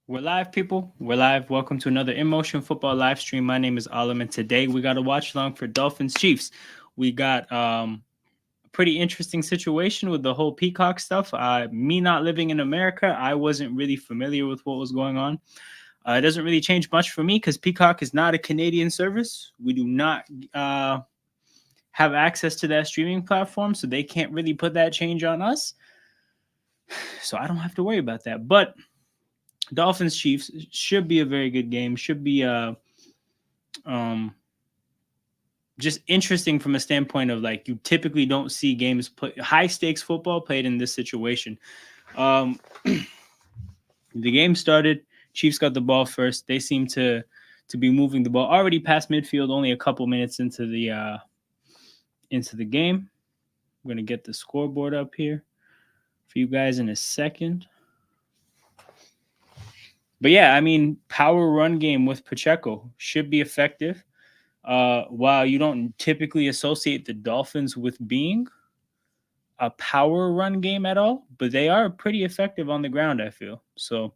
We're live, people. We're live. Welcome to another In Motion Football live stream. My name is Alam, and today we got a watch along for Dolphins Chiefs. We got a pretty interesting situation with the whole Peacock stuff. Me not living in America, I wasn't really familiar with what was going on. It doesn't really change much for me because Peacock is not a Canadian service. We do not have access to that streaming platform, so they can't really put that change on us. So I don't have to worry about that. But Dolphins Chiefs should be a very good game. Should be um just interesting from a standpoint of like you typically don't see games play high stakes football played in this situation. Um the game started, Chiefs got the ball first. They seem to be moving the ball already past midfield, only a couple minutes into the game. I'm gonna get the scoreboard up here for you guys in a second. But yeah, I mean, power run game with Pacheco should be effective. While you don't typically associate the Dolphins with being a power run game at all, but they are pretty effective on the ground, I feel. So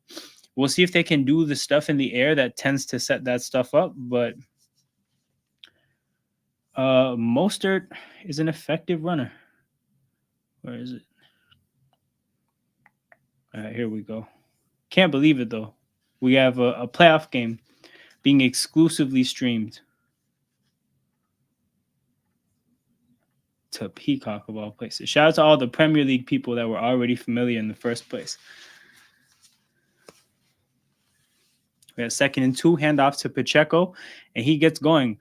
we'll see if they can do the stuff in the air that tends to set that stuff up. But Mostert is an effective runner. Where is it? All right, here we go. Can't believe it though. We have a playoff game being exclusively streamed to Peacock of all places. Shout out to all the Premier League people that were already familiar in the first place. We have 2nd and 2, handoff to Pacheco, and he gets going.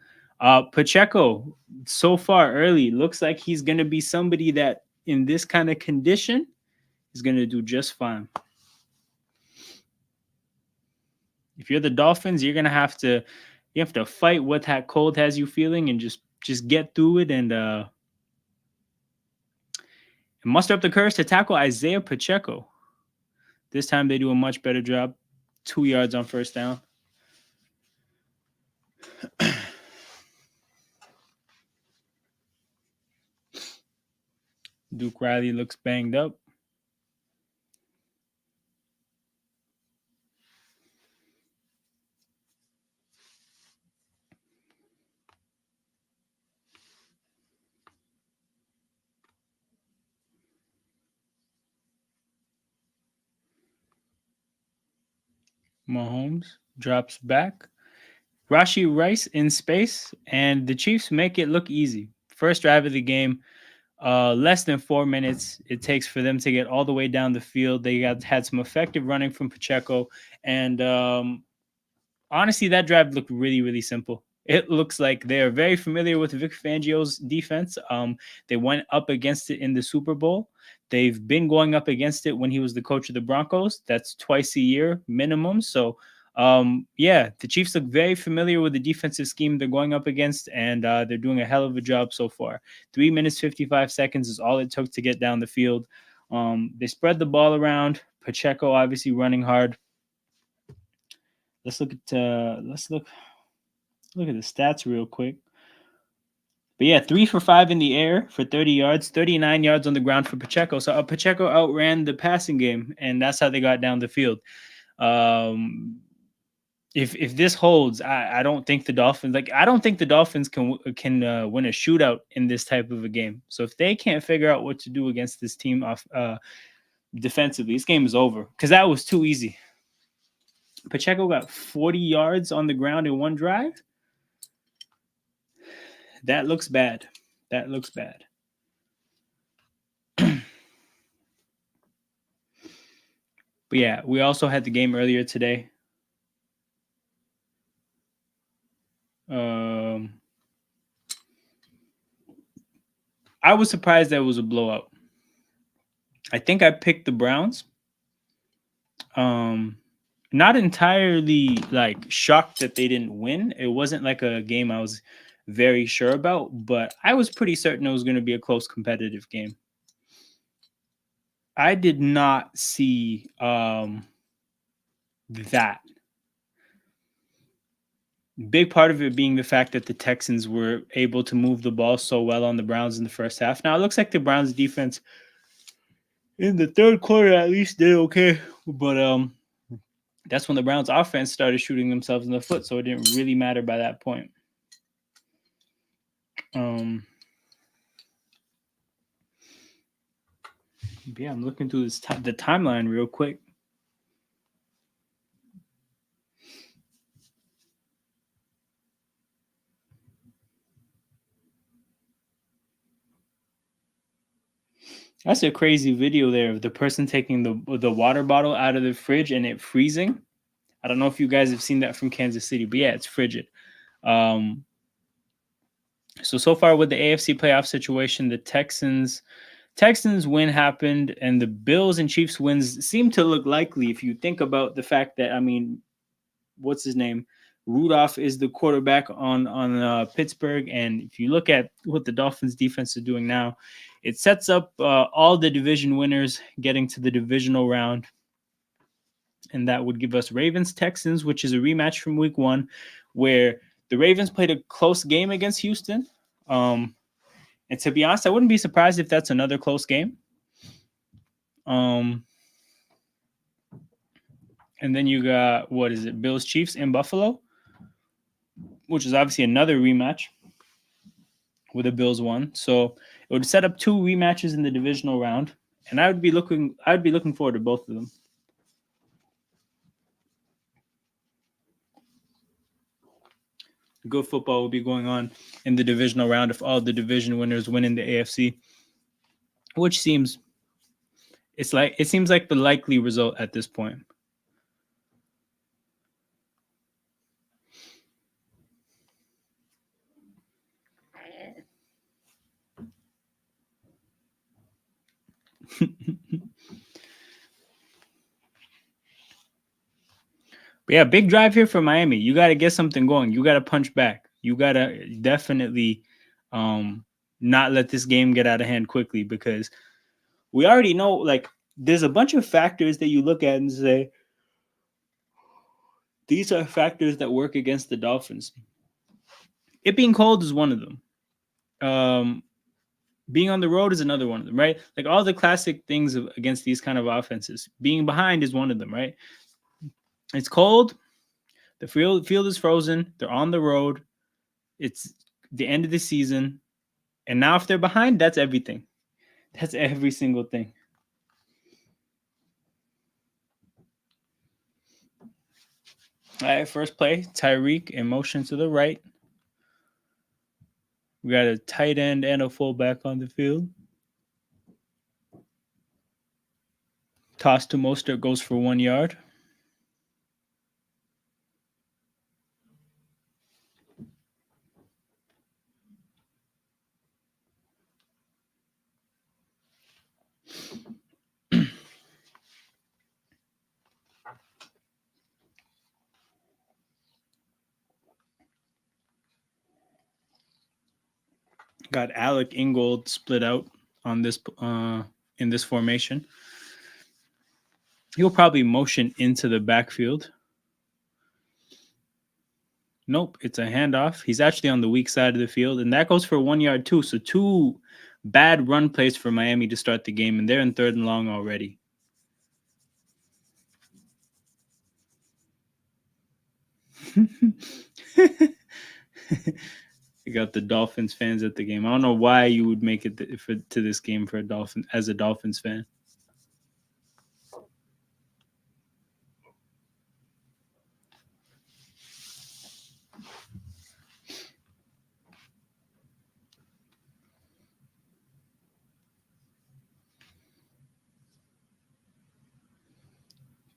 Pacheco, so far early, looks like he's going to be somebody that in this kind of condition is going to do just fine. If you're the Dolphins, you're going to have to fight what that cold has you feeling and just get through it and muster up the courage to tackle Isaiah Pacheco. This time they do a much better job. 2 yards on first down. Duke Riley looks banged up. Mahomes drops back. Rashi Rice in space, and the Chiefs make it look easy. First drive of the game, less than 4 minutes it takes for them to get all the way down the field. They had some effective running from Pacheco, and honestly, that drive looked really, really simple. It looks like they are very familiar with Vic Fangio's defense. They went up against it in the Super Bowl. They've been going up against it when he was the coach of the Broncos. That's twice a year minimum. So, yeah, the Chiefs look very familiar with the defensive scheme they're going up against, and they're doing a hell of a job so far. 3 minutes, 55 seconds is all it took to get down the field. They spread the ball around. Pacheco obviously running hard. Let's look at the stats real quick. But yeah, 3 for 5 in the air for 30 yards, 39 yards on the ground for Pacheco. So Pacheco outran the passing game, and that's how they got down the field. If this holds, I don't think the Dolphins can win a shootout in this type of a game. So if they can't figure out what to do against this team off defensively, this game is over because that was too easy. Pacheco got 40 yards on the ground in one drive. That looks bad. That looks bad. But yeah, we also had the game earlier today. I was surprised that it was a blowout. I think I picked the Browns. Not entirely like shocked that they didn't win. It wasn't like a game I was very sure about, but I was pretty certain it was going to be a close competitive game. I did not see that. Big part of it being the fact that the Texans were able to move the ball so well on the Browns in the first half. Now, it looks like the Browns defense in the third quarter at least did okay, but that's when the Browns offense started shooting themselves in the foot, so it didn't really matter by that point. Yeah, I'm looking through the timeline real quick. That's a crazy video there of the person taking the water bottle out of the fridge and it freezing. I don't know if you guys have seen that from Kansas City, but yeah, it's frigid. So far with the AFC playoff situation, the Texans win happened, and the Bills and Chiefs wins seem to look likely if you think about the fact that, I mean, what's his name? Rudolph is the quarterback on Pittsburgh, and if you look at what the Dolphins defense is doing now, it sets up all the division winners getting to the divisional round, and that would give us Ravens Texans, which is a rematch from Week 1, where the Ravens played a close game against Houston. And to be honest, I wouldn't be surprised if that's another close game. And then you got, what is it, Bills Chiefs in Buffalo, which is obviously another rematch with the Bills won. So it would set up 2 rematches in the divisional round, and I'd be looking forward to both of them. Good football will be going on in the divisional round if all the division winners win in the AFC, which seems like the likely result at this point. But yeah, big drive here for Miami. You got to get something going. You got to punch back. You got to definitely not let this game get out of hand quickly, because we already know, like, there's a bunch of factors that you look at and say, these are factors that work against the Dolphins. It being cold is one of them. Being on the road is another one of them, right? Like all the classic things against these kind of offenses. Being behind is one of them, right? It's cold. The field is frozen. They're on the road. It's the end of the season. And now if they're behind, that's everything. That's every single thing. All right, first play, Tyreek in motion to the right. We got a tight end and a fullback on the field. Toss to Mostert goes for 1 yard. Got Alec Ingold split out on this in this formation. He'll probably motion into the backfield. Nope, it's a handoff. He's actually on the weak side of the field, and that goes for 1 yard too. So 2 bad run plays for Miami to start the game, and they're in 3rd and long already. You got the Dolphins fans at the game. I don't know why you would make it to this game for a Dolphins fan.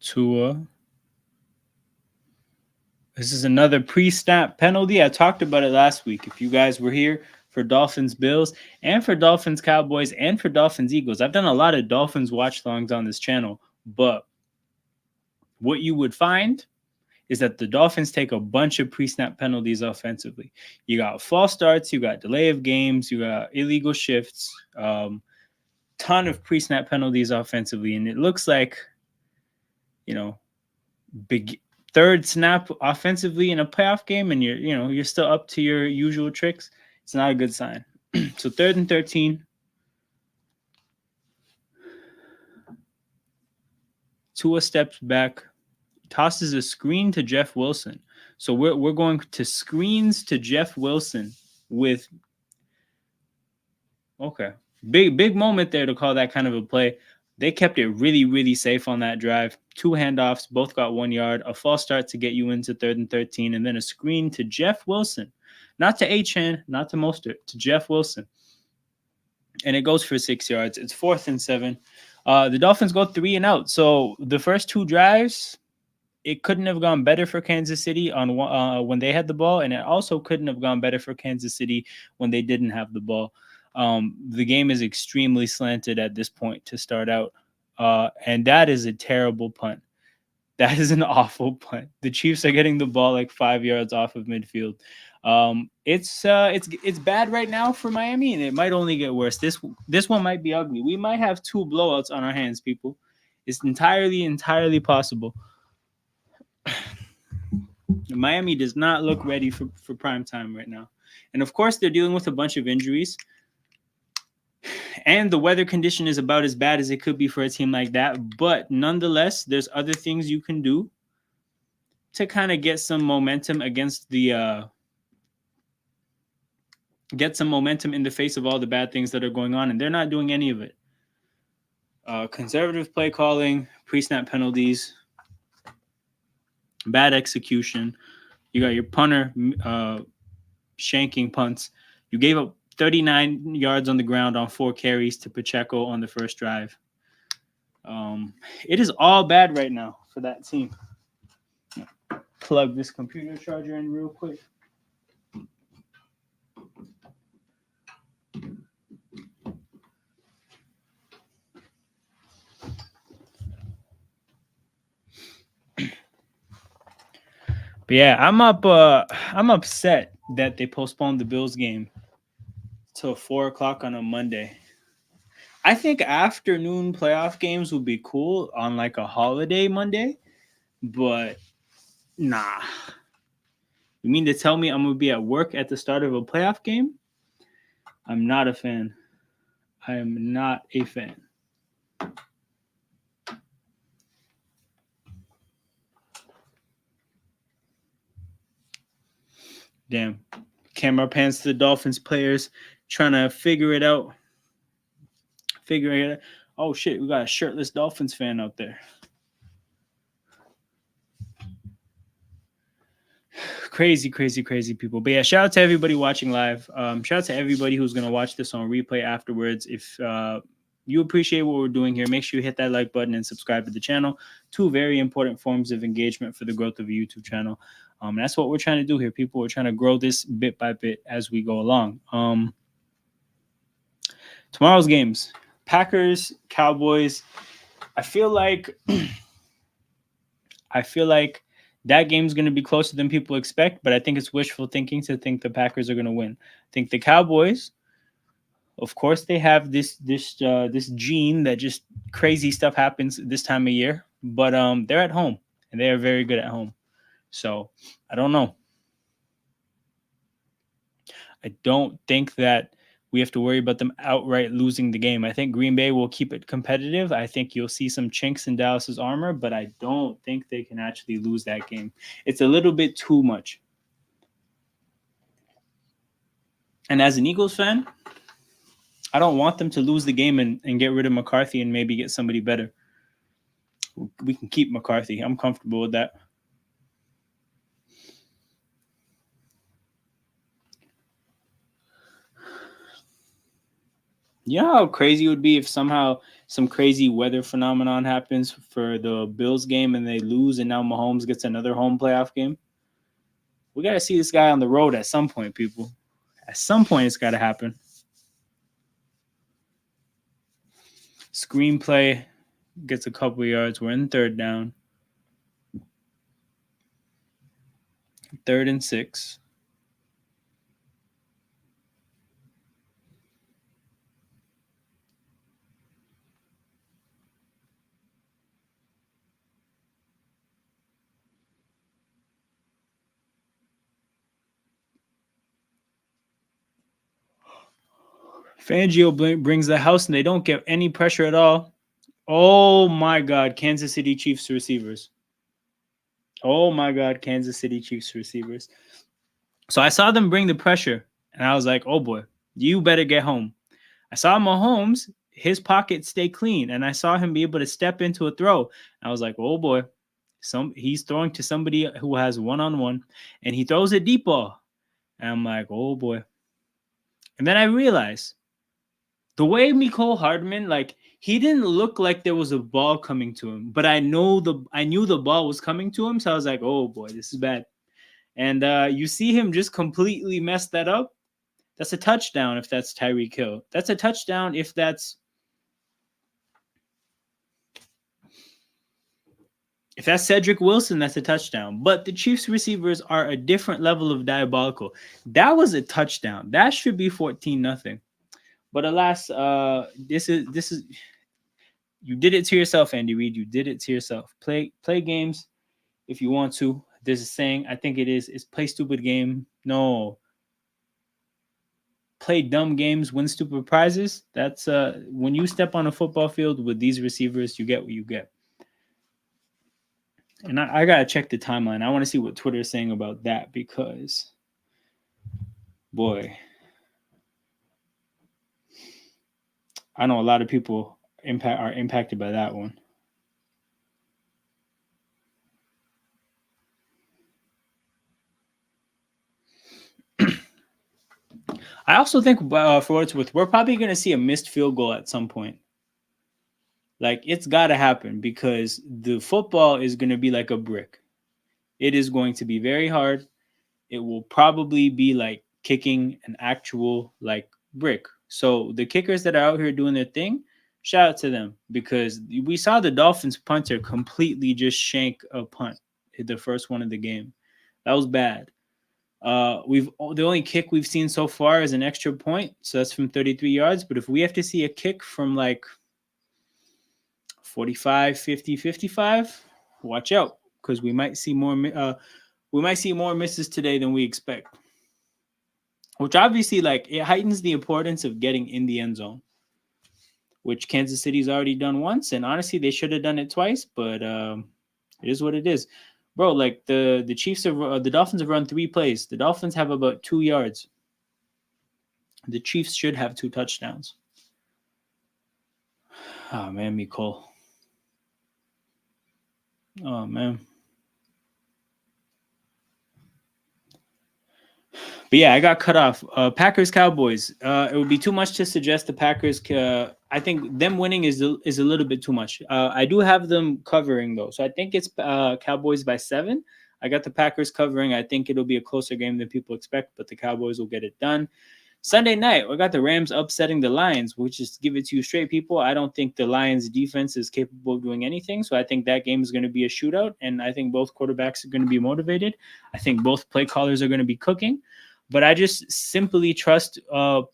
Tua. This is another pre-snap penalty. I talked about it last week. If you guys were here for Dolphins Bills and for Dolphins Cowboys and for Dolphins Eagles, I've done a lot of Dolphins watch-alongs on this channel. But what you would find is that the Dolphins take a bunch of pre-snap penalties offensively. You got false starts, you got delay of games, you got illegal shifts, ton of pre-snap penalties offensively, and it looks like, big 3rd snap offensively in a playoff game, and you're still up to your usual tricks. It's not a good sign. So 3rd and 13. Tua steps back tosses a screen to Jeff Wilson. So we're going to screens to Jeff Wilson with okay. Big moment there to call that kind of a play. They kept it really, really safe on that drive. 2 handoffs, both got 1 yard, a false start to get you into 3rd and 13, and then a screen to Jeff Wilson. Not to Achan, not to Mostert, to Jeff Wilson. And it goes for 6 yards. It's 4th and 7. The Dolphins go 3 and out. So the first 2 drives, it couldn't have gone better for Kansas City on when they had the ball, and it also couldn't have gone better for Kansas City when they didn't have the ball. The game is extremely slanted at this point to start out, and that is a terrible punt. That is an awful punt. The Chiefs are getting the ball like 5 yards off of midfield. It's bad right now for Miami, and it might only get worse. This one might be ugly. We might have 2 blowouts on our hands, people. It's entirely possible. Miami does not look ready for prime time right now. And of course, they're dealing with a bunch of injuries. And the weather condition is about as bad as it could be for a team like that. But nonetheless, there's other things you can do to kind of get some momentum against the get some momentum in the face of all the bad things that are going on. And they're not doing any of it. Conservative play calling, pre-snap penalties, bad execution. You got your punter shanking punts. You gave up 39 yards on the ground on 4 carries to Pacheco on the first drive. It is all bad right now for that team. Plug this computer charger in real quick. But yeah, I'm upset that they postponed the Bills game till 4 o'clock on a Monday. I think afternoon playoff games would be cool on like a holiday Monday, but nah. You mean to tell me I'm gonna be at work at the start of a playoff game? I'm not a fan. I am not a fan. Damn. Camera pans to the Dolphins players trying to figure it out. Oh, shit. We got a shirtless Dolphins fan out there. Crazy people. But yeah, shout out to everybody watching live. Shout out to everybody who's going to watch this on replay afterwards. If you appreciate what we're doing here, make sure you hit that like button and subscribe to the channel. 2 very important forms of engagement for the growth of a YouTube channel. That's what we're trying to do here, people. We're trying to grow this bit by bit as we go along. Tomorrow's games, Packers, Cowboys. I feel like that game's going to be closer than people expect, but I think it's wishful thinking to think the Packers are going to win. I think the Cowboys, of course, they have this gene that just crazy stuff happens this time of year, but they're at home and they are very good at home. So I don't know. I don't think that we have to worry about them outright losing the game. I think Green Bay will keep it competitive. I think you'll see some chinks in Dallas's armor, but I don't think they can actually lose that game. It's a little bit too much. And as an Eagles fan, I don't want them to lose the game and get rid of McCarthy and maybe get somebody better. We can keep McCarthy. I'm comfortable with that. You know how crazy it would be if somehow some crazy weather phenomenon happens for the Bills game and they lose and now Mahomes gets another home playoff game? We got to see this guy on the road at some point, people. At some point, it's got to happen. Screenplay gets a couple yards. We're in 3rd down. 3rd and 6. Fangio brings the house and they don't get any pressure at all. Oh my God, Kansas City Chiefs receivers. Oh my God, Kansas City Chiefs receivers. So I saw them bring the pressure, and I was like, oh boy, you better get home. I saw Mahomes, his pocket stay clean, and I saw him be able to step into a throw. I was like, oh boy, he's throwing to somebody who has one-on-one, and he throws a deep ball. And I'm like, oh boy. And then I realized the way Mecole Hardman, like he didn't look like there was a ball coming to him, but I knew the ball was coming to him, so I was like, oh boy, this is bad. And you see him just completely mess that up. That's a touchdown if that's Tyreek Hill. That's a touchdown if that's Cedric Wilson, that's a touchdown. But the Chiefs receivers are a different level of diabolical. That was a touchdown. That should be 14-0. But alas, this is you did it to yourself, Andy Reid. You did it to yourself. Play games if you want to. There's a saying, I think it's play stupid game. No. Play dumb games, win stupid prizes. That's when you step on a football field with these receivers, you get what you get. And I gotta check the timeline. I want to see what Twitter is saying about that because, boy, I know a lot of people are impacted by that one. I also think, for what it's worth, we're probably going to see a missed field goal at some point. Like, it's got to happen because the football is going to be like a brick. It is going to be very hard. It will probably be like kicking an actual, like, brick. So the kickers that are out here doing their thing, shout out to them because we saw the Dolphins punter completely just shank a punt, hit the first one of the game. That was bad. The only kick we've seen so far is an extra point, so that's from 33 yards. But if we have to see a kick from like 45, 50, 55, watch out because we might see more. We might see more misses today than we expect. Which obviously, like, it heightens the importance of getting in the end zone, which Kansas City's already done once, and honestly, they should have done it twice. But it is what it is. Bro, like the Chiefs have the Dolphins have run 3 plays. The Dolphins have about 2 yards. The Chiefs should have 2 touchdowns. Oh man, Mecole. Oh man. But yeah, I got cut off. Packers Cowboys. It would be too much to suggest the Packers. I think them winning is a little bit too much. I do have them covering though, so I think it's Cowboys by 7. I got the Packers covering. I think it'll be a closer game than people expect, but the Cowboys will get it done. Sunday night, we got the Rams upsetting the Lions, which is give it to you straight, people. I don't think the Lions defense is capable of doing anything. So I think that game is going to be a shootout. And I think both quarterbacks are going to be motivated. I think both play callers are going to be cooking. But I just simply trust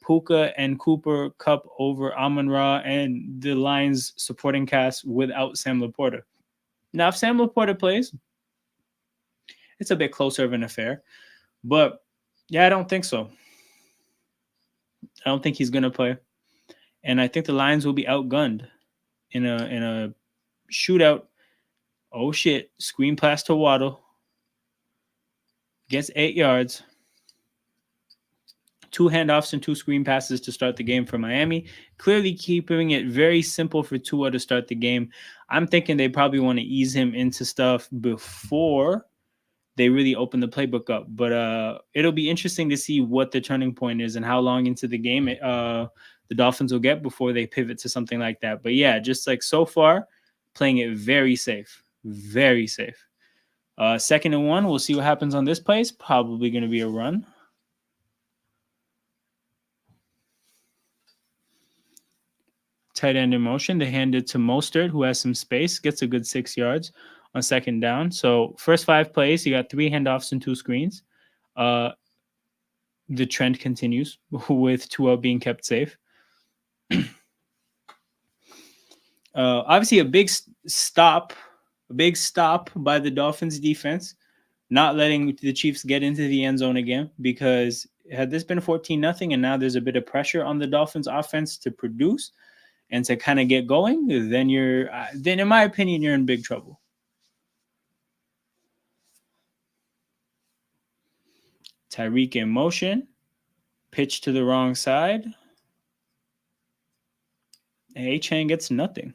Puka and Cooper Kupp over Amon-Ra and the Lions supporting cast without Sam Laporta. Now, if Sam Laporta plays, it's a bit closer of an affair. But yeah, I don't think so. I don't think he's going to play. And I think the Lions will be outgunned in a shootout. Oh, shit. Screen pass to Waddle. Gets 8 yards. 2 handoffs and 2 screen passes to start the game for Miami. Clearly keeping it very simple for Tua to start the game. I'm thinking they probably want to ease him into stuff before they really open the playbook up. But it'll be interesting to see what the turning point is and how long into the game the Dolphins will get before they pivot to something like that. But yeah, just like so far, playing it very safe. Very safe. 2nd and 1, we'll see what happens on this play. It's probably going to be a run. Tight end in motion. They hand it to Mostert, who has some space, gets a good 6 yards on 2nd down. So first 5 plays, you got 3 handoffs and 2 screens. The trend continues with Tua being kept safe. Obviously, a big stop by the Dolphins defense, not letting the Chiefs get into the end zone again, because had this been 14-0 and now there's a bit of pressure on the Dolphins offense to produce and to kind of get going, then in my opinion, you're in big trouble. Tyreek in motion. Pitch to the wrong side. Achane gets nothing.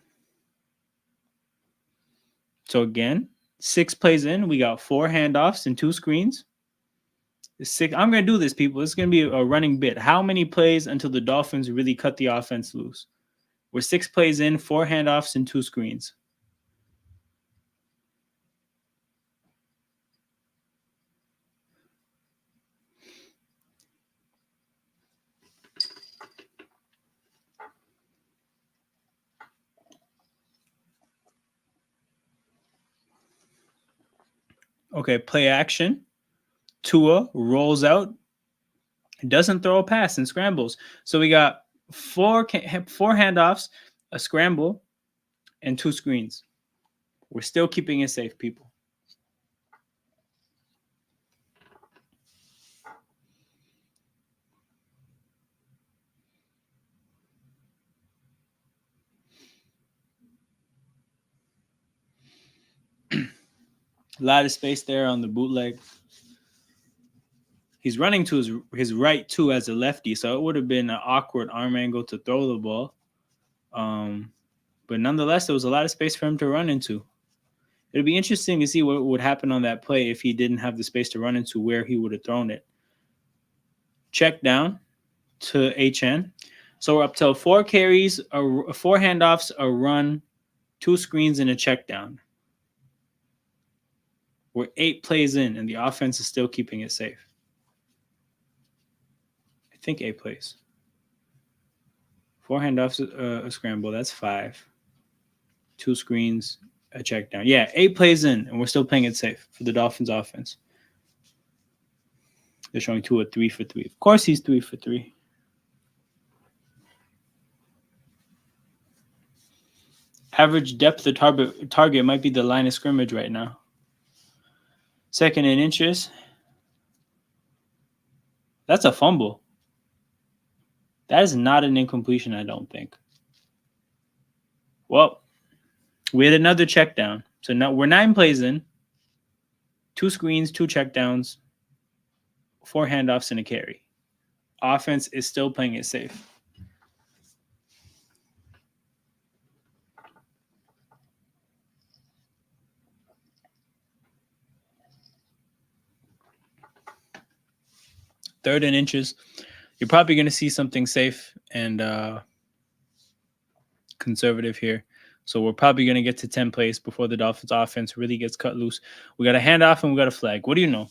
So again, 6 plays in. We got 4 handoffs and 2 screens. I'm going to do this, people. It's going to be a running bit. How many plays until the Dolphins really cut the offense loose? We're 6 plays in, 4 handoffs, and 2 screens. Okay, play action. Tua rolls out, doesn't throw a pass and scrambles. So we got 4 handoffs, a scramble, and 2 screens. We're still keeping it safe, people. A lot of space there on the bootleg. He's running to his right too as a lefty, so it would have been an awkward arm angle to throw the ball. But nonetheless, there was a lot of space for him to run into. It'd be interesting to see what would happen on that play if he didn't have the space to run into, where he would have thrown it. Check down to HN. So we're up to 4 carries, 4 handoffs, a run, 2 screens, and a check down. We're 8 plays in, and the offense is still keeping it safe. I think 8 plays. 4 handoffs, a scramble. That's 5. 2 screens, a check down. Yeah, 8 plays in, and we're still playing it safe for the Dolphins offense. They're showing 2 3 for 3. Of course, he's 3 for 3. Average depth of target might be the line of scrimmage right now. 2nd and inches. That's a fumble. That is not an incompletion, I don't think. Well, we had another check down. So now we're 9 plays in. 2 screens, 2 check downs, 4 handoffs, and a carry. Offense is still playing it safe. Third and inches. You're probably going to see something safe and conservative here. So we're probably going to get to 10 plays before the Dolphins offense really gets cut loose. We got a handoff and we got a flag. What do you know?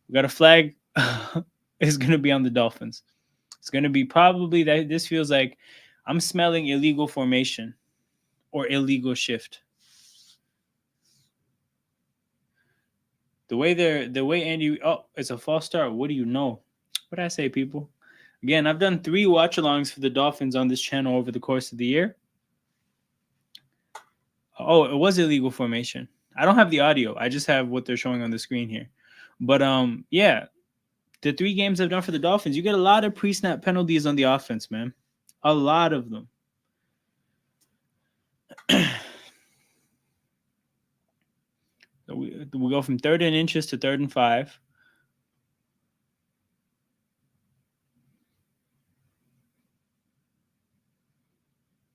We got a flag. It's going to be on the Dolphins. It's going to be probably that. This feels like I'm smelling illegal formation or illegal shift. The way Andy, it's a false start. What do you know? What did I say, people? Again, I've done 3 watch-alongs for the Dolphins on this channel over the course of the year. Oh, it was illegal formation. I don't have the audio. I just have what they're showing on the screen here. But yeah, the 3 games I've done for the Dolphins, you get a lot of pre-snap penalties on the offense, man. A lot of them. So we go from 3rd and inches to 3rd and 5.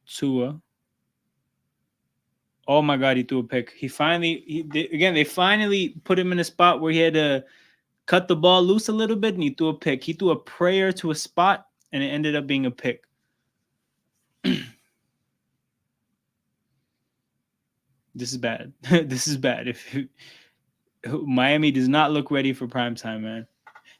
Tua. Oh my God, he threw a pick. They finally put him in a spot where he had to cut the ball loose a little bit, and he threw a pick. He threw a prayer to a spot, and it ended up being a pick. This is bad. This is bad. Miami does not look ready for primetime, man.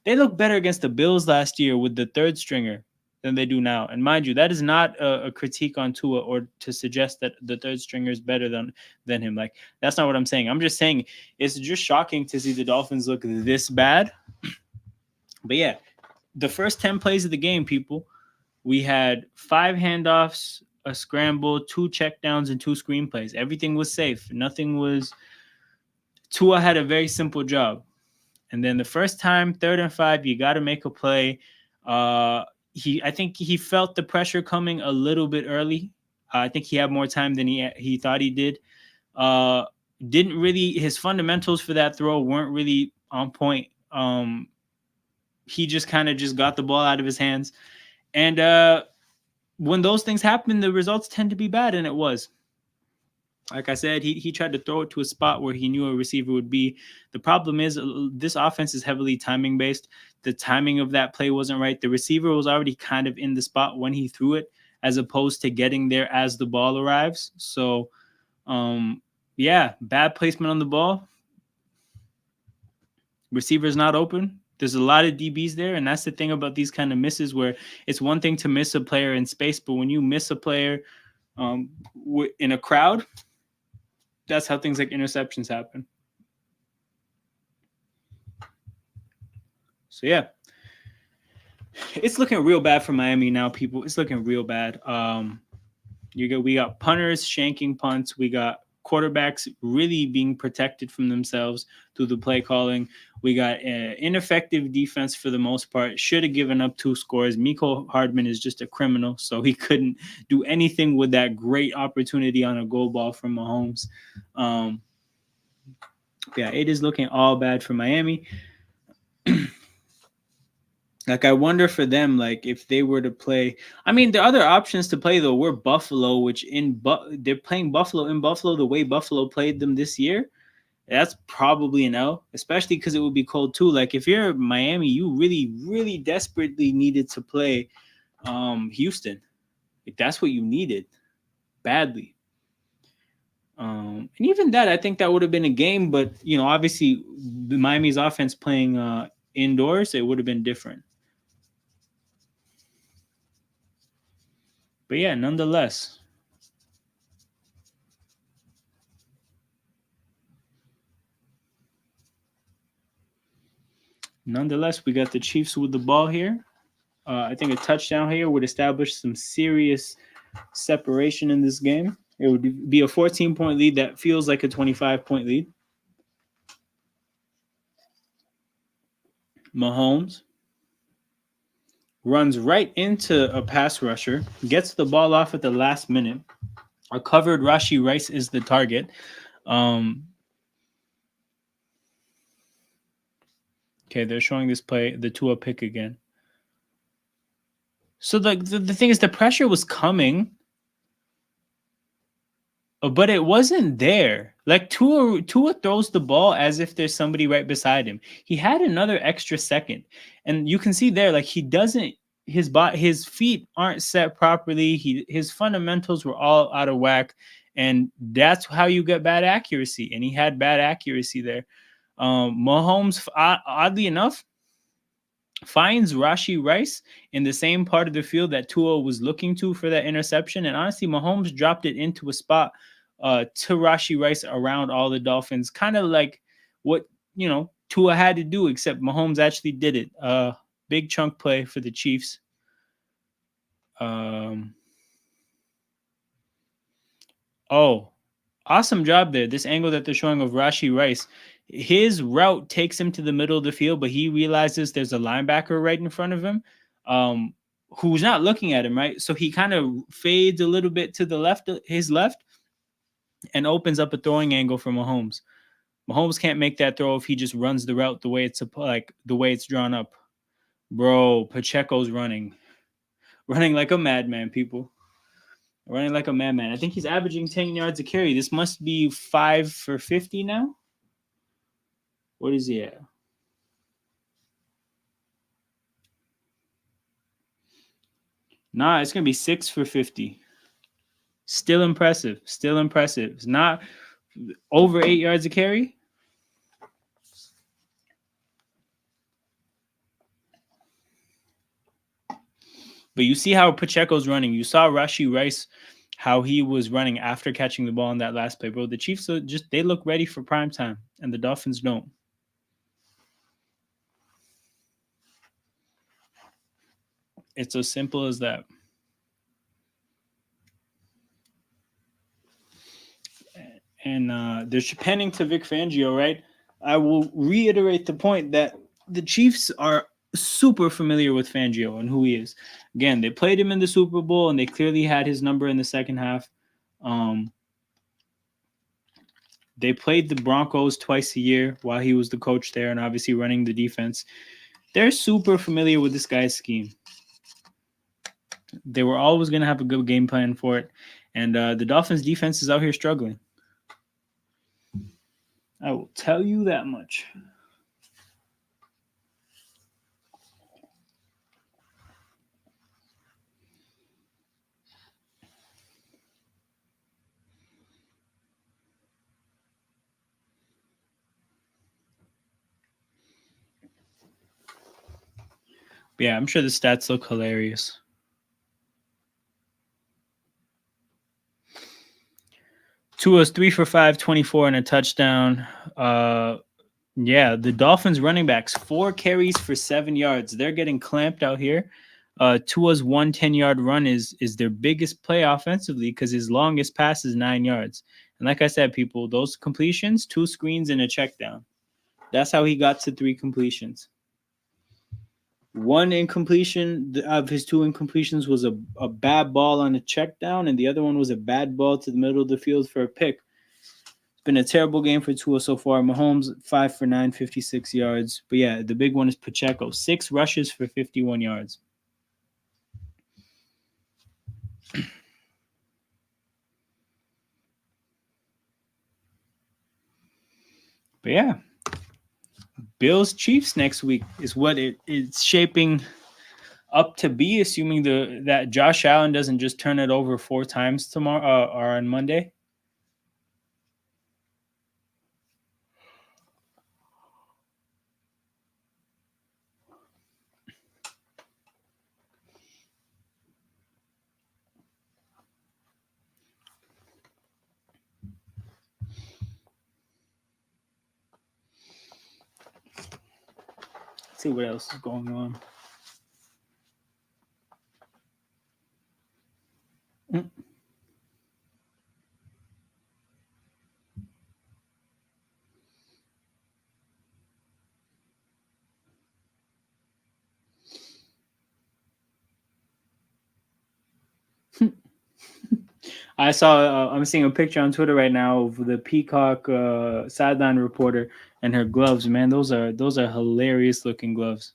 They looked better against the Bills last year with the 3rd stringer than they do now. And mind you, that is not a critique on Tua or to suggest that the 3rd stringer is better than him. Like, that's not what I'm saying. I'm just saying it's just shocking to see the Dolphins look this bad. But yeah, the first 10 plays of the game, people, we had 5 handoffs, a scramble, 2 checkdowns, and 2 screenplays. Everything was safe. Nothing was. Tua had a very simple job. And then the first time, 3rd and 5, you got to make a play. I think he felt the pressure coming a little bit early. I think he had more time than he thought he did. His fundamentals for that throw weren't really on point. he just kind of just got the ball out of his hands. And when those things happen, the results tend to be bad, and it was. Like I said, he tried to throw it to a spot where he knew a receiver would be. The problem is this offense is heavily timing based. The timing of that play wasn't right. The receiver was already kind of in the spot when he threw it, as opposed to getting there as the ball arrives. So, yeah, bad placement on the ball. Receiver's not open. There's a lot of DBs there, and that's the thing about these kind of misses, where it's one thing to miss a player in space, but when you miss a player in a crowd, that's how things like interceptions happen. So yeah, it's looking real bad for Miami now, people. It's looking real bad. We got punters shanking punts. We got quarterbacks really being protected from themselves through the play calling. We got ineffective defense for the most part. Should have given up 2 scores. Mecole Hardman is just a criminal, so he couldn't do anything with that great opportunity on a goal ball from Mahomes. Yeah, it is looking all bad for Miami. Like, I wonder for them, like, if they were to play. I mean, the other options to play, though, were Buffalo, which they're playing Buffalo in Buffalo the way Buffalo played them this year. That's probably an L, especially because it would be cold, too. Like, if you're Miami, you really, really desperately needed to play Houston. Like, that's what you needed badly. And even that, I think that would have been a game. But, obviously, the Miami's offense playing indoors, it would have been different. But yeah, nonetheless. We got the Chiefs with the ball here. I think a touchdown here would establish some serious separation in this game. It would be a 14-point lead that feels like a 25-point lead. Mahomes runs right into a pass rusher, gets the ball off at the last minute. A covered Rashee Rice is the target. Okay, they're showing this play, the Tua pick again. So the thing is, the pressure was coming, but it wasn't there. Like, Tua throws the ball as if there's somebody right beside him. He had another extra second, and you can see there, like, he doesn't. His feet aren't set properly. His fundamentals were all out of whack, and that's how you get bad accuracy. And he had bad accuracy there. Mahomes, oddly enough, finds Rashee Rice in the same part of the field that Tua was looking to for that interception. And honestly, Mahomes dropped it into a spot to Rashee Rice around all the Dolphins, kind of like what Tua had to do, except Mahomes actually did it. Big chunk play for the Chiefs. Awesome job there. This angle that they're showing of Rashee Rice, his route takes him to the middle of the field, but he realizes there's a linebacker right in front of him who's not looking at him, right? So he kind of fades a little bit to the left, his left, and opens up a throwing angle for Mahomes. Mahomes can't make that throw if he just runs the route the way it's drawn up. Bro, Pacheco's running like a madman, people. Running like a madman. I think he's averaging 10 yards a carry. This must be 5 for 50 now. What is he at? Nah, it's going to be 6 for 50. Still impressive. It's not over 8 yards a carry. But you see how Pacheco's running. You saw Rashee Rice, how he was running after catching the ball in that last play, bro. The Chiefs they look ready for prime time, and the Dolphins don't. It's as simple as that. And they're panning to Vic Fangio, right? I will reiterate the point that the Chiefs are super familiar with Fangio and who he is. Again, they played him in the Super Bowl, and they clearly had his number in the second half. They played the Broncos twice a year while he was the coach there and obviously running the defense. They're super familiar with this guy's scheme. They were always going to have a good game plan for it. And the Dolphins defense is out here struggling. I will tell you that much. But yeah, I'm sure the stats look hilarious. Tua's 3 for 5, 24 and a touchdown. Yeah, the Dolphins running backs, 4 carries for 7 yards. They're getting clamped out here. Tua's 110-yard run is their biggest play offensively because his longest pass is 9 yards. And like I said, people, those completions, 2 screens and a check down. That's how he got to 3 completions. One incompletion of his 2 incompletions was a bad ball on a check down, and the other one was a bad ball to the middle of the field for a pick. It's been a terrible game for Tua so far. Mahomes, 5 for 9, 56 yards. But yeah, the big one is Pacheco, 6 rushes for 51 yards. But yeah, Bills Chiefs next week is what it's shaping up to be, assuming that Josh Allen doesn't just turn it over 4 times tomorrow or on Monday. Let's see what else is going on. I saw. I'm seeing a picture on Twitter right now of the Peacock sideline reporter and her gloves. Man, those are hilarious looking gloves.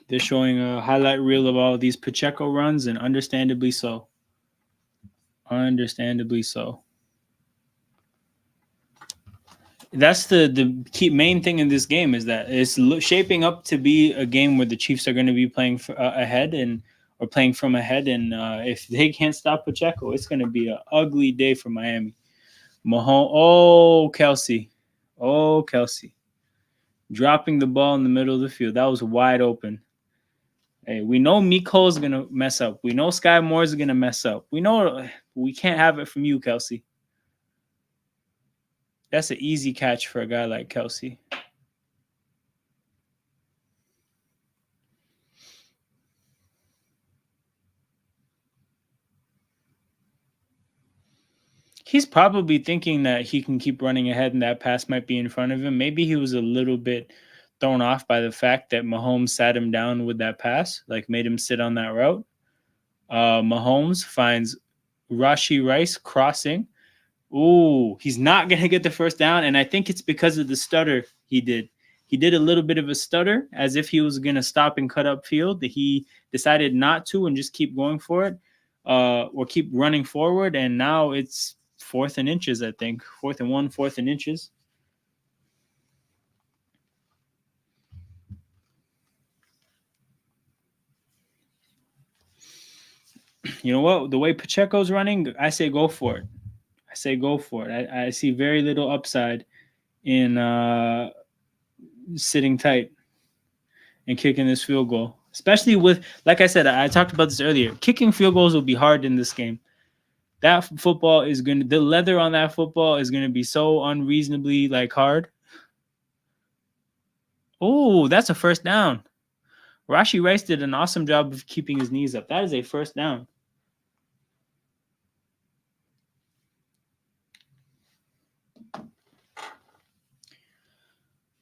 They're showing a highlight reel of all these Pacheco runs, and understandably so. Understandably so. That's the key main thing in this game is that it's shaping up to be a game where the Chiefs are going to be playing ahead or playing from ahead, and if they can't stop Pacheco, it's going to be an ugly day for Miami. Kelsey, dropping the ball in the middle of the field. That was wide open. Hey, we know Miko's going to mess up. We know Sky Moore's going to mess up. We know we can't have it from you, Kelsey. That's an easy catch for a guy like Kelsey. He's probably thinking that he can keep running ahead and that pass might be in front of him. Maybe he was a little bit thrown off by the fact that Mahomes sat him down with that pass, like made him sit on that route. Mahomes finds Rashee Rice crossing. Ooh, he's not going to get the first down, and I think it's because of the stutter he did. He did a little bit of a stutter as if he was going to stop and cut up field. He decided not to and just keep going for it or keep running forward, and now it's 4th and inches, I think. 4th and 1, 4th and inches. You know what? The way Pacheco's running, I say go for it. I see very little upside in sitting tight and kicking this field goal. Especially with, like I said, I talked about this earlier. Kicking field goals will be hard in this game. That football is going to, the leather on that football is going to be so unreasonably hard. Oh, that's a first down. Rashee Rice did an awesome job of keeping his knees up. That is a first down.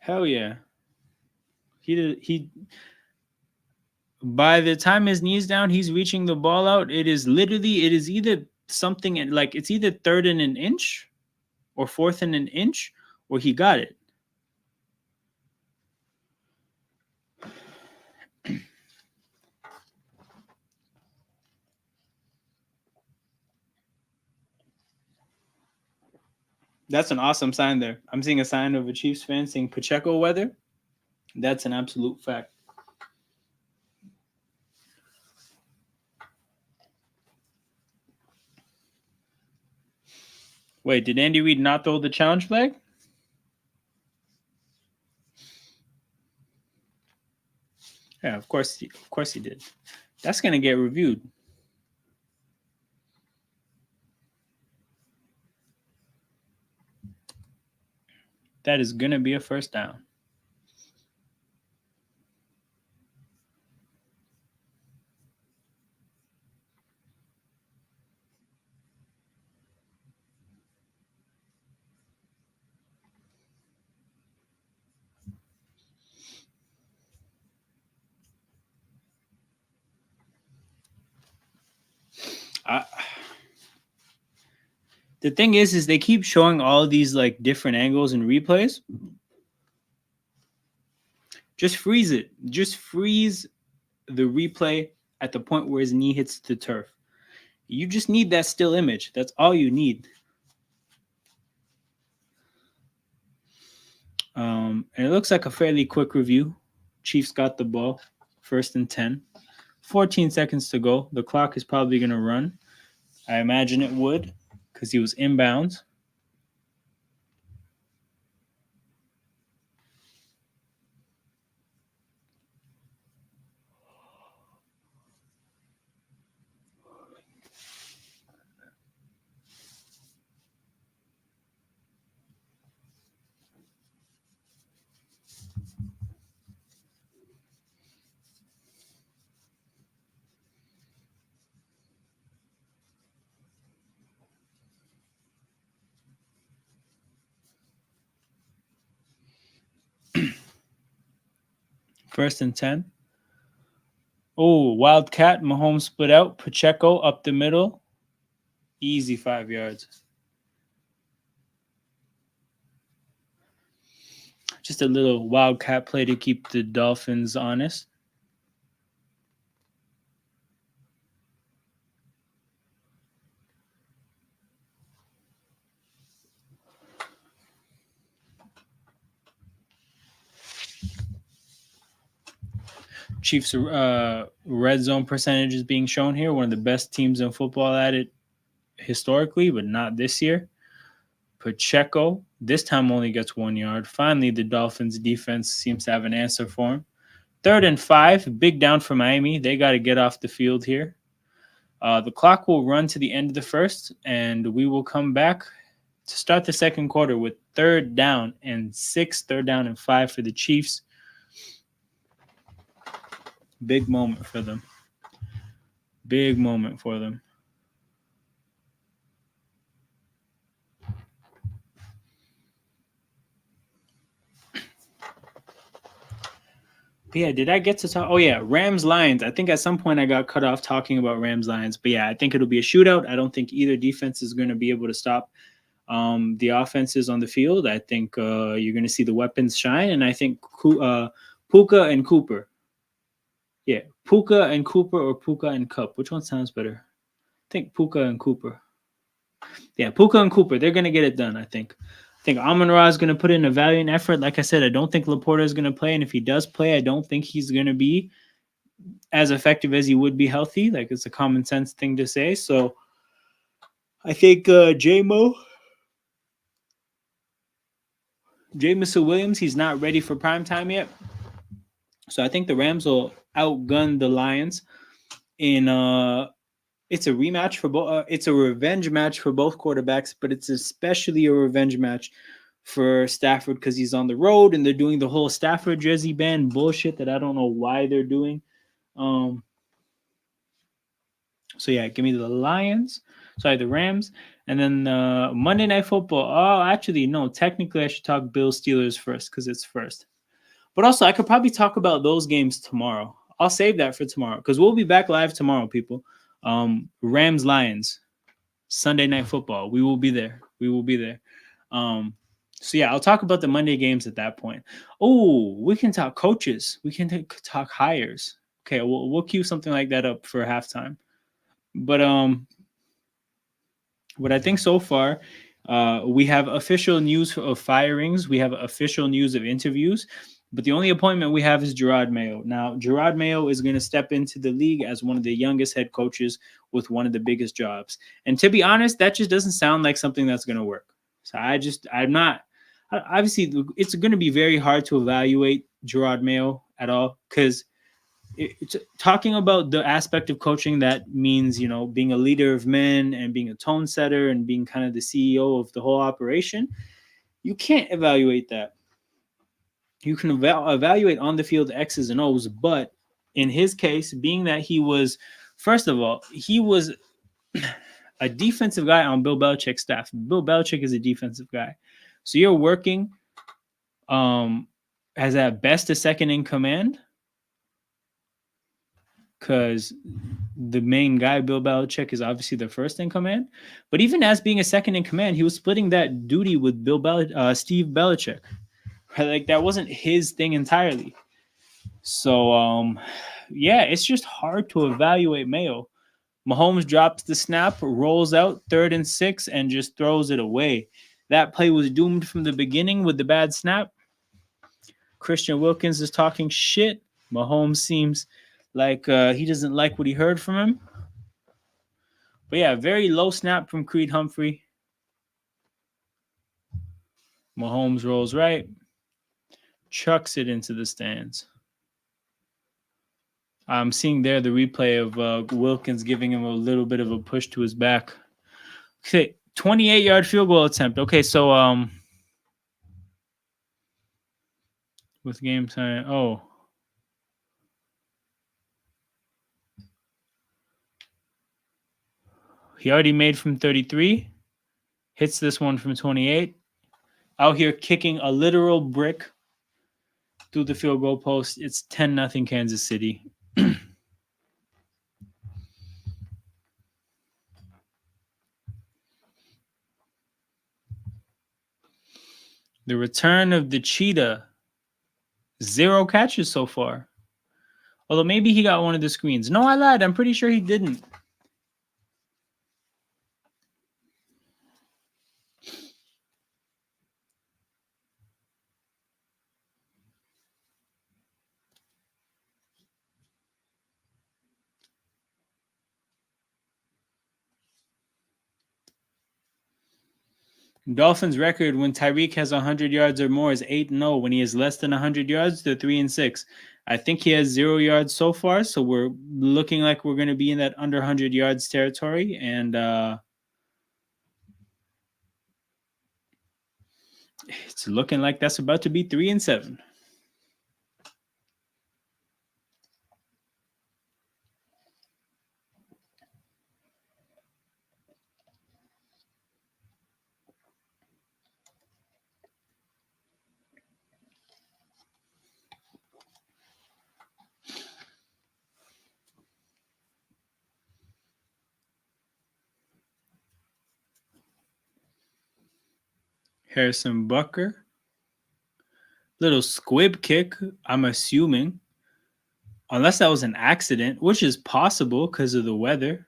Hell yeah. He by the time his knee's down, he's reaching the ball out. It is either something like it's either third and an inch or fourth and an inch, or he got it. That's an awesome sign there. I'm seeing a sign of a Chiefs fan saying Pacheco weather. That's an absolute fact. Wait, did Andy Reid not throw the challenge flag? Yeah, of course he did. That's gonna get reviewed. That is gonna be a first down. The thing is they keep showing all these like different angles and replays. Just freeze it. Just freeze the replay at the point where his knee hits the turf. You just need that still image. That's all you need. And it looks like a fairly quick review. Chiefs got the ball, 1st and 10. 14 seconds to go. The clock is probably going to run. I imagine it would because he was inbounds. First and 10. Oh, Wildcat. Mahomes split out. Pacheco up the middle. Easy 5 yards. Just a little Wildcat play to keep the Dolphins honest. Chiefs red zone percentage is being shown here. One of the best teams in football at it historically, but not this year. Pacheco this time only gets 1 yard. Finally, the Dolphins defense seems to have an answer for him. 3rd and 5, big down for Miami. They got to get off the field here. The clock will run to the end of the first, and we will come back to start the second quarter with 3rd down and 6, 3rd down and 5 for the Chiefs. Big moment for them. Big moment for them. But yeah, did I get to talk? Oh, yeah, Rams-Lions. I think at some point I got cut off talking about Rams-Lions. But yeah, I think it'll be a shootout. I don't think either defense is going to be able to stop the offenses on the field. I think you're going to see the weapons shine. And I think Puka and Cooper. Yeah, Puka and Cooper or Puka and Cup. Which one sounds better? I think Puka and Cooper. Yeah, Puka and Cooper. They're going to get it done, I think. I think Amon-Ra is going to put in a valiant effort. Like I said, I don't think Laporta is going to play. And if he does play, I don't think he's going to be as effective as he would be healthy. Like, it's a common sense thing to say. So I think Jamison Williams, he's not ready for prime time yet. So I think the Rams will outgun the Lions in it's a rematch for both. It's a revenge match for both quarterbacks, but it's especially a revenge match for Stafford because he's on the road and they're doing the whole Stafford jersey ban bullshit that I don't know why they're doing. So yeah, give me the Rams. And then Monday Night Football. Oh, actually, no. Technically, I should talk Bills Steelers first because it's first. But also, I could probably talk about those games tomorrow. I'll save that for tomorrow because we'll be back live tomorrow, people. Rams Lions Sunday Night Football. We will be there. We will be there. So yeah, I'll talk about the Monday games at that point. Oh, we can talk coaches. We can talk hires. Okay, we'll cue something like that up for halftime. But what I think so far, we have official news of firings. We have official news of interviews. But the only appointment we have is Gerard Mayo. Now, Gerard Mayo is going to step into the league as one of the youngest head coaches with one of the biggest jobs. And to be honest, that just doesn't sound like something that's going to work. So I'm not. Obviously, it's going to be very hard to evaluate Gerard Mayo at all because it's talking about the aspect of coaching that means, you know, being a leader of men and being a tone setter and being kind of the CEO of the whole operation. You can't evaluate that. You can evaluate on the field X's and O's, but in his case, being that he was, first of all, he was a defensive guy on Bill Belichick's staff. Bill Belichick is a defensive guy. So you're working as at best a second in command because the main guy, Bill Belichick, is obviously the first in command. But even as being a second in command, he was splitting that duty with Steve Belichick. Like that wasn't his thing entirely. So yeah, it's just hard to evaluate Mayo. Mahomes drops the snap, rolls out 3rd and 6, and just throws it away. That play was doomed from the beginning with the bad snap. Christian Wilkins is talking shit. Mahomes seems like he doesn't like what he heard from him. But yeah, very low snap from Creed Humphrey. Mahomes rolls right, chucks it into the stands. I'm seeing there the replay of Wilkins giving him a little bit of a push to his back. Okay, 28-yard field goal attempt. Okay, so with game time. Oh. He already made from 33. Hits this one from 28. Out here kicking a literal brick through the field goal post. It's 10-0 Kansas City. The return of the cheetah. 0 catches so far. Although maybe he got one of the screens. No, I lied. I'm pretty sure he didn't. Dolphins record when Tyreek has 100 yards or more is 8-0. When he has less than 100 yards, they're 3-6. I think he has 0 yards so far, so we're looking like we're going to be in that under 100 yards territory. And it's looking like that's about to be 3-7. Harrison Bucker. Little squib kick, I'm assuming. Unless that was an accident, which is possible because of the weather.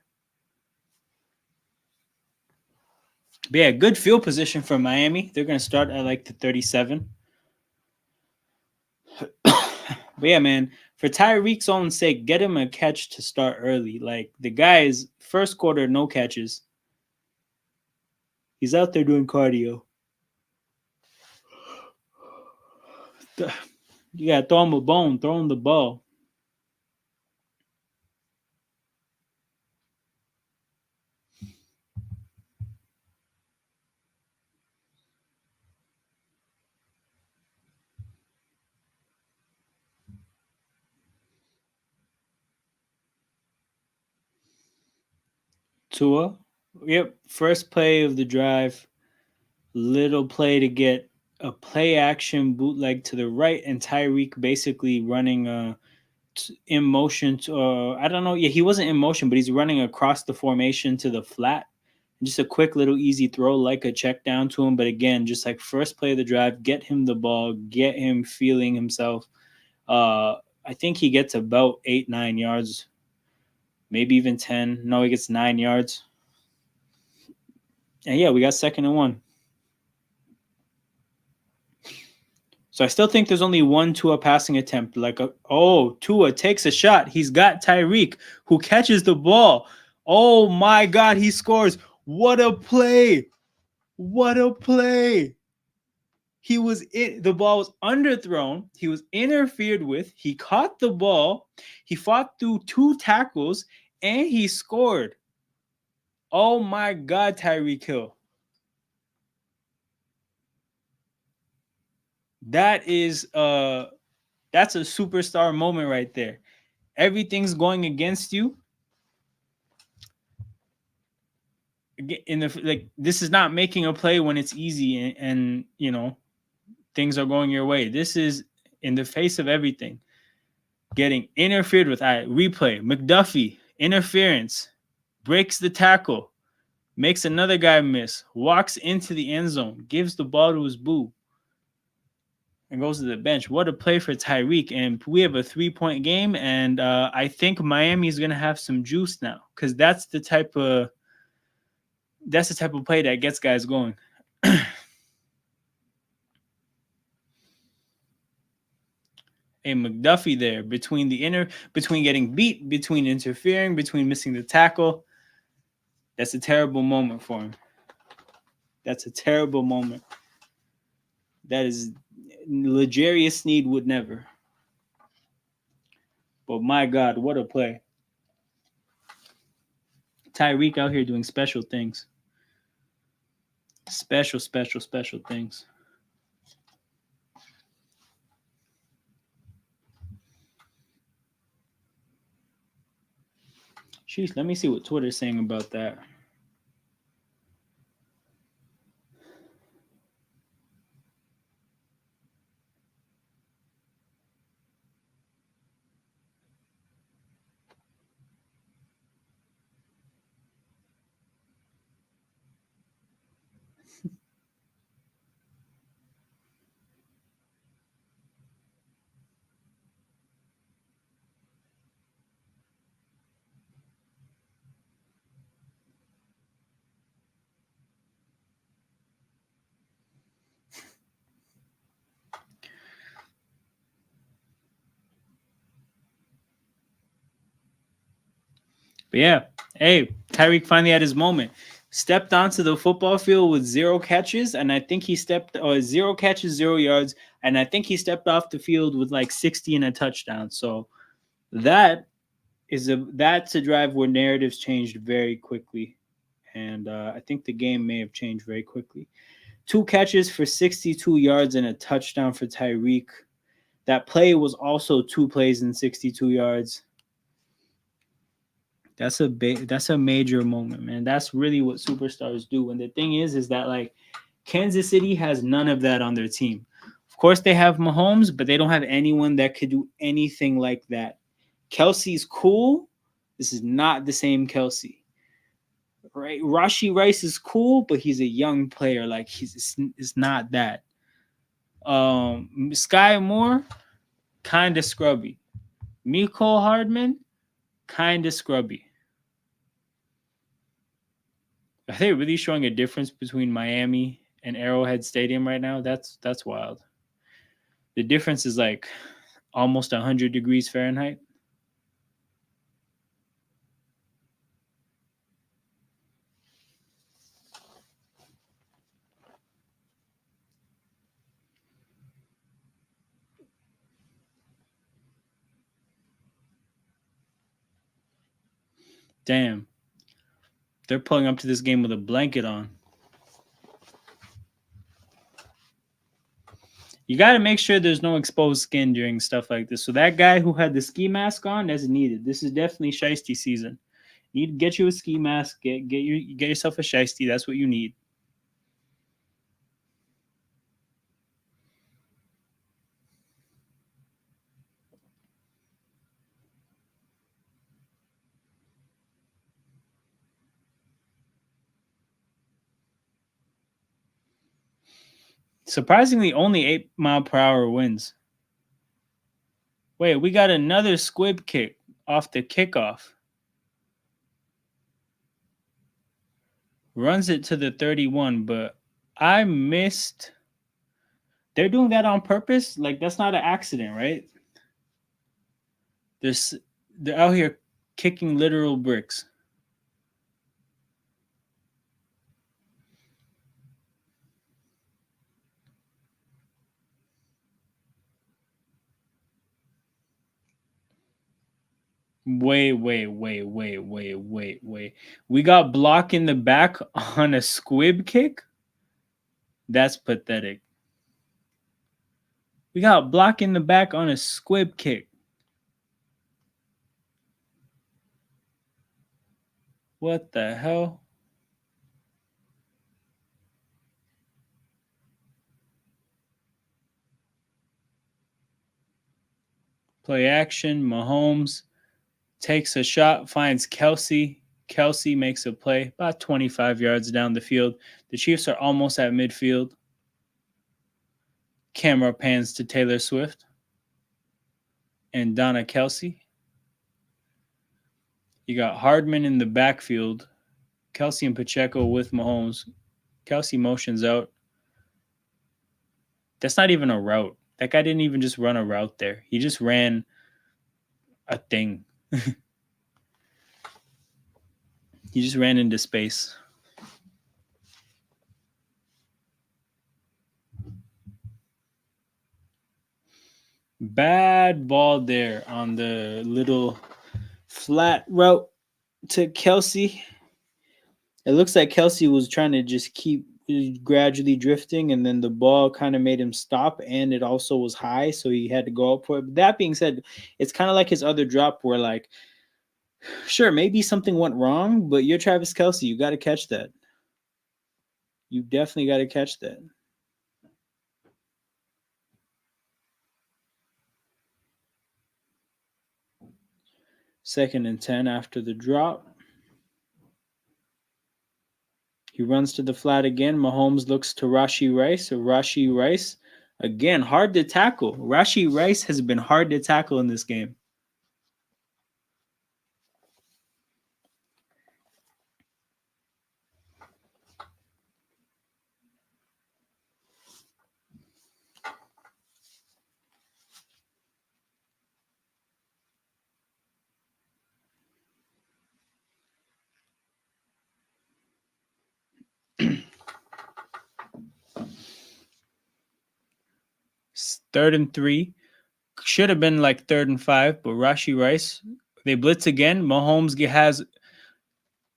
But yeah, good field position for Miami. They're going to start at like the 37. But yeah, man, for Tyreek's own sake, get him a catch to start early. Like the guy's first quarter, no catches. He's out there doing cardio. You got to throw him a bone, throw him the ball. Tua Yep, first play of the drive. Little play to get a play action bootleg to the right, and Tyreek basically running in motion. I don't know. Yeah, he wasn't in motion, but he's running across the formation to the flat. Just a quick little easy throw, like a check down to him. But again, just like first play of the drive, get him the ball, get him feeling himself. I think he gets about 8-9 yards, maybe even 10. No, he gets 9 yards. And yeah, we got 2nd and 1. So I still think there's only one Tua passing attempt. Tua takes a shot. He's got Tyreek, who catches the ball. Oh my God, he scores. What a play. What a play. The ball was underthrown. He was interfered with. He caught the ball. He fought through 2 tackles and he scored. Oh my God, Tyreek Hill. That's a superstar moment right there. Everything's going against you. This is not making a play when it's easy and things are going your way. This is in the face of everything. Getting interfered with. Replay. McDuffie, interference, breaks the tackle, makes another guy miss, walks into the end zone, gives the ball to his boo, and goes to the bench. What a play for Tyreek. And we have a 3-point game, and I think Miami's going to have some juice now, because that's the type of play that gets guys going. A McDuffie there between getting beat, between interfering, between missing the tackle. That's a terrible moment for him. That's a terrible moment. That is L'Jarius Sneed would never. But my God, what a play. Tyreek out here doing special things. Special things. Jeez, let me see what Twitter's saying about that. But yeah, hey, Tyreek finally had his moment. Stepped onto the football field with 0 catches, and I think he 0 catches, 0 yards, and I think he stepped off the field with like 60 and a touchdown. So that's a drive where narratives changed very quickly, and I think the game may have changed very quickly. 2 catches for 62 yards and a touchdown for Tyreek. That play was also 2 plays and 62 yards. That's a major moment, man. That's really what superstars do. And the thing is that like Kansas City has none of that on their team. Of course, they have Mahomes, but they don't have anyone that could do anything like that. Kelsey's cool. This is not the same Kelsey. Right? Rashee Rice is cool, but he's a young player. Like it's not that. Sky Moore, kind of scrubby. Mecole Hardman, kind of scrubby. Are they really showing a difference between Miami and Arrowhead Stadium right now? That's wild. The difference is like almost 100 degrees Fahrenheit. Damn. They're pulling up to this game with a blanket on. You got to make sure there's no exposed skin during stuff like this. So that guy who had the ski mask on, that's needed. This is definitely shiesty season. You need to get you a ski mask. Get yourself a shiesty. That's what you need. Surprisingly, only 8 mile per hour winds. Wait, we got another squib kick off the kickoff. Runs it to the 31, but I missed. They're doing that on purpose? Like, that's not an accident, right? There's, they're out here kicking literal bricks. Wait. We got block in the back on a squib kick? That's pathetic. We got block in the back on a squib kick. What the hell? Play action. Mahomes takes a shot, finds Kelsey. Kelsey makes a play about 25 yards down the field. The Chiefs are almost at midfield. Camera pans to Taylor Swift and Donna Kelsey. You got Hardman in the backfield. Kelsey and Pacheco with Mahomes. Kelsey motions out. That's not even a route. That guy didn't even just run a route there. He just ran a thing. He just ran into space. Bad ball there on the little flat route to Kelsey. It looks like Kelsey was trying to just keep gradually drifting, and then the ball kind of made him stop, and it also was high, so he had to go up for it. But that being said, it's kind of like his other drop where, like, sure, maybe something went wrong, but you're Travis Kelsey. You got to catch that. You definitely got to catch that. Second and 10 after the drop. He runs to the flat again. Mahomes looks to Rashee Rice. Rashee Rice, again, hard to tackle. Rashee Rice has been hard to tackle in this game. Third and 3. Should have been like 3rd and 5, but Rashee Rice, they blitz again. Mahomes has.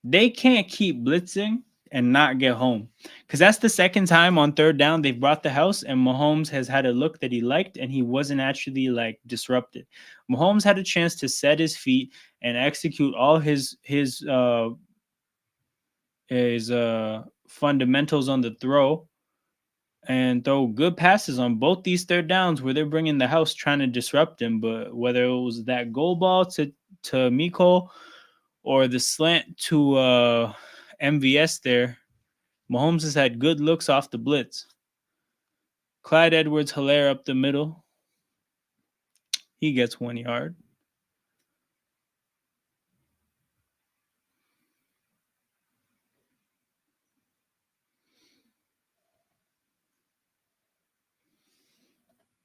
They can't keep blitzing and not get home, because that's the second time on 3rd down they've brought the house, and Mahomes has had a look that he liked, and he wasn't actually like disrupted. Mahomes had a chance to set his feet and execute all his fundamentals on the throw and throw good passes on both these 3rd downs where they're bringing the house trying to disrupt him. But whether it was that goal ball to Miko or the slant to MVS there, Mahomes has had good looks off the blitz. Clyde Edwards-Helaire up the middle. He gets 1 yard.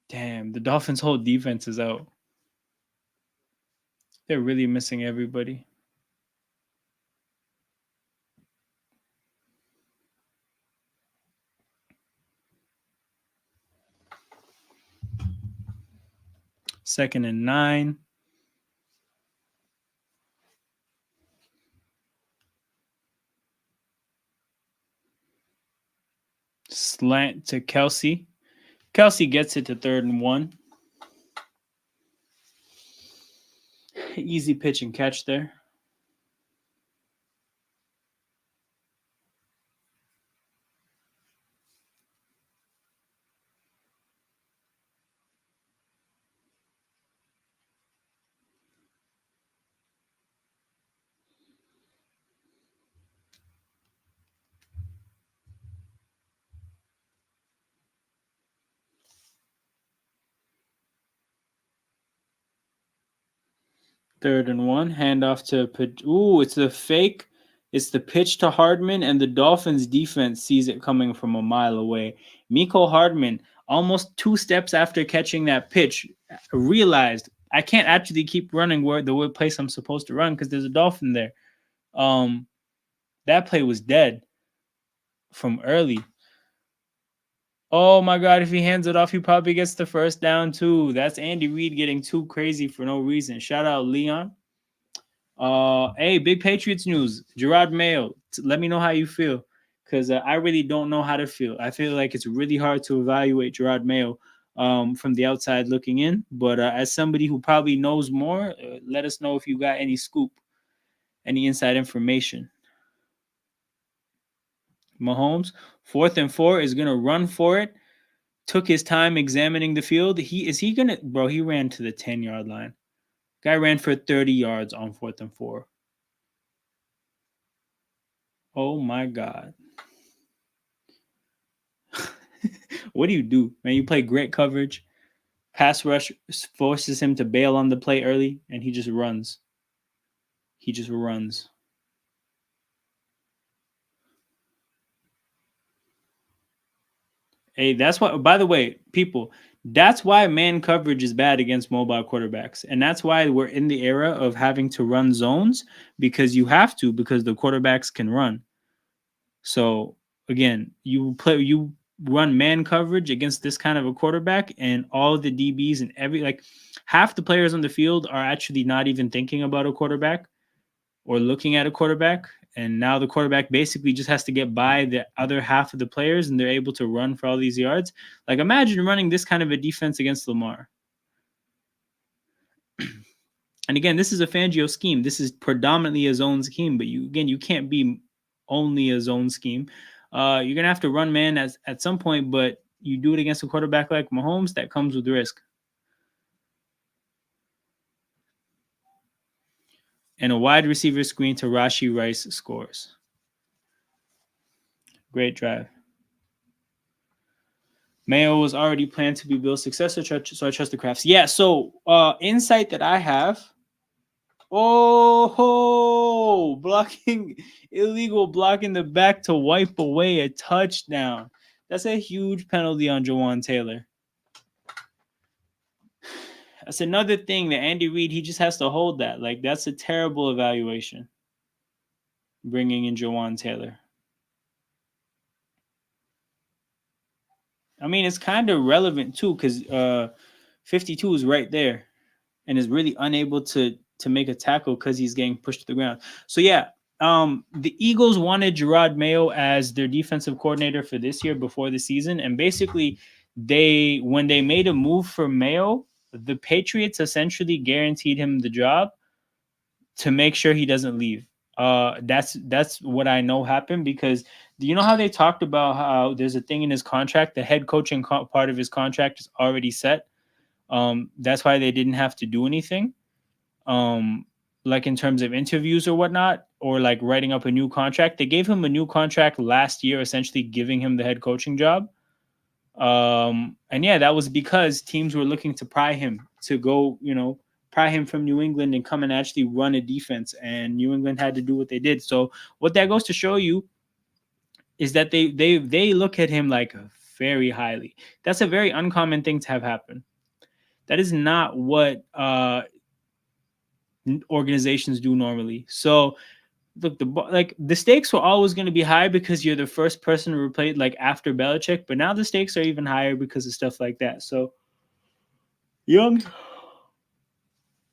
Damn, the Dolphins' whole defense is out. They're really missing everybody. Second and 9. Slant to Kelsey. Kelsey gets it to 3rd and 1. Easy pitch and catch there. 3rd and 1. Handoff to ooh, it's the fake. It's the pitch to Hardman, and the Dolphins defense sees it coming from a mile away. Miko Hardman, almost 2 steps after catching that pitch, realized I can't actually keep running where the place I'm supposed to run because there's a Dolphin there. Um, that play was dead from early. Oh my God, if he hands it off, he probably gets the first down too. That's Andy Reid getting too crazy for no reason. Shout out Leon. Hey, big Patriots news. Gerard Mayo, let me know how you feel, because I really don't know how to feel. I feel like it's really hard to evaluate Gerard Mayo from the outside looking in. But as somebody who probably knows more, let us know if you got any scoop, any inside information. Mahomes, 4th and 4 is gonna run for it. Took his time examining the field. He gonna, bro? He ran to the 10-yard line. Guy ran for 30 yards on 4th and 4. Oh my God. What do, man? You play great coverage. Pass rush forces him to bail on the play early, and he just runs. He just runs. Hey, that's why, by the way, people, that's why man coverage is bad against mobile quarterbacks. And that's why we're in the era of having to run zones, because you have to, because the quarterbacks can run. So again, you run man coverage against this kind of a quarterback, and all the DBs and half the players on the field are actually not even thinking about a quarterback or looking at a quarterback. And now the quarterback basically just has to get by the other half of the players, and they're able to run for all these yards. Like, imagine running this kind of a defense against Lamar. And again, this is a Fangio scheme. This is predominantly a zone scheme, but you can't be only a zone scheme. You're gonna have to run man at some point, but you do it against a quarterback like Mahomes, that comes with risk. And a wide receiver screen to Rashee Rice scores. Great drive. Mayo was already planned to be Bill's successor, so I trust the Crafts. Yeah, so insight that I have. Oh, illegal blocking the back to wipe away a touchdown. That's a huge penalty on Jawan Taylor. That's another thing that Andy Reid, he just has to hold that. Like, that's a terrible evaluation, bringing in Jawan Taylor. I mean, it's kind of relevant too, because 52 is right there and is really unable to make a tackle because he's getting pushed to the ground. So yeah, the Eagles wanted Gerard Mayo as their defensive coordinator for this year before the season, and basically when they made a move for Mayo, the Patriots essentially guaranteed him the job to make sure he doesn't leave. That's what I know happened, because you know how they talked about how there's a thing in his contract, the head coaching part of his contract is already set. That's why they didn't have to do anything, like in terms of interviews or whatnot, or like writing up a new contract. They gave him a new contract last year, essentially giving him the head coaching job. And yeah, that was because teams were looking to pry him to go, pry him from New England and come and actually run a defense. And New England had to do what they did. So what that goes to show you is that they look at him like very highly. That's a very uncommon thing to have happen. That is not what organizations do normally. So look, the stakes were always going to be high because you're the first person to replace, like, after Belichick, but now the stakes are even higher because of stuff like that. So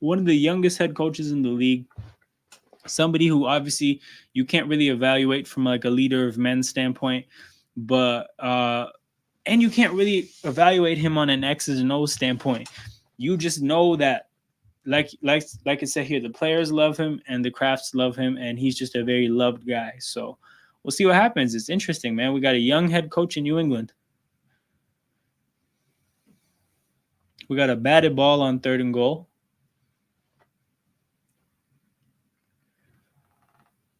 one of the youngest head coaches in the league, somebody who obviously you can't really evaluate from like a leader of men standpoint, but and you can't really evaluate him on an X's and O's standpoint. You just know that, like I said here, the players love him and the Crafts love him, and he's just a very loved guy. So we'll see what happens. It's interesting, man. We got a young head coach in New England. We got a batted ball on 3rd and goal.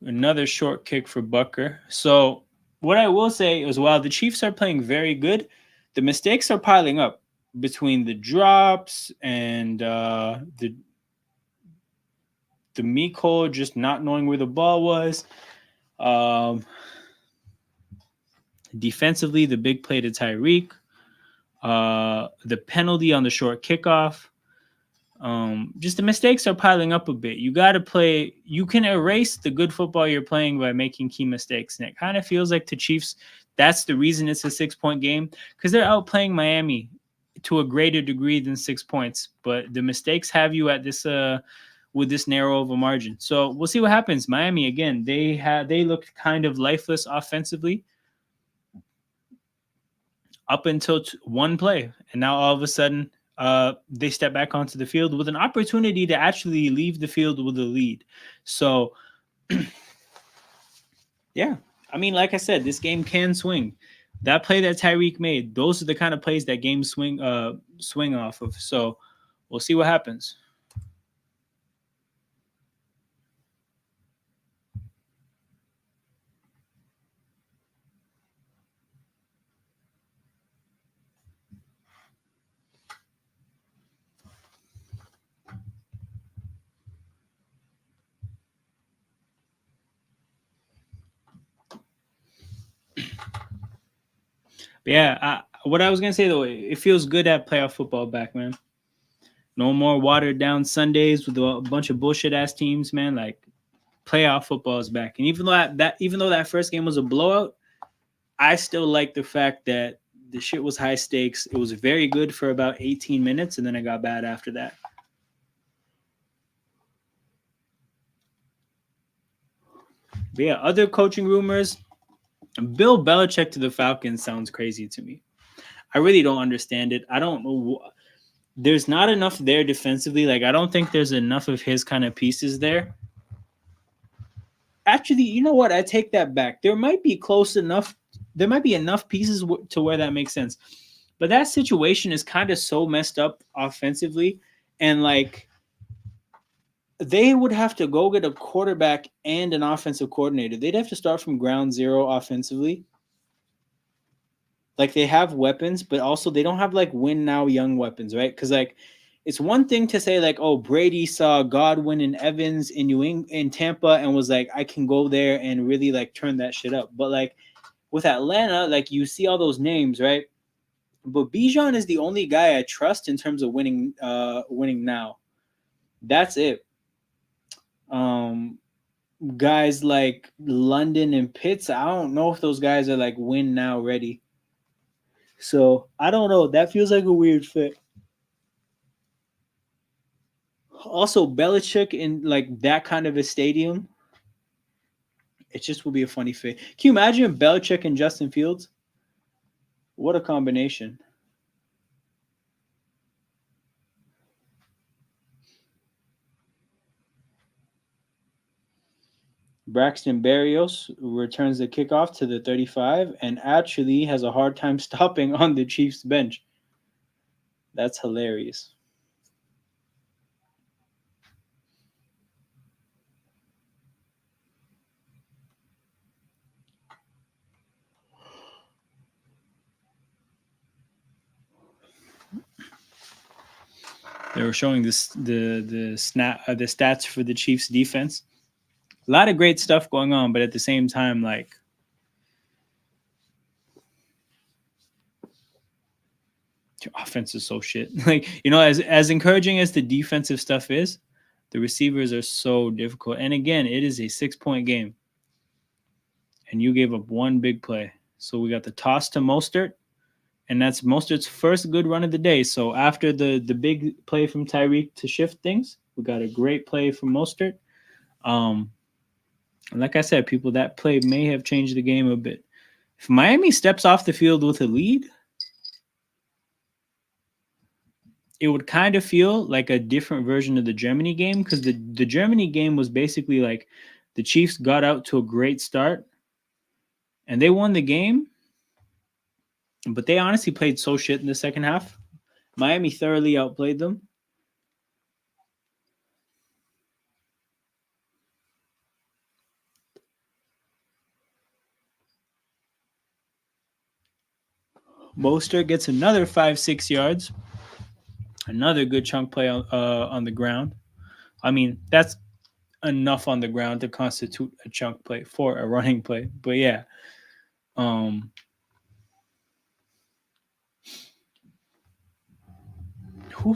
Another short kick for Bucker. So what I will say is, while the Chiefs are playing very good, the mistakes are piling up between the drops and the Miko just not knowing where the ball was. Um, Defensively, the big play to Tyreek, the penalty on the short kickoff. Just the mistakes are piling up a bit. You got to play. You can erase the good football you're playing by making key mistakes, and it kind of feels like the Chiefs. That's the reason it's a 6-point game because they're outplaying Miami to a greater degree than 6 points. But the mistakes have you at this with this narrow of a margin. So we'll see what happens. Miami again. They looked kind of lifeless offensively up until one play, and now all of a sudden they step back onto the field with an opportunity to actually leave the field with a lead. So, yeah, I mean, like I said, this game can swing. That play that Tyreek made, those are the kind of plays that games swing off of. So, we'll see what happens. But yeah, what I was gonna say though, it feels good to have playoff football back, man. No more watered down Sundays with a bunch of bullshit ass teams, man. Like playoff football is back, and even though that first game was a blowout, I still like the fact that the shit was high stakes. It was very good for about 18 minutes, and then it got bad after that. But yeah, other coaching rumors. Bill Belichick to the Falcons sounds crazy to me. I really don't understand it. I don't know. There's not enough there defensively. Like, I don't think there's enough of his kind of pieces there. Actually, you know what? I take that back. There might be close enough. There might be enough pieces to where that makes sense. But that situation is kind of so messed up offensively. And, like, they would have to go get a quarterback and an offensive coordinator. They'd have to start from ground zero offensively. Like, they have weapons, but also they don't have like win now young weapons, right? Because like it's one thing to say like, oh, Brady saw Godwin and Evans in in Tampa and was like, I can go there and really like turn that shit up. But like with Atlanta, like you see all those names, right? But Bijan is the only guy I trust in terms of winning now. That's it. Guys like London and Pitts, I don't know if those guys are like win now ready. So I don't know. That feels like a weird fit. Also, Belichick in like that kind of a stadium, it just would be a funny fit. Can you imagine Belichick and Justin Fields? What a combination. Braxton Berrios returns the kickoff to the 35 and actually has a hard time stopping on the Chiefs bench. That's hilarious. They were showing this the stats for the Chiefs defense. A lot of great stuff going on, but at the same time, like your offense is so shit. Like, you know, as encouraging as the defensive stuff is, the receivers are so difficult. And again, it is a 6-point game. And you gave up one big play. So we got the toss to Mostert, and that's Mostert's first good run of the day. So after the big play from Tyreek to shift things, we got a great play from Mostert. Like I said, people, that play may have changed the game a bit. If Miami steps off the field with a lead, it would kind of feel like a different version of the Germany game because the Germany game was basically like the Chiefs got out to a great start and they won the game, but they honestly played so shit in the second half. Miami thoroughly outplayed them. Mostert gets another 5-6 yards. Another good chunk play on the ground. I mean, that's enough on the ground to constitute a chunk play for a running play. But yeah, who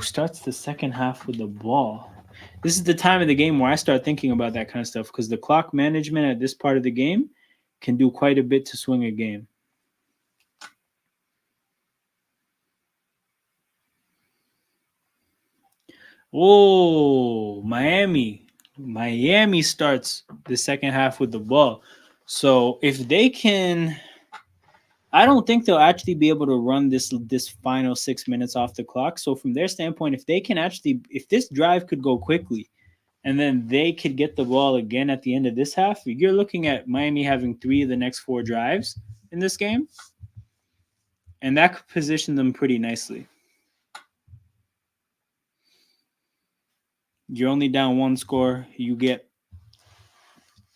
starts the second half with the ball? This is the time of the game where I start thinking about that kind of stuff because the clock management at this part of the game can do quite a bit to swing a game. Oh, Miami. Miami starts the second half with the ball. So if they can, I don't think they'll actually be able to run this final 6 minutes off the clock. So from their standpoint, if they can actually, if this drive could go quickly, and then they could get the ball again at the end of this half, you're looking at Miami having 3 of the next 4 drives in this game, and that could position them pretty nicely. You're only down 1 score. You get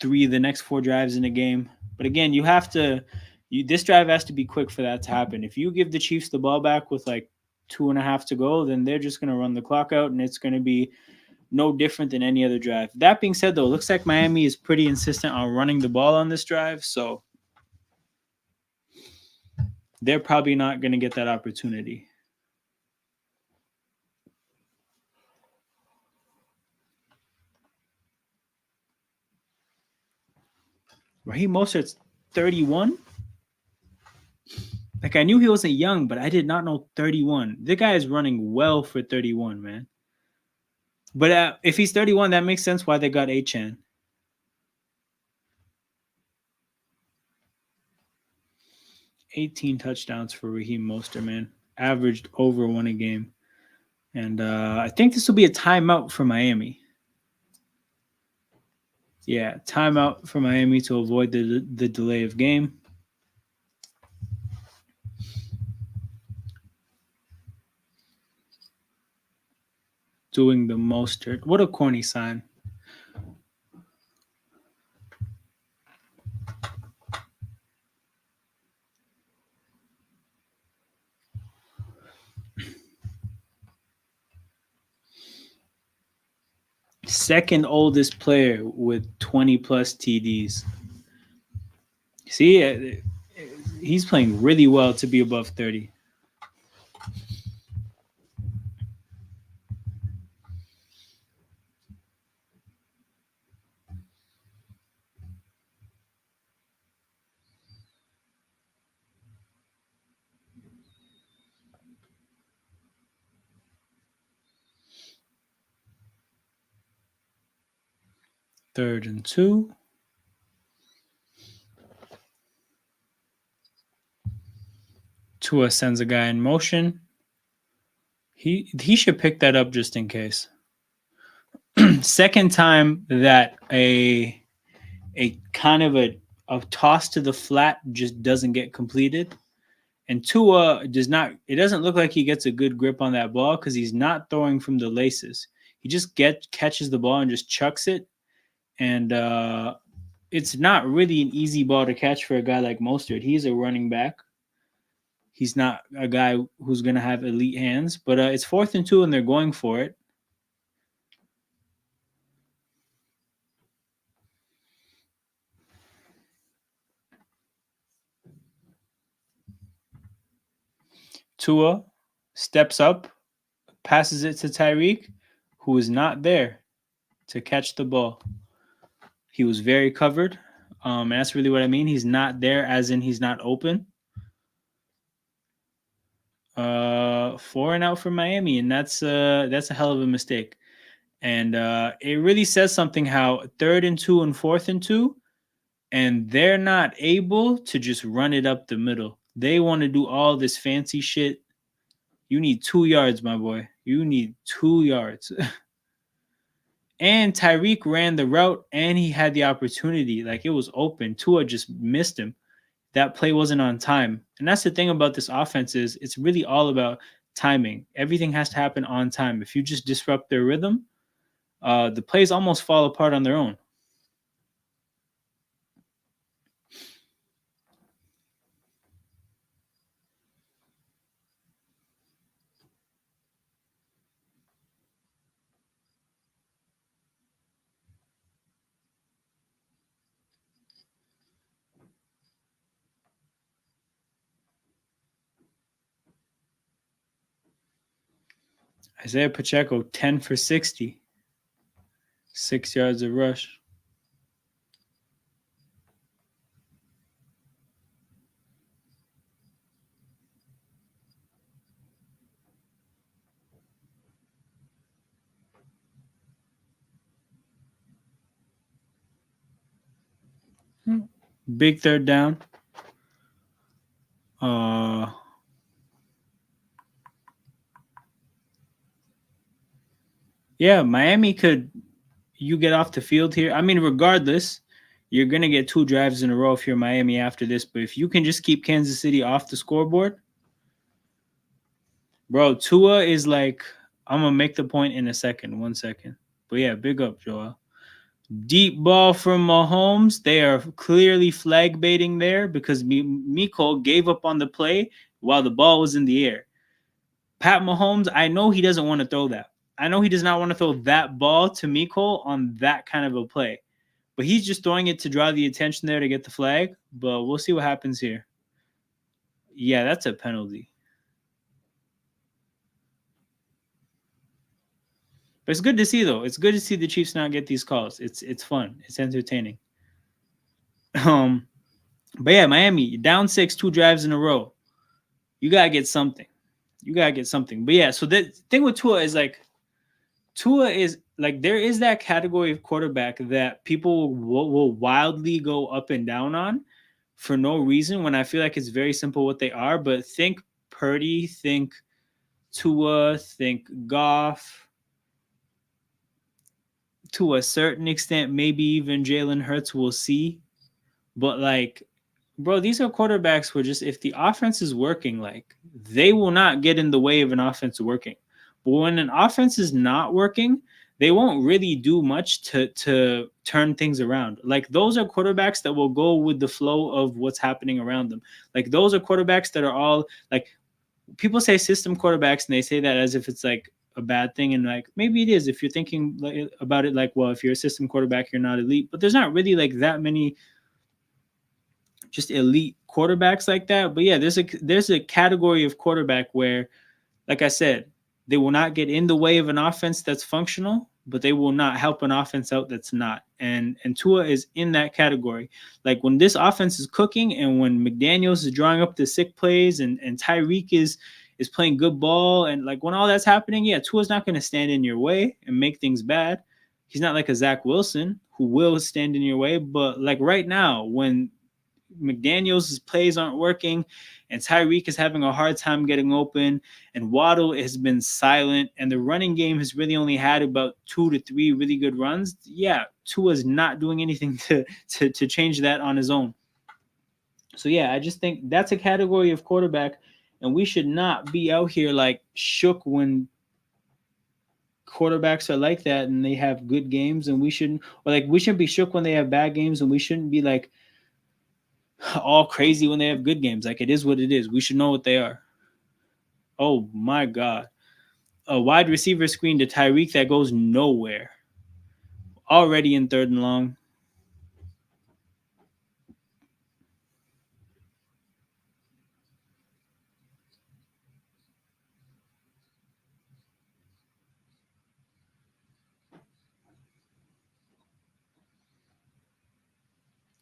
3 of the next 4 drives in the game. But again, you have to. This drive has to be quick for that to happen. If you give the Chiefs the ball back with like 2.5 to go, then they're just going to run the clock out, and it's going to be no different than any other drive. That being said, though, it looks like Miami is pretty insistent on running the ball on this drive, so they're probably not going to get that opportunity. Raheem Mostert's 31. Like, I knew he wasn't young, but I did not know 31. The guy is running well for 31, man. But if he's 31, that makes sense why they got Achan. 18 touchdowns for Raheem Mostert, man. Averaged over 1 a game. And I think this will be a timeout for Miami. Yeah, timeout for Miami to avoid the delay of game. Doing the Mostert. What a corny sign. Second oldest player with 20 plus TDs. See, he's playing really well to be above 30. Third and 2. Tua sends a guy in motion. He should pick that up just in case. Second time that a kind of a toss to the flat just doesn't get completed. And Tua does not, it doesn't look like he gets a good grip on that ball because he's not throwing from the laces. He just catches the ball and just chucks it. And it's not really an easy ball to catch for a guy like Mostert. He's a running back. He's not a guy who's going to have elite hands. But it's 4th and 2, and they're going for it. Tua steps up, passes it to Tyreek, who is not there to catch the ball. He was very covered. And that's really what I mean. He's not there, as in he's not open. 4 and out for Miami, and that's a hell of a mistake. And it really says something how 3rd and 2 and 4th and 2, and they're not able to just run it up the middle. They want to do all this fancy shit. You need 2 yards, my boy. You need 2 yards. And Tyreek ran the route, and he had the opportunity. Like, it was open. Tua just missed him. That play wasn't on time. And that's the thing about this offense is it's really all about timing. Everything has to happen on time. If you just disrupt their rhythm, the plays almost fall apart on their own. Isaiah Pacheco, 10 for 60, 6 yards of rush. Big third down. Yeah, Miami could. You get off the field here. I mean, regardless, you're gonna get 2 drives in a row if you're Miami after this. But if you can just keep Kansas City off the scoreboard, bro, Tua is like. I'm gonna make the point in a second. 1 second. But yeah, big up, Joel. Deep ball from Mahomes. They are clearly flag baiting there because Miko gave up on the play while the ball was in the air. Pat Mahomes, I know he doesn't want to throw that. I know he does not want to throw that ball to Miko on that kind of a play. But he's just throwing it to draw the attention there to get the flag. But we'll see what happens here. Yeah, that's a penalty. But it's good to see though. It's good to see the Chiefs not get these calls. It's fun. It's entertaining. Um, but yeah, Miami down 6, 2 drives in a row. You gotta get something. You gotta get something. But yeah, so the thing with Tua is like Tua is like there is that category of quarterback that people will wildly go up and down on for no reason when I feel like it's very simple what they are. But think Purdy, think Tua, think Goff, to a certain extent, maybe even Jalen Hurts, we'll see. But like, bro, these are quarterbacks where just if the offense is working, like they will not get in the way of an offense working. But when an offense is not working, they won't really do much to turn things around. Like those are quarterbacks that will go with the flow of what's happening around them. Like those are quarterbacks that are all like people say system quarterbacks and they say that as if it's like a bad thing, and like maybe it is if you're thinking like, about it like, well, if you're a system quarterback you're not elite, but there's not really like that many just elite quarterbacks like that. But yeah, there's a category of quarterback where, like I said, they will not get in the way of an offense that's functional, but they will not help an offense out that's not. And Tua is in that category. Like when this offense is cooking and when McDaniels is drawing up the sick plays and Tyreek is playing good ball and like when all that's happening, yeah, Tua's not going to stand in your way and make things bad. He's not like a Zach Wilson who will stand in your way. But like right now, when McDaniels' plays aren't working, and Tyreek is having a hard time getting open, and Waddle has been silent, and the running game has really only had about 2 to 3 really good runs. Yeah, Tua's not doing anything to change that on his own. So yeah, I just think that's a category of quarterback, and we should not be out here like shook when quarterbacks are like that and they have good games, and we shouldn't, or like we shouldn't be shook when they have bad games, and we shouldn't be like all crazy when they have good games. Like it is what it is. We should know what they are. Oh my God. A wide receiver screen to Tyreek that goes nowhere. Already in 3rd and long.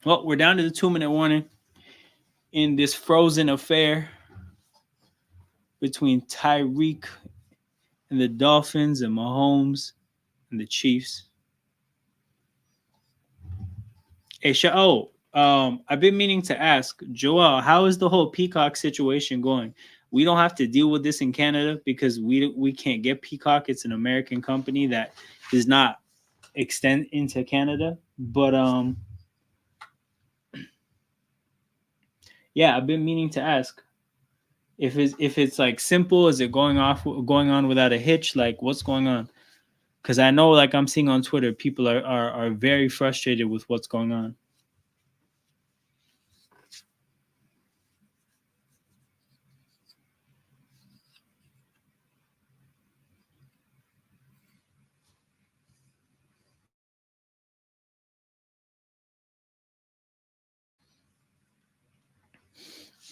Well, we're down to the 2-minute warning in this frozen affair between Tyreek and the Dolphins and Mahomes and the Chiefs. Hey, I've been meaning to ask Joel, how is the whole Peacock situation going? We don't have to deal with this in Canada because we can't get Peacock. It's an American company that does not extend into Canada. But yeah, I've been meaning to ask if it's like simple. Is it going on without a hitch? Like what's going on? Because I know, like I'm seeing on Twitter, people are very frustrated with what's going on.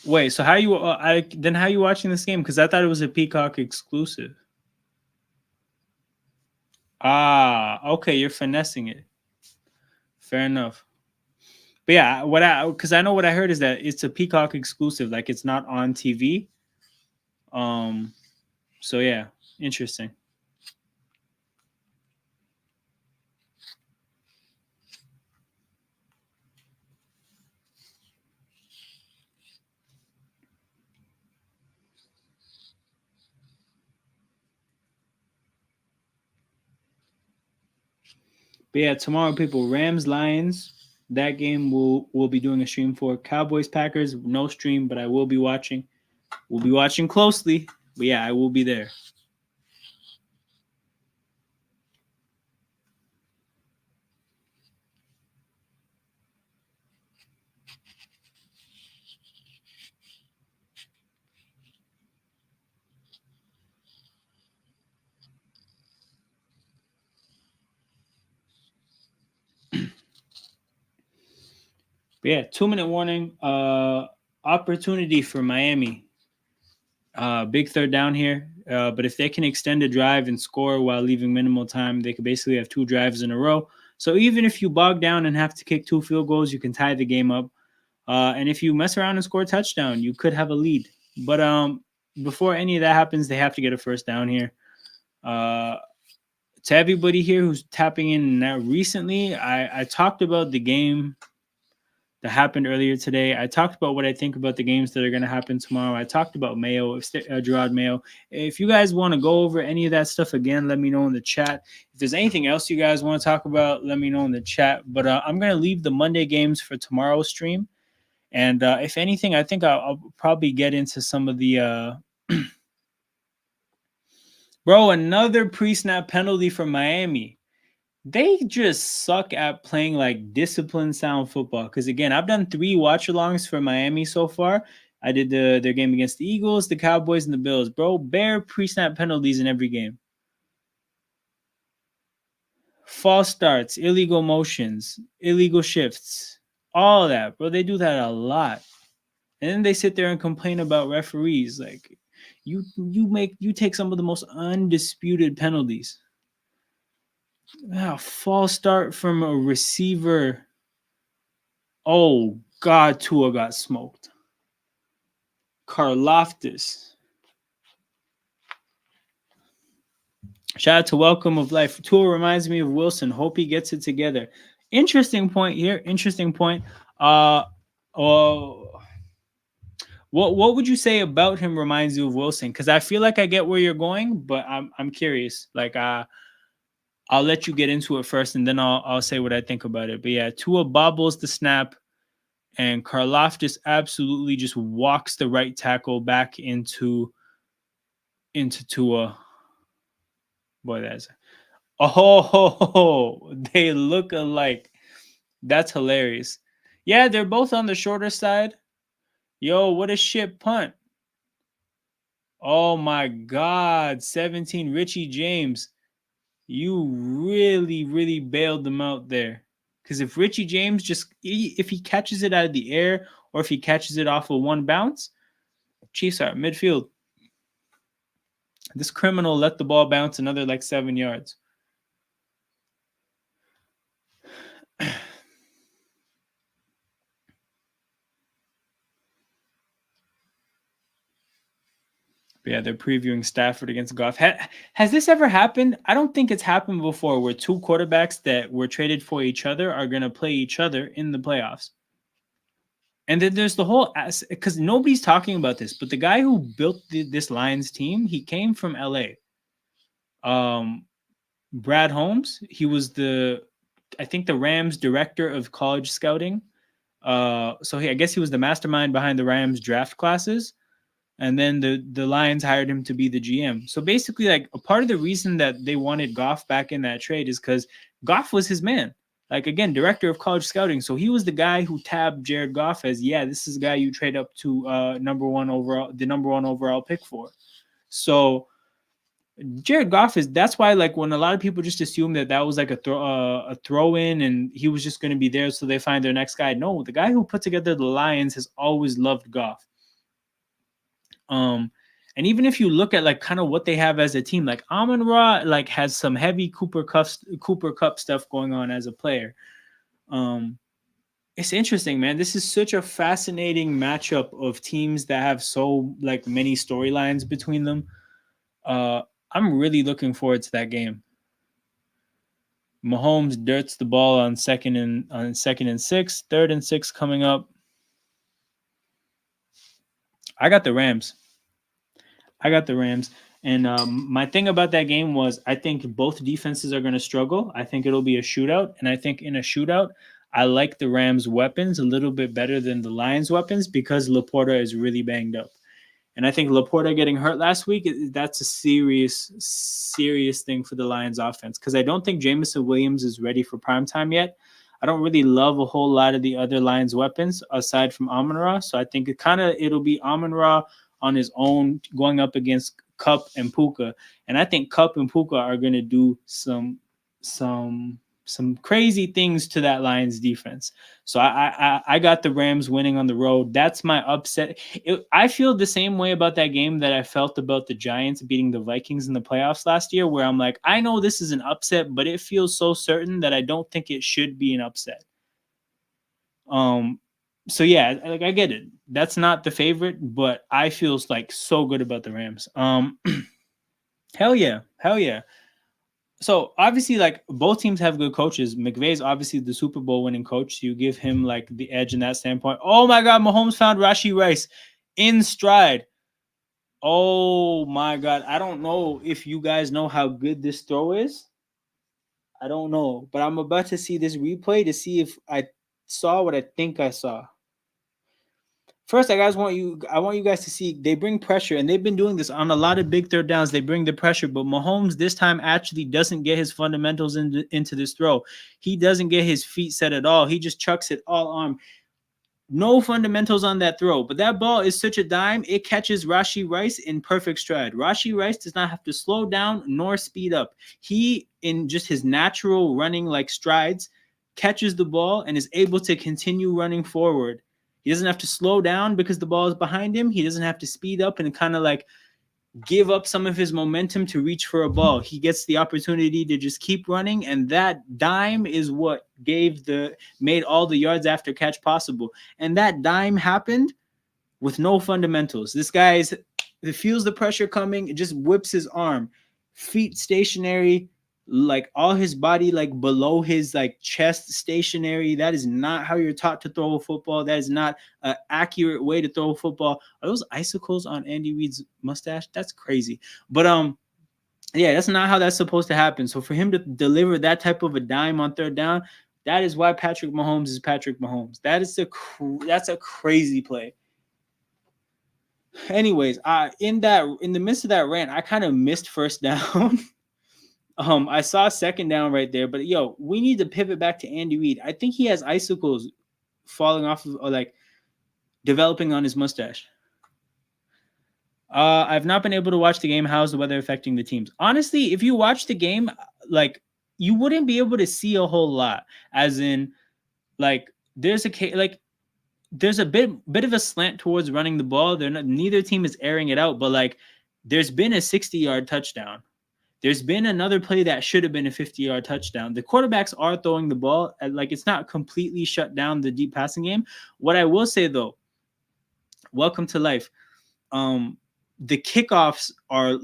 Wait, so how you how you watching this game? Because I thought it was a Peacock exclusive. Okay, you're finessing it. Fair enough. But yeah, because I know what I heard is that it's a Peacock exclusive, like it's not on TV. Um, so yeah, interesting. But yeah, tomorrow, people, Rams Lions. That game will be doing a stream for. Cowboys Packers, no stream, but I will be watching. We'll be watching closely. But yeah, I will be there. But yeah, 2 minute warning. Opportunity for Miami. Big third down here. But if they can extend a drive and score while leaving minimal time, they could basically have 2 drives in a row. So even if you bog down and have to kick 2 field goals, you can tie the game up. And if you mess around and score a touchdown, you could have a lead. But before any of that happens, they have to get a first down here. Uh, to everybody here who's tapping in now recently, I talked about the game that happened earlier today. I talked about what I think about the games that are going to happen tomorrow. I talked about Mayo, Gerard Mayo. If you guys want to go over any of that stuff again, let me know in the chat. If there's anything else you guys want to talk about, let me know in the chat. But I'm going to leave the Monday games for tomorrow's stream. And if anything, I think I'll probably get into some of the. Bro, another pre-snap penalty from Miami. They just suck at playing like disciplined sound football. Because again, I've done 3 watch-alongs for Miami so far. I did their game against the Eagles, the Cowboys, and the Bills. Bro, bare pre-snap penalties in every game. False starts, illegal motions, illegal shifts, all that, bro. They do that a lot. And then they sit there and complain about referees. Like you take some of the most undisputed penalties. False start from a receiver. Oh God, Tua got smoked. Karloftis. Shout out to Welcome of Life. Tua reminds me of Wilson. Hope he gets it together. Interesting point here. Interesting point. Oh, what would you say about him reminds you of Wilson? Because I feel like I get where you're going, but I'm curious. Like I'll let you get into it first, and then I'll say what I think about it. But yeah, Tua bobbles the snap, and Karloftis absolutely just walks the right tackle back into Tua. Boy, that's they look alike. That's hilarious. Yeah, they're both on the shorter side. Yo, what a shit punt. Oh my God, 17 Richie James. You really, really bailed them out there. Because if Richie James if he catches it out of the air or if he catches it off of one bounce, Chiefs are at midfield. This criminal let the ball bounce another like 7 yards. But yeah, they're previewing Stafford against Goff. Has this ever happened? I don't think it's happened before where 2 quarterbacks that were traded for each other are going to play each other in the playoffs. And then there's the whole, because nobody's talking about this, but the guy who built this Lions team, he came from LA. Brad Holmes, he was I think the Rams director of college scouting. I guess he was the mastermind behind the Rams draft classes. And then the Lions hired him to be the GM. So basically, like a part of the reason that they wanted Goff back in that trade is because Goff was his man. Like again, director of college scouting. So he was the guy who tabbed Jared Goff as, yeah, this is the guy you trade up to the number one overall pick for. So Jared Goff that's why like when a lot of people just assume that was like a throw in and he was just going to be there so they find their next guy. No, the guy who put together the Lions has always loved Goff. And And even if you look at like kind of what they have as a team, like Amon-Ra like has some heavy Cooper Cup stuff going on as a player. It's interesting, man. This is such a fascinating matchup of teams that have so like many storylines between them. I'm really looking forward to that game. Mahomes dirts the ball on second and 6, 3rd and 6 coming up. I got the Rams. And my thing about that game was I think both defenses are going to struggle. I think it'll be a shootout. And I think in a shootout, I like the Rams' weapons a little bit better than the Lions' weapons because Laporta is really banged up. And I think Laporta getting hurt last week, that's a serious thing for the Lions offense because I don't think Jameson Williams is ready for primetime yet. I don't really love a whole lot of the other Lions weapons aside from Amon-Ra. So I think it'll be Amon-Ra on his own going up against Kupp and Puka. And I think Kupp and Puka are going to do some crazy things to that Lions defense. So I got the Rams winning on the road. That's my upset. I feel the same way about that game that I felt about the Giants beating the Vikings in the playoffs last year, where I'm like, I know this is an upset, but it feels so certain that I don't think it should be an upset. So yeah, like I get it. That's not the favorite, but I feel like so good about the Rams. Hell yeah. So obviously, like both teams have good coaches. McVay's obviously the Super Bowl winning coach. So you give him like the edge in that standpoint. Oh my God, Mahomes found Rashee Rice in stride. Oh my God, I don't know if you guys know how good this throw is. I don't know, but I'm about to see this replay to see if I saw what I think I saw. First, I want you guys to see they bring pressure, and they've been doing this on a lot of big third downs. They bring the pressure, but Mahomes this time actually doesn't get his fundamentals into this throw. He doesn't get his feet set at all. He just chucks it all arm. No fundamentals on that throw, but that ball is such a dime. It catches Rashee Rice in perfect stride. Rashee Rice does not have to slow down nor speed up. He, in just his natural running like strides, catches the ball and is able to continue running forward. He doesn't have to slow down because the ball is behind him. He doesn't have to speed up and kind of like give up some of his momentum to reach for a ball. He gets the opportunity to just keep running, and that dime is what made all the yards after catch possible. And that dime happened with no fundamentals. This guy feels the pressure coming, it just whips his arm, feet stationary, like all his body like below his like chest stationary. That is not how you're taught to throw a football. That is not an accurate way to throw a football. Are those icicles on Andy Reid's mustache? That's crazy. But yeah, that's not how that's supposed to happen. So for him to deliver that type of a dime on third down, that is why Patrick Mahomes is Patrick Mahomes. That's a crazy play. Anyways, in the midst of that rant, I kind of missed first down. I saw second down right there, but yo, we need to pivot back to Andy Reid. I think he has icicles falling off of or like developing on his mustache. I've not been able to watch the game. How's the weather affecting the teams? Honestly, if you watch the game, like you wouldn't be able to see a whole lot. As in, like there's a bit of a slant towards running the ball. Neither team is airing it out, but like there's been a 60-yard touchdown. There's been another play that should have been a 50-yard touchdown. The quarterbacks are throwing the ball. Like it's not completely shut down the deep passing game. What I will say though, welcome to life. The kickoffs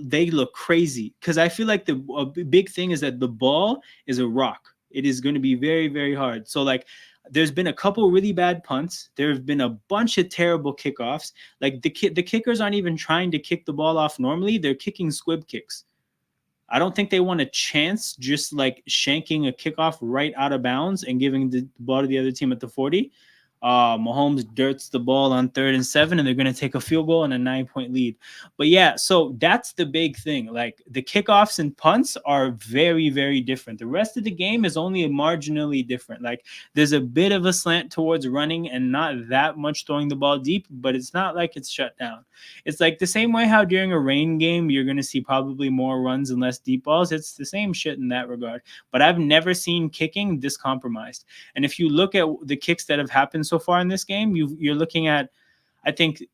they look crazy because I feel like a big thing is that the ball is a rock. It is going to be very, very hard. So like there's been a couple really bad punts. There have been a bunch of terrible kickoffs. Like the kickers aren't even trying to kick the ball off normally. They're kicking squib kicks. I don't think they want a chance just like shanking a kickoff right out of bounds and giving the ball to the other team at the 40. Mahomes dirts the ball on 3rd and 7, and they're going to take a field goal and a 9-point lead. But yeah, so that's the big thing. Like the kickoffs and punts are very, very different. The rest of the game is only marginally different. Like there's a bit of a slant towards running and not that much throwing the ball deep, but it's not like it's shut down. It's like the same way how during a rain game, you're going to see probably more runs and less deep balls. It's the same shit in that regard. But I've never seen kicking this compromised. And if you look at the kicks that have happened so far in this game, you're looking at, I think,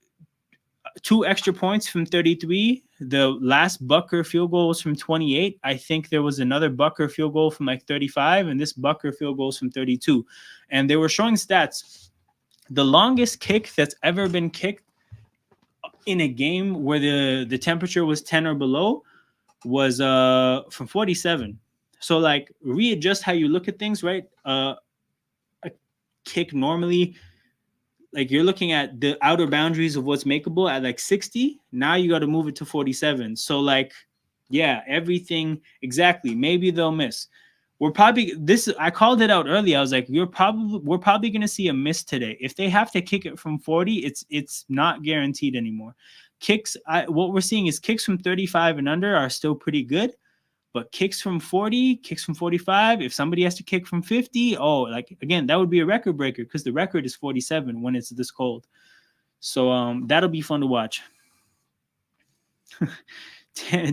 2 extra points from 33. The last Bucker field goal was from 28. I think there was another Bucker field goal from like 35, and this Bucker field goal is from 32. And they were showing stats. The longest kick that's ever been kicked in a game where the temperature was 10 or below was from 47. So like readjust how you look at things, right? A kick normally, like you're looking at the outer boundaries of what's makeable at like 60. Now you got to move it to 47. So like, yeah, everything exactly. Maybe they'll miss. We're probably this. I called it out early. I was like, we're probably gonna see a miss today. If they have to kick it from 40, it's not guaranteed anymore. Kicks. What we're seeing is kicks from 35 and under are still pretty good. But kicks from 40, kicks from 45, if somebody has to kick from 50, oh, like, again, that would be a record breaker because the record is 47 when it's this cold. So that'll be fun to watch.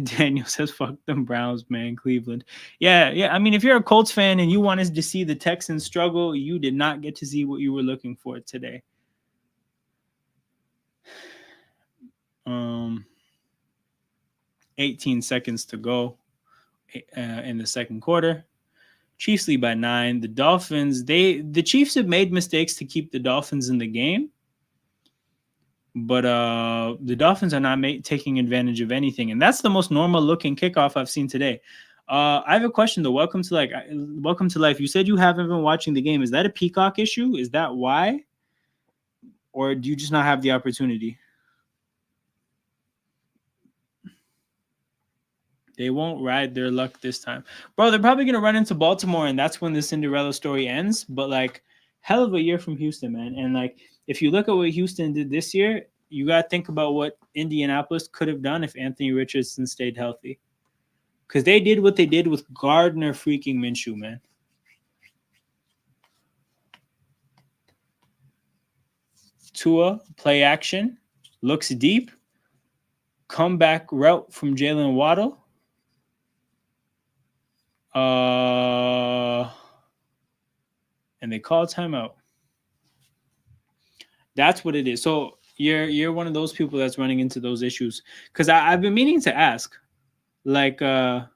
Daniel says, fuck them Browns, man, Cleveland. Yeah. I mean, if you're a Colts fan and you wanted to see the Texans struggle, you did not get to see what you were looking for today. 18 seconds to go in the second quarter. Chiefs lead by 9. The Dolphins, the Chiefs have made mistakes to keep the Dolphins in the game, but the Dolphins are not taking advantage of anything, and that's the most normal looking kickoff I've seen today. I have a question though. Welcome to life. You said you haven't been watching the game. Is that a Peacock issue? Is that why, or do you just not have the opportunity? They won't ride their luck this time. Bro, they're probably going to run into Baltimore, and that's when the Cinderella story ends. But, like, hell of a year from Houston, man. And, like, if you look at what Houston did this year, you got to think about what Indianapolis could have done if Anthony Richardson stayed healthy. Because they did what they did with Gardner freaking Minshew, man. Tua, play action, looks deep, comeback route from Jalen Waddle. And they call timeout. That's what it is. So you're one of those people that's running into those issues. Because I've been meaning to ask, like, because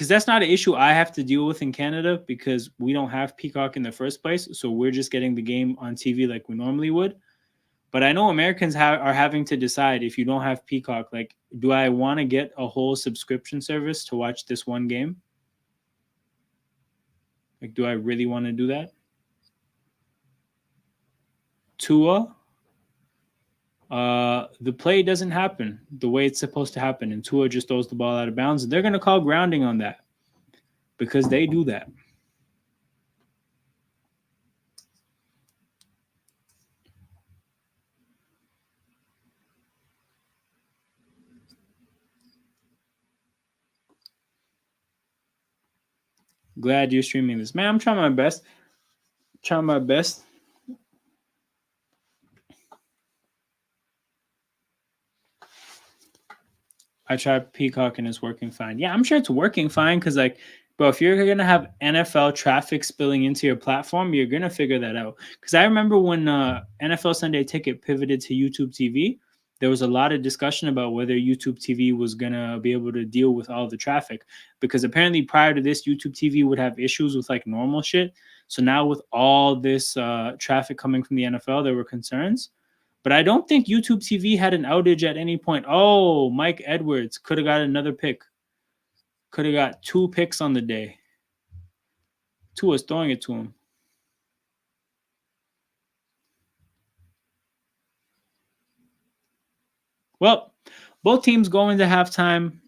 that's not an issue I have to deal with in Canada because we don't have Peacock in the first place. So we're just getting the game on TV like we normally would. But I know Americans are having to decide if you don't have Peacock, like, do I want to get a whole subscription service to watch this one game? Like, do I really want to do that? Tua, the play doesn't happen the way it's supposed to happen, and Tua just throws the ball out of bounds. And they're going to call grounding on that because they do that. Glad you're streaming this. Man, I'm trying my best. I tried Peacock and it's working fine. Yeah, I'm sure it's working fine because, like, bro, if you're going to have NFL traffic spilling into your platform, you're going to figure that out. Because I remember when NFL Sunday Ticket pivoted to YouTube TV, there was a lot of discussion about whether YouTube TV was going to be able to deal with all the traffic. Because apparently prior to this, YouTube TV would have issues with, like, normal shit. So now with all this traffic coming from the NFL, there were concerns. But I don't think YouTube TV had an outage at any point. Oh, Mike Edwards could have got another pick. Could have got 2 picks on the day. Tua's throwing it to him. Well, both teams go into halftime.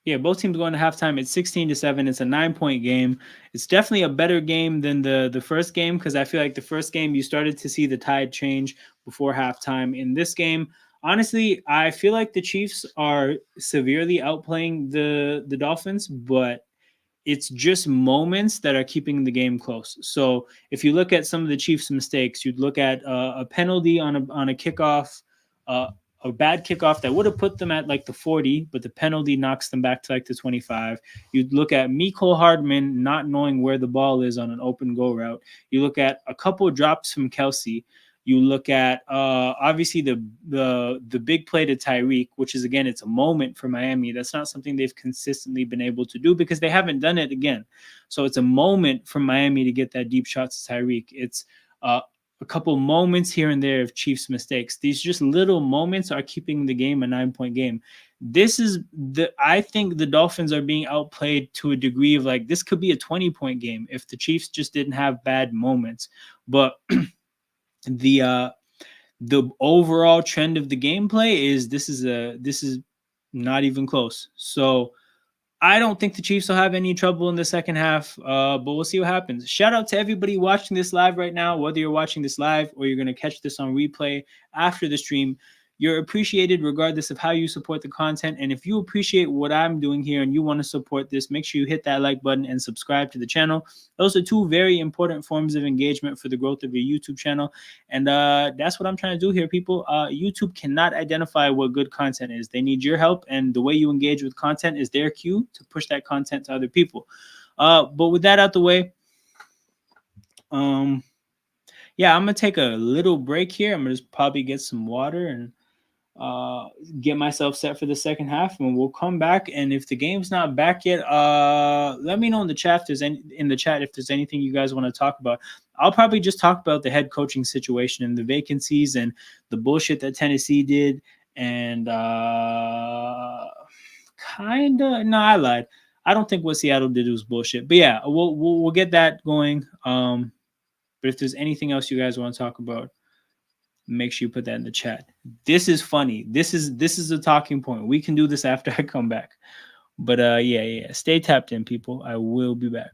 Yeah, both teams going to halftime. It's 16-7. It's a 9-point game. It's definitely a better game than the first game because I feel like the first game you started to see the tide change before halftime. In this game, honestly, I feel like the Chiefs are severely outplaying the Dolphins, but it's just moments that are keeping the game close. So if you look at some of the Chiefs' mistakes, you'd look at a penalty on a kickoff, a bad kickoff that would have put them at like the 40, but the penalty knocks them back to like the 25. You look at Mecole Hardman not knowing where the ball is on an open go route. You look at a couple drops from Kelsey. You look at obviously the big play to Tyreek, which is, again, it's a moment for Miami. That's not something they've consistently been able to do because they haven't done it again. So it's a moment for Miami to get that deep shot to Tyreek. It's a couple moments here and there of Chiefs mistakes. These just little moments are keeping the game a 9-point game. I think the Dolphins are being outplayed to a degree of like, this could be a 20-point game if the Chiefs just didn't have bad moments. But the overall trend of the gameplay is this is not even close. So I don't think the Chiefs will have any trouble in the second half, but we'll see what happens. Shout out to everybody watching this live right now, whether you're watching this live or you're going to catch this on replay after the stream. You're appreciated regardless of how you support the content. And if you appreciate what I'm doing here and you want to support this, make sure you hit that like button and subscribe to the channel. Those are two very important forms of engagement for the growth of your YouTube channel. And that's what I'm trying to do here, people. YouTube cannot identify what good content is. They need your help. And the way you engage with content is their cue to push that content to other people. But with that out the way, yeah, I'm going to take a little break here. I'm going to just probably get some water and get myself set for the second half, and we'll come back. And if the game's not back yet, let me know in the chat if there's anything you guys want to talk about. I'll probably just talk about the head coaching situation and the vacancies and the bullshit that Tennessee did. And I lied. I don't think what Seattle did was bullshit. But yeah, we'll get that going. But if there's anything else you guys want to talk about, make sure you put that in the chat. This is funny. This is a talking point. We can do this after I come back. But yeah. Stay tapped in, people. I will be back.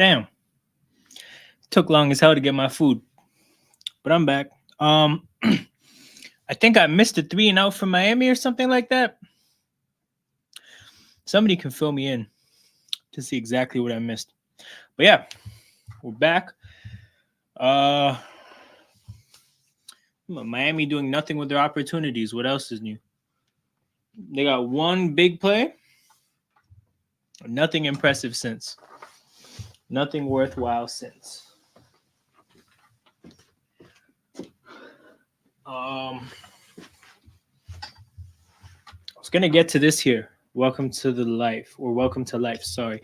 Damn. Took long as hell to get my food. But I'm back. I think I missed a 3-and-out from Miami or something like that. Somebody can fill me in to see exactly what I missed. But yeah, we're back. Miami doing nothing with their opportunities. What else is new? They got one big play. Nothing impressive since. Nothing worthwhile since. I was gonna get to this here. Welcome to life. Sorry.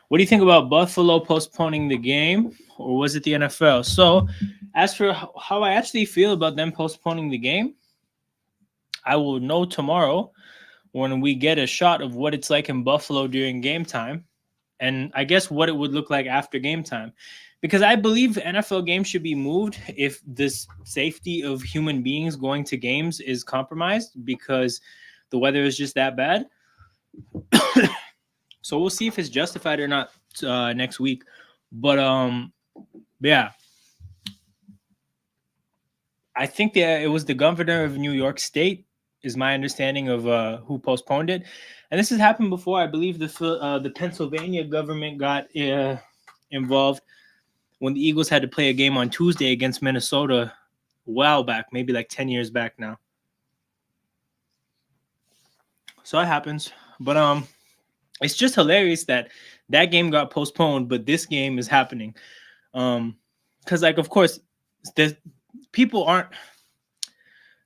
What do you think about Buffalo postponing the game, or was it the NFL? So, as for how I actually feel about them postponing the game, I will know tomorrow when we get a shot of what it's like in Buffalo during game time, and I guess what it would look like after game time. Because I believe NFL games should be moved if this safety of human beings going to games is compromised because the weather is just that bad. So we'll see if it's justified or not next week. But yeah, I think that it was the governor of New York State, is my understanding of who postponed it. And this has happened before. I believe the Pennsylvania government got involved when the Eagles had to play a game on Tuesday against Minnesota a while back, maybe like 10 years back now. So it happens. But it's just hilarious that that game got postponed, but this game is happening. Because like, of course, people aren't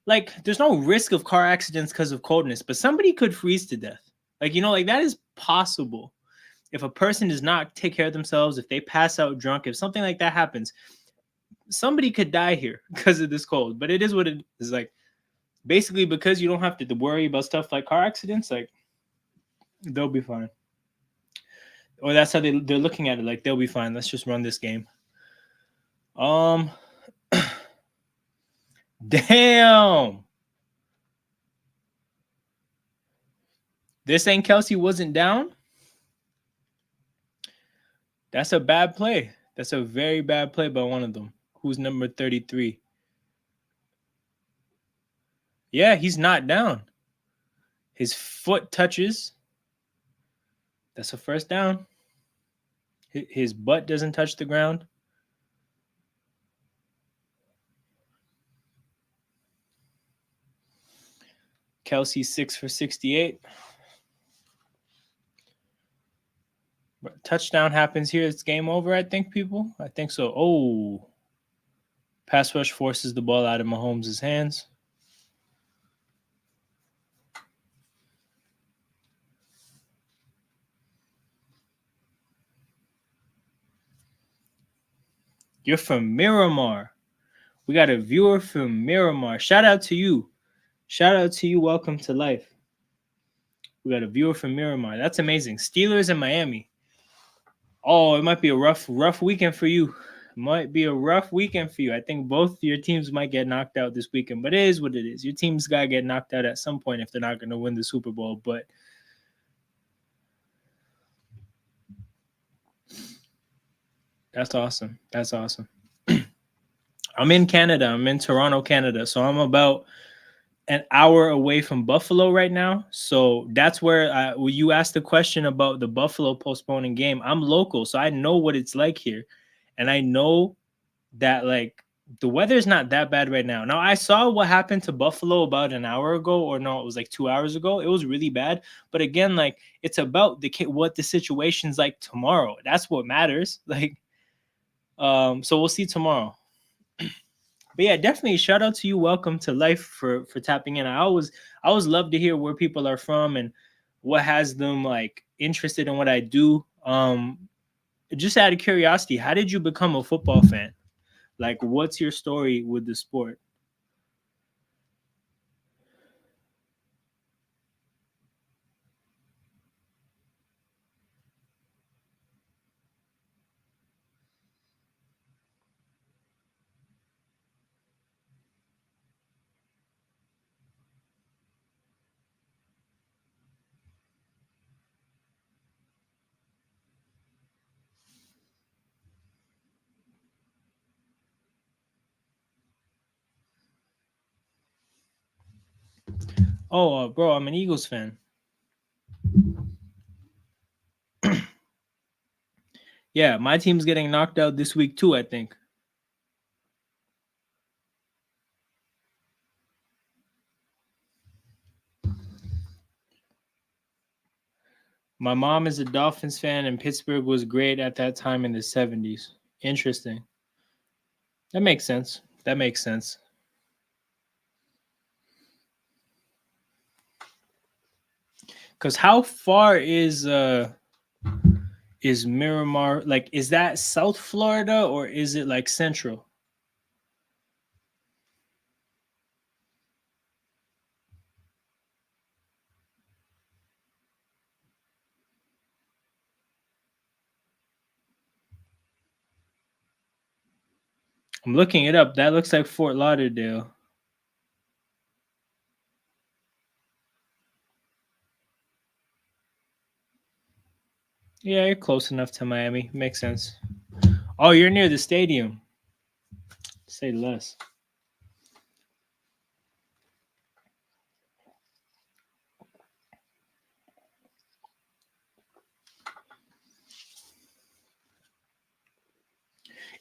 like, there's no risk of car accidents because of coldness, but somebody could freeze to death. Like, like that is possible. If a person does not take care of themselves, if they pass out drunk, if something like that happens, somebody could die here because of this cold. But it is what it is. Like, basically, because you don't have to worry about stuff like car accidents, like, they'll be fine. Or that's how they're looking at it. Like, they'll be fine. Let's just run this game. Damn. This ain't Kelsey wasn't down. That's a bad play. That's a very bad play by one of them. Who's number 33? Yeah, he's not down. His foot touches. That's a first down. His butt doesn't touch the ground. Kelsey 6 for 68. But touchdown happens here. It's game over, I think, people. I think so. Oh. Pass rush forces the ball out of Mahomes' hands. You're from Miramar. We got a viewer from Miramar. Shout out to you. Shout out to you. Welcome to life. We got a viewer from Miramar. That's amazing. Steelers in Miami. Oh, it might be a rough weekend for you. Might be a rough weekend for you. I think both your teams might get knocked out this weekend, but it is what it is. Your team's got to get knocked out at some point if they're not going to win the Super Bowl. But that's awesome. That's awesome. I'm in Canada. I'm in Toronto, Canada. So I'm about an hour away from Buffalo right now. So that's where you asked the question about the Buffalo postponing game. I'm local, so I know what it's like here. And I know that, like, the weather is not that bad right now. Now, I saw what happened to Buffalo about an hour ago, or no, it was like 2 hours ago. It was really bad. But again, like, it's about what the situation's like tomorrow. That's what matters. Like, so we'll see tomorrow. But yeah, definitely shout out to you. Welcome to life for tapping in. I always love to hear where people are from and what has them like interested in what I do. Just out of curiosity, how did you become a football fan? Like, what's your story with the sport? Oh, bro, I'm an Eagles fan. Yeah, my team's getting knocked out this week too, I think. My mom is a Dolphins fan, and Pittsburgh was great at that time in the 70s. Interesting. That makes sense. That makes sense. Because how far is Miramar? Like, is that South Florida or is it like Central? I'm looking it up. That looks like Fort Lauderdale. Yeah, you're close enough to Miami. Makes sense. Oh, you're near the stadium. Say less.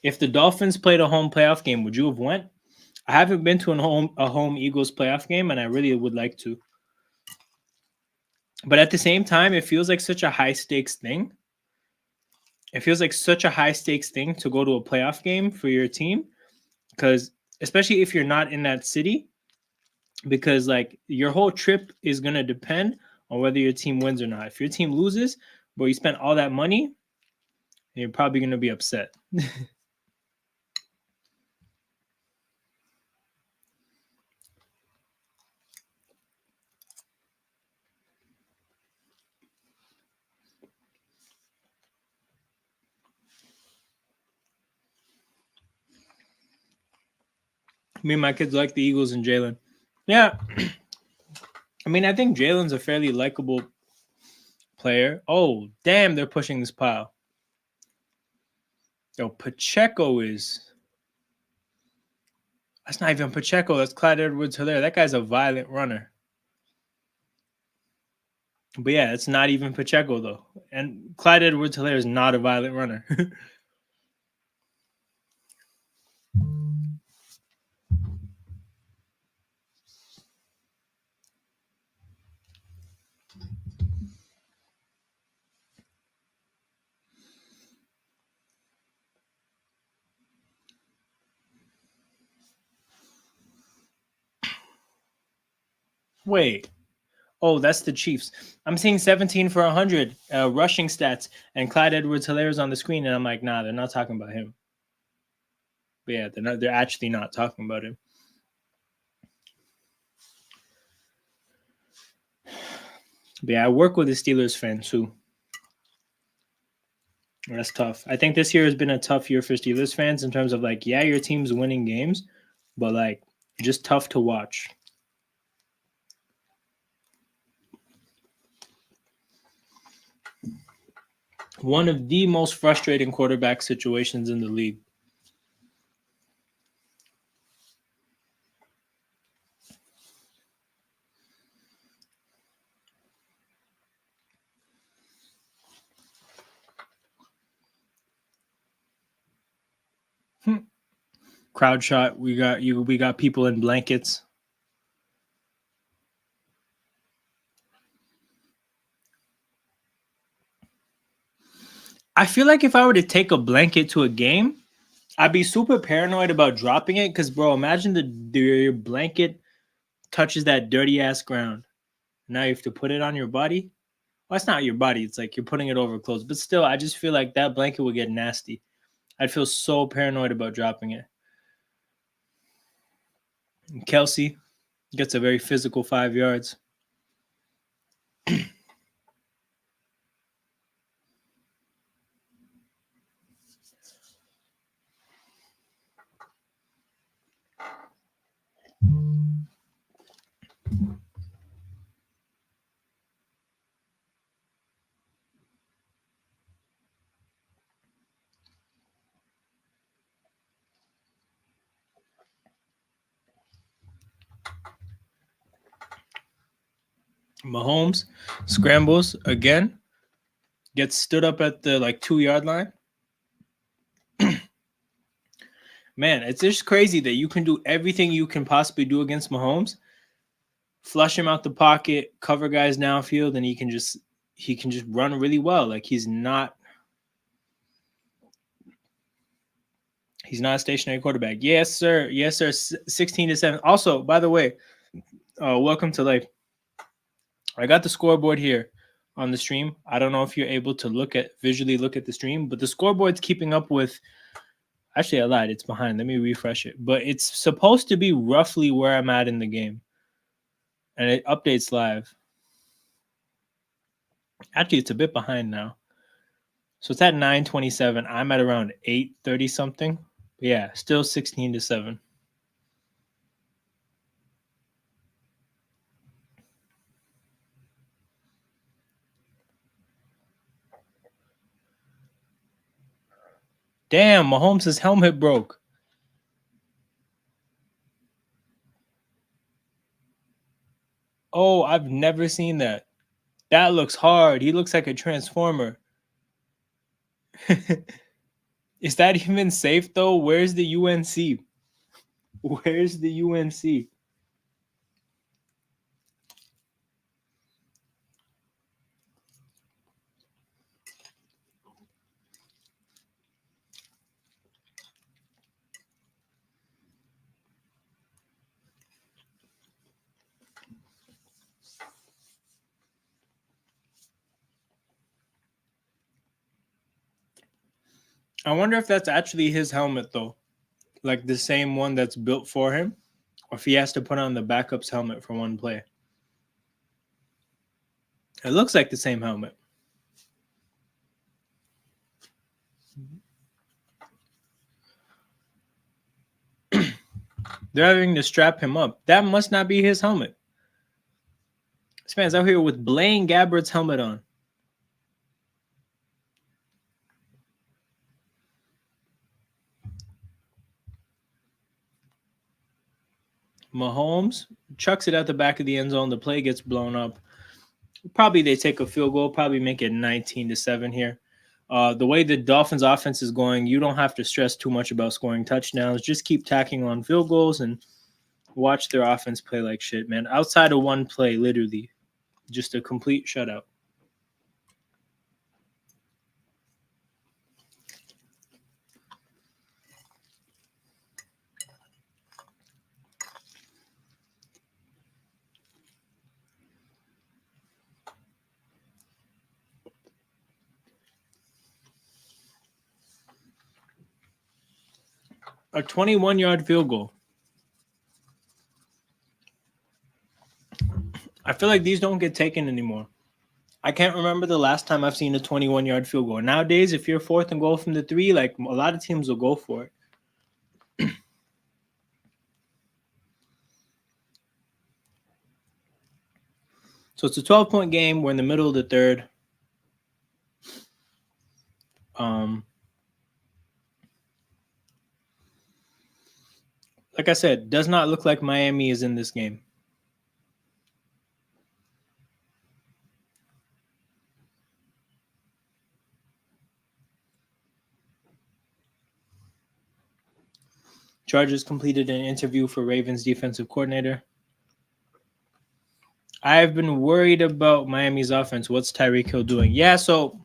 If the Dolphins played a home playoff game, would you have went? I haven't been to a home Eagles playoff game, and I really would like to. But at the same time, it feels like such a high stakes thing. It feels like such a high stakes thing to go to a playoff game for your team, because especially if you're not in that city, because like your whole trip is gonna depend on whether your team wins or not. If your team loses, but you spent all that money, you're probably gonna be upset. Me and my kids like the Eagles and Jalen. Yeah, I mean, I think Jalen's a fairly likable player. Oh, damn, they're pushing this pile. Yo, Pacheco is. That's not even Pacheco. That's Clyde Edwards-Helaire. That guy's a violent runner. But yeah, it's not even Pacheco though. And Clyde Edwards-Helaire is not a violent runner. Wait. Oh, that's the Chiefs. I'm seeing 17 for 100 rushing stats, and Clyde Edwards-Helaire is on the screen, and I'm like, nah, they're not talking about him. But yeah, they're not. They're actually not talking about him. But yeah, I work with a Steelers fan too. That's tough. I think this year has been a tough year for Steelers fans in terms of like, yeah, your team's winning games, but like just tough to watch. One of the most frustrating quarterback situations in the league. Crowd shot. We got you. We got people in blankets. I feel like if I were to take a blanket to a game, I'd be super paranoid about dropping it because, bro, imagine your blanket touches that dirty ass ground. Now you have to put it on your body. Well, it's not your body. It's like you're putting it over clothes. But still, I just feel like that blanket would get nasty. I'd feel so paranoid about dropping it. And Kelsey gets a very physical 5 yards. Mahomes scrambles again, gets stood up at the 2-yard line. Man, it's just crazy that you can do everything you can possibly do against Mahomes, flush him out the pocket, cover guys downfield, and he can just run really well. Like he's not a stationary quarterback. Yes, sir. Yes, sir. 16-7. Also, by the way, welcome to life. I got the scoreboard here on the stream. I don't know if you're able to visually look at the stream, but the scoreboard's keeping up with. Actually, I lied. It's behind. Let me refresh it. But it's supposed to be roughly where I'm at in the game, and it updates live. Actually, it's a bit behind now. So it's at 9:27. I'm at around 8:30 something. But yeah, still 16-7. Damn, Mahomes' helmet broke. Oh, I've never seen that. That looks hard. He looks like a transformer. Is that even safe though? Where's the UNC? Where's the UNC? I wonder if that's actually his helmet though. Like the same one that's built for him, or if he has to put on the backup's helmet for one play. It looks like the same helmet. They're having to strap him up. That must not be his helmet. This man's out here with Blaine Gabbert's helmet on. Mahomes chucks it at the back of the end zone. The play gets blown up. Probably they take a field goal, probably make it 19-7 here. The way the Dolphins offense is going, you don't have to stress too much about scoring touchdowns. Just keep tacking on field goals and watch their offense play like shit, man. Outside of one play, literally, just a complete shutout. A 21-yard field goal. I feel like these don't get taken anymore. I can't remember the last time I've seen a 21-yard field goal. Nowadays, if you're fourth and goal from the 3, like a lot of teams will go for it. So it's a 12-point game. We're in the middle of the third. Like I said, does not look like Miami is in this game. Chargers completed an interview for Ravens defensive coordinator. I've been worried about Miami's offense. What's Tyreek Hill doing? Yeah, so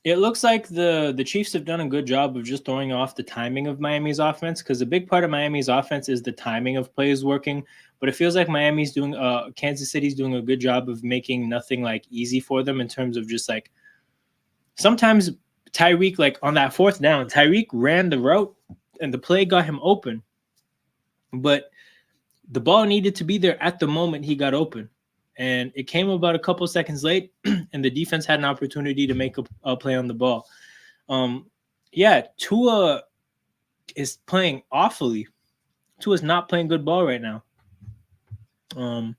it looks like the Chiefs have done a good job of just throwing off the timing of Miami's offense, because a big part of Miami's offense is the timing of plays working. But it feels like Kansas City's doing a good job of making nothing like easy for them in terms of just like sometimes Tyreek, like on that fourth down, Tyreek ran the route and the play got him open, but the ball needed to be there at the moment he got open. And it came about a couple seconds late, and the defense had an opportunity to make a play on the ball. Yeah, Tua is playing awfully. Tua's not playing good ball right now. And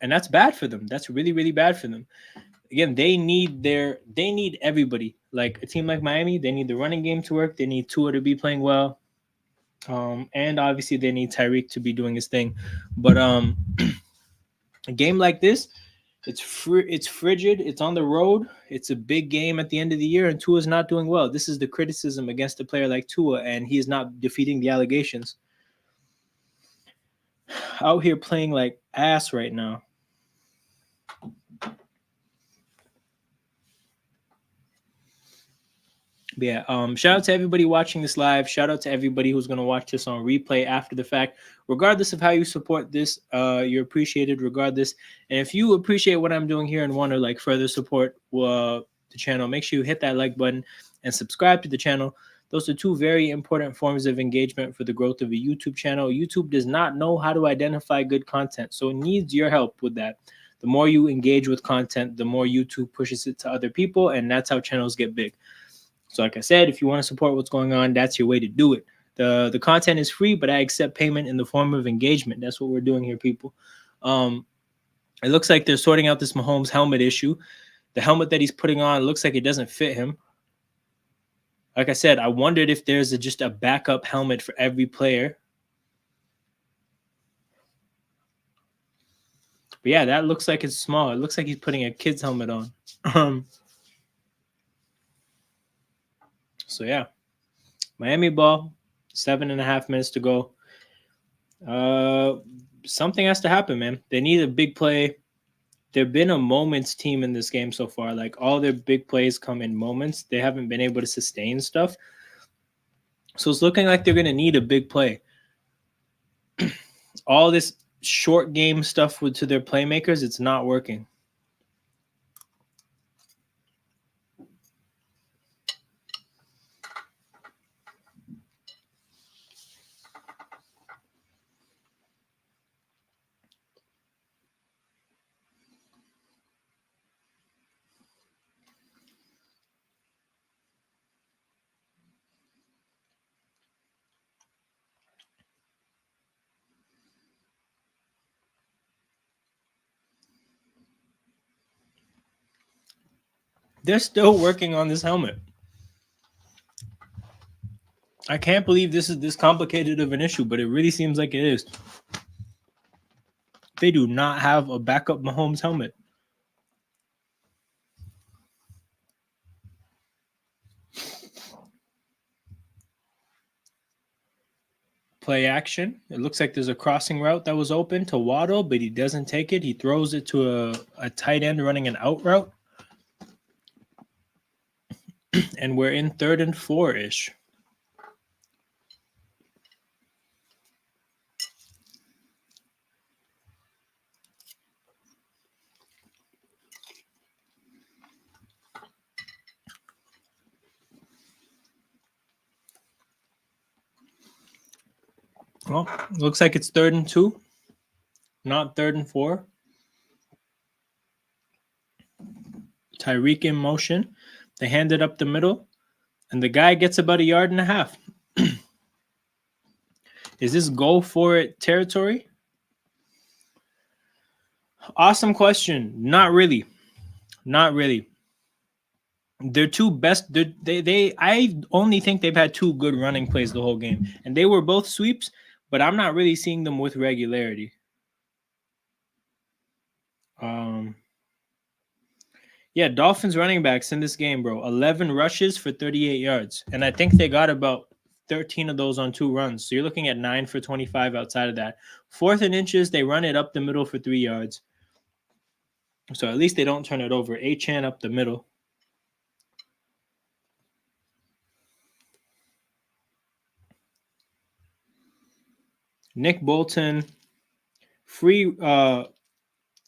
that's bad for them. That's really, really bad for them. Again, they need everybody. Like a team like Miami, they need the running game to work. They need Tua to be playing well. And obviously they need Tyreek to be doing his thing. But A game like this, it's frigid. It's on the road. It's a big game at the end of the year, and Tua's not doing well. This is the criticism against a player like Tua, and he is not defeating the allegations. Out here playing like ass right now. But yeah, shout out to everybody watching this live. Shout out to everybody who's going to watch this on replay after the fact. Regardless of how you support this, you're appreciated regardless. And if you appreciate what I'm doing here and want to like further support the channel, make sure you hit that like button and subscribe to the channel. Those are two very important forms of engagement for the growth of a YouTube channel. YouTube does not know how to identify good content, so it needs your help with that. The more you engage with content, the more YouTube pushes it to other people, and that's how channels get big. So like I said, if you want to support what's going on, that's your way to do it. The content is free, but I accept payment in the form of engagement. That's what we're doing here, people. It looks like they're sorting out this Mahomes helmet issue. The helmet that he's putting on looks like it doesn't fit him. Like I said, I wondered if there's just a backup helmet for every player. But yeah, that looks like it's small. It looks like he's putting a kid's helmet on. So yeah, Miami ball, 7.5 minutes to go. Something has to happen, man. They need a big play. They've been a moments team in this game so far. Like all their big plays come in moments. They haven't been able to sustain stuff. So it's looking like they're going to need a big play. All this short game stuff to their playmakers, it's not working. They're still working on this helmet. I can't believe this is this complicated of an issue, but it really seems like it is. They do not have a backup Mahomes helmet. Play action. It looks like there's a crossing route that was open to Waddle, but he doesn't take it. He throws it to a tight end running an out route. And we're in 3rd and 4-ish. Well, looks like it's 3rd and 2, not 3rd and 4. Tyreek in motion. They hand it up the middle, and the guy gets about 1.5 yards. Is this go for it territory? Awesome question. Not really. Not really. Their two best. I only think they've had 2 good running plays the whole game, and they were both sweeps. But I'm not really seeing them with regularity. Yeah, Dolphins running backs in this game, bro. 11 rushes for 38 yards, and I think they got about 13 of those on 2 runs. So you're looking at 9 for 25 outside of that. 4th and inches, they run it up the middle for 3 yards. So at least they don't turn it over. Achane up the middle. Nick Bolton, free.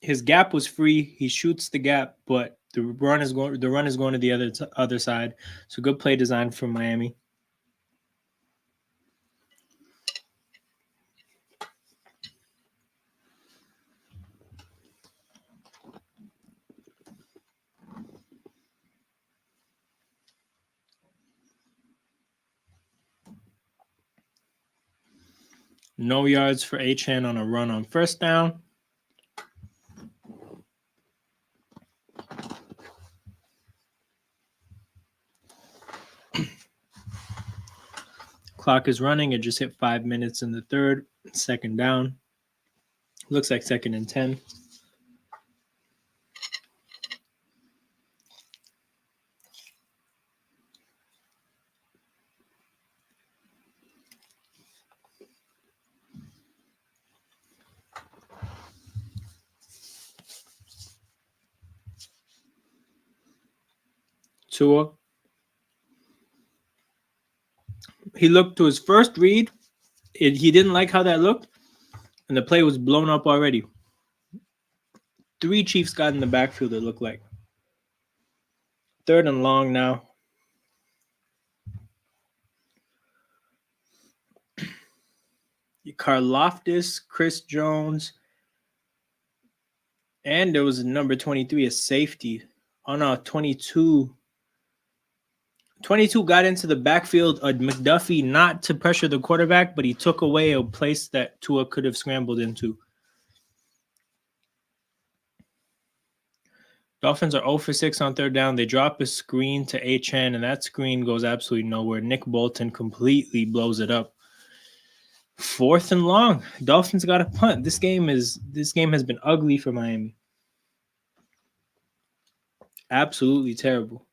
His gap was free. He shoots the gap, but the run is going to the other side. So good play design from Miami. No yards for Achane on a run on 1st down. Clock is running. It just hit 5 minutes in the 3rd. 2nd down. Looks like 2nd and 10. Tua. He looked to his first read. He didn't like how that looked, and the play was blown up already. 3 Chiefs got in the backfield, it looked like. 3rd and long now. Karlaftis, Chris Jones, and there was a number 23, a safety. Oh no, 22. 22 got into the backfield, McDuffie, not to pressure the quarterback, but he took away a place that Tua could have scrambled into. Dolphins are 0 for 6 on 3rd down. They drop a screen to Achane, and that screen goes absolutely nowhere. Nick Bolton completely blows it up. 4th and long. Dolphins got a punt. This game has been ugly for Miami. Absolutely terrible.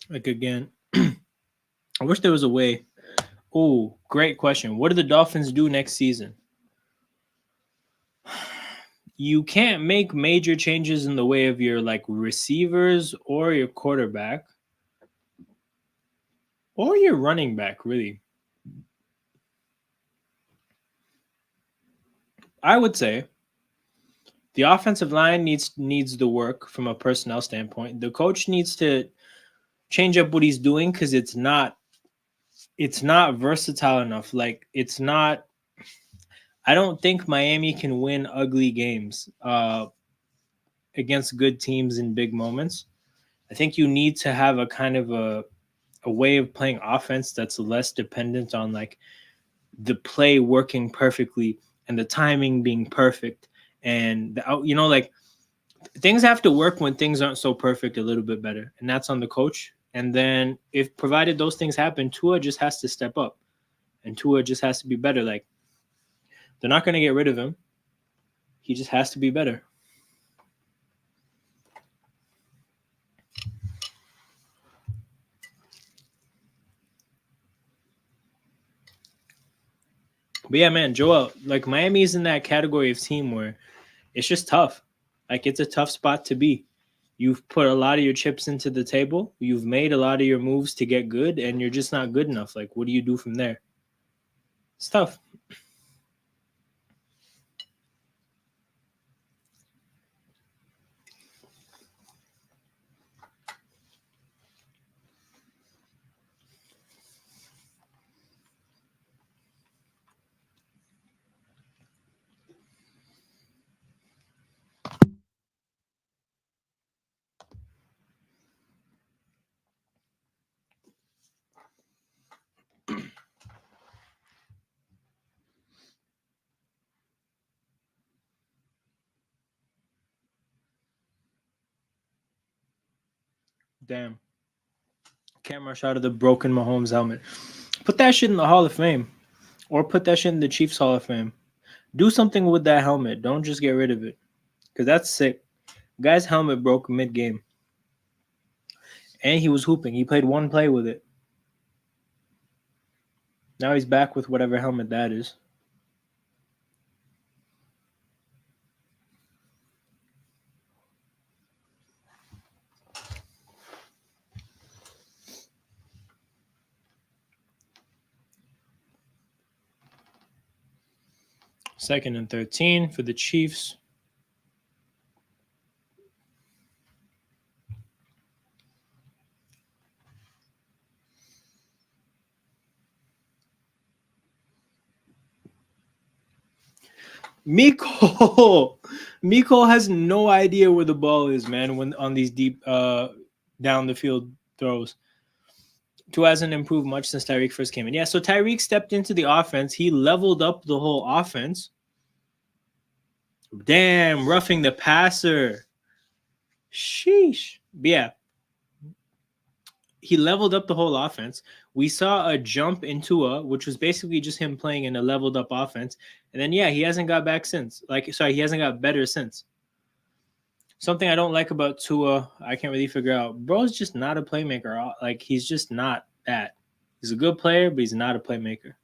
Like again, I wish there was a way. Oh, great question. What do the Dolphins do next season? You can't make major changes in the way of your like receivers or your quarterback or your running back, really. I would say the offensive line needs the work from a personnel standpoint. The coach needs to change up what he's doing because it's not versatile enough. Like it's not. I don't think Miami can win ugly games against good teams in big moments. I think you need to have a kind of a way of playing offense that's less dependent on like the play working perfectly and the timing being perfect and like things have to work when things aren't so perfect a little bit better, and that's on the coach. And then if provided those things happen, Tua just has to step up and Tua just has to be better. Like they're not going to get rid of him. He just has to be better. But yeah, man, Joel, like Miami's in that category of team where it's just tough. Like it's a tough spot to be. You've put a lot of your chips into the table. You've made a lot of your moves to get good, and you're just not good enough. Like, what do you do from there? It's tough. Damn. Camera shot of the broken Mahomes helmet. Put that shit in the Hall of Fame, or put that shit in the Chiefs Hall of Fame. Do something with that helmet. Don't just get rid of it, because that's sick. Guy's helmet broke mid game, and he was hooping. He played one play with it. Now he's back with whatever helmet that is. Second and 13 for the Chiefs. Miko has no idea where the ball is, man, when on these deep down the field throws. Tua hasn't improved much since Tyreek first came in. Yeah, so Tyreek stepped into the offense. He leveled up the whole offense. Damn, roughing the passer. Sheesh. But yeah, he leveled up the whole offense. We saw a jump in Tua, which was basically just him playing in a leveled up offense. And then, yeah, he hasn't got back since. He hasn't got better since. Something I don't like about Tua, I can't really figure out. Bro's just not a playmaker. Like, he's just not that. He's a good player, but he's not a playmaker.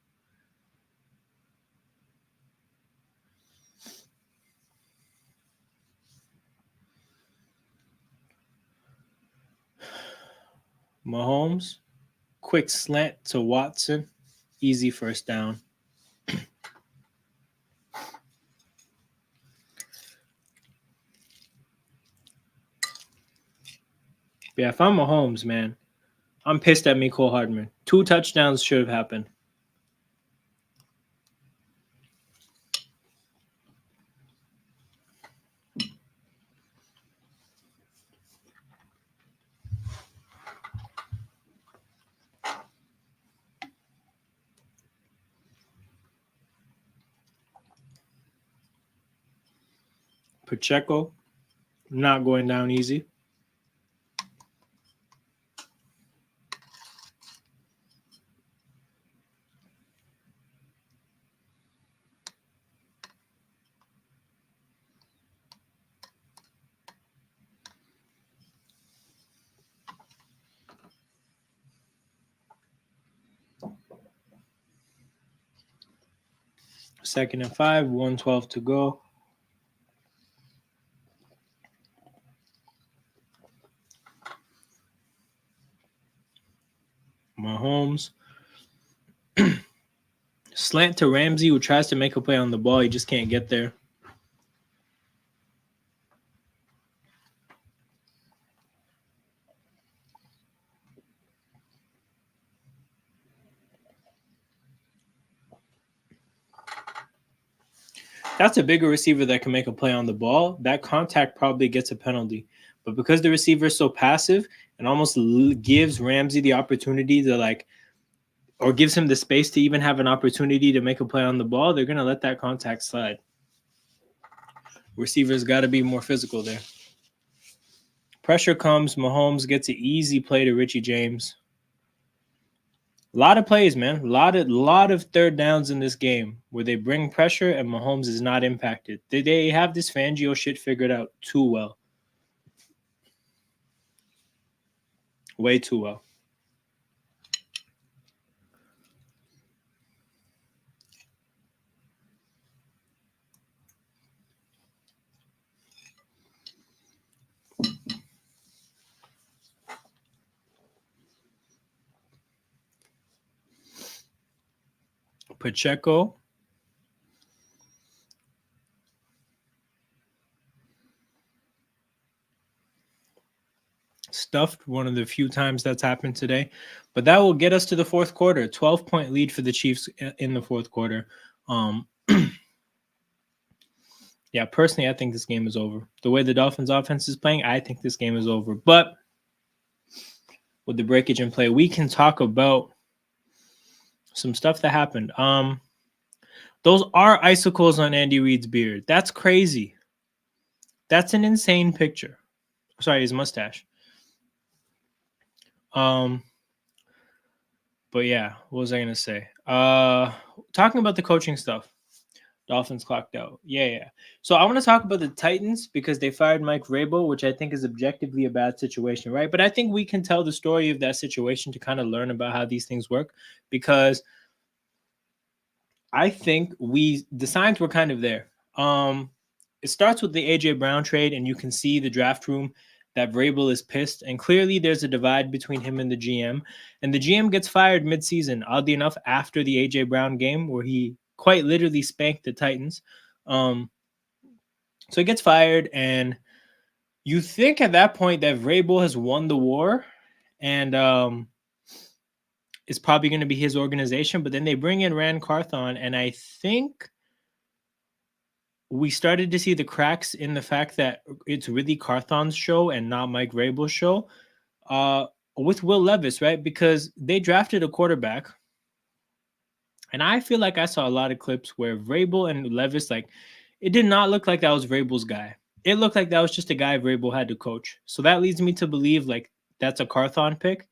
Mahomes, quick slant to Watson, easy first down. Yeah, if I'm Mahomes, man, I'm pissed at Mecole Hardman. 2 touchdowns should have happened. Pacheco, not going down easy. Second and 5, 1:12 to go. Mahomes. Slant to Ramsey, who tries to make a play on the ball. He just can't get there. That's a bigger receiver that can make a play on the ball. That contact probably gets a penalty. But because the receiver is so passive and almost gives Ramsey the opportunity to or gives him the space to even have an opportunity to make a play on the ball, they're going to let that contact slide. Receivers got to be more physical there. Pressure comes. Mahomes gets an easy play to Richie James. A lot of plays, man. A lot of third downs in this game where they bring pressure and Mahomes is not impacted. They have this Fangio shit figured out too well. Way too well. Pacheco. Stuffed, one of the few times that's happened today. But that will get us to the fourth quarter. 12-point lead for the Chiefs in the fourth quarter. Yeah, personally, I think this game is over. The way the Dolphins offense is playing, I think this game is over. But with the breakage in play, we can talk about some stuff that happened. Those are icicles on Andy Reid's beard. That's crazy. That's an insane picture. Sorry, his mustache. But yeah, what was I gonna say? Talking about the coaching stuff. Dolphins clocked out. Yeah. So I want to talk about the Titans because they fired Mike Vrabel, which I think is objectively a bad situation, right? But I think we can tell the story of that situation to kind of learn about how these things work because I think the signs were kind of there. It starts with the AJ Brown trade, and you can see the draft room that Vrabel is pissed, and clearly there's a divide between him and the GM. And the GM gets fired midseason, oddly enough, after the AJ Brown game where he quite literally spanked the Titans. So he gets fired, and you think at that point that Vrabel has won the war, and it's probably going to be his organization. But then they bring in Rand Carthon, and I think we started to see the cracks in the fact that it's really Carthon's show and not Mike Vrabel's show uh, with Will Levis, right? Because they drafted a quarterback, and I feel like I saw a lot of clips where Vrabel and Levis, like, it did not look like that was Vrabel's guy. It looked like that was just a guy Vrabel had to coach. So that leads me to believe like that's a Carthon pick,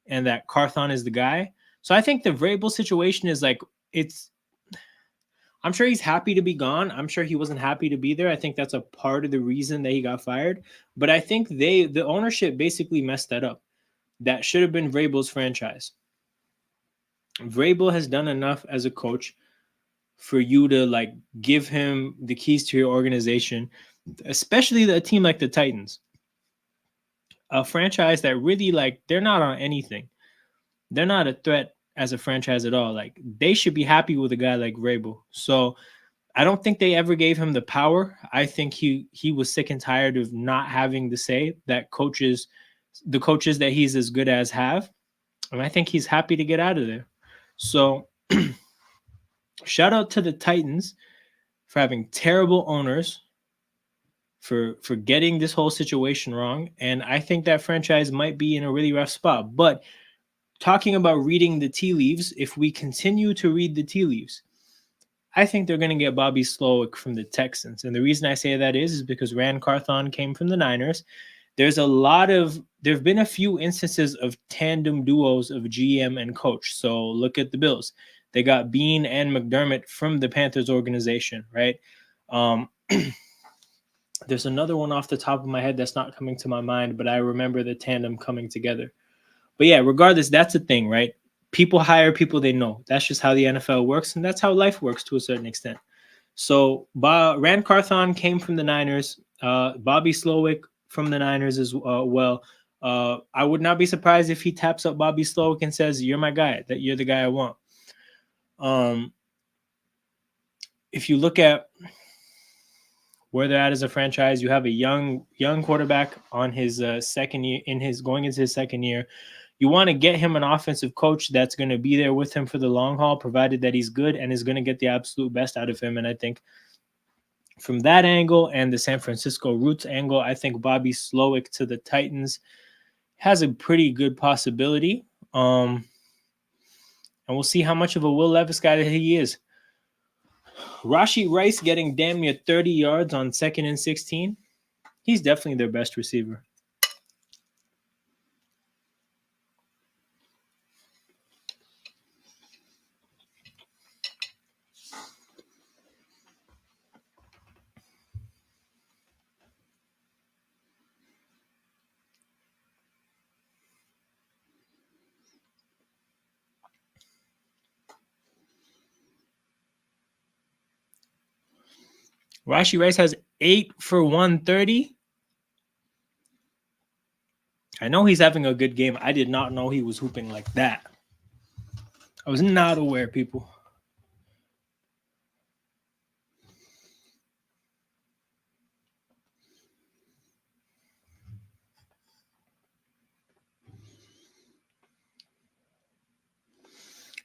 and that Carthon is the guy. So I think the Vrabel situation is like it's I'm sure he's happy to be gone. I'm sure he wasn't happy to be there. I think that's a part of the reason that he got fired. But I think the ownership basically messed that up. That should have been Vrabel's franchise. Vrabel has done enough as a coach for you to like give him the keys to your organization, especially a team like the Titans, a franchise that really like they're not on anything. They're not a threat as a franchise at all. Like they should be happy with a guy like Vrabel. So I don't think they ever gave him the power. I think he was sick and tired of not having the say that the coaches that he's as good as have. And I think he's happy to get out of there. So shout out to the Titans for having terrible owners, for getting this whole situation wrong. And I think that franchise might be in a really rough spot. But talking about reading the tea leaves, if we continue to read the tea leaves, I think they're going to get Bobby Slowick from the Texans. And the reason I say that is because Rand Carthon came from the Niners. There have been a few instances of tandem duos of GM and coach. So look at the Bills. They got Bean and McDermott from the Panthers organization, right? There's another one off the top of my head that's not coming to my mind, but I remember the tandem coming together. But yeah, regardless, that's the thing, right? People hire people they know. That's just how the NFL works, and that's how life works to a certain extent. So Rand Carthon came from the Niners. Bobby Slowick from the Niners as well. I would not be surprised if he taps up Bobby Slowick and says, "You're my guy. That you're the guy I want." If you look at where they're at as a franchise, you have a young quarterback on his second year going into his second year. You want to get him an offensive coach that's going to be there with him for the long haul, provided that he's good and is going to get the absolute best out of him. And I think from that angle and the San Francisco roots angle, I think Bobby Slowick to the Titans has a pretty good possibility. And we'll see how much of a Will Levis guy that he is. Rashee Rice getting damn near 30 yards on 2nd and 16. He's definitely their best receiver. Rashee Rice has 8 for 130. I know he's having a good game. I did not know he was hooping like that. I was not aware, people.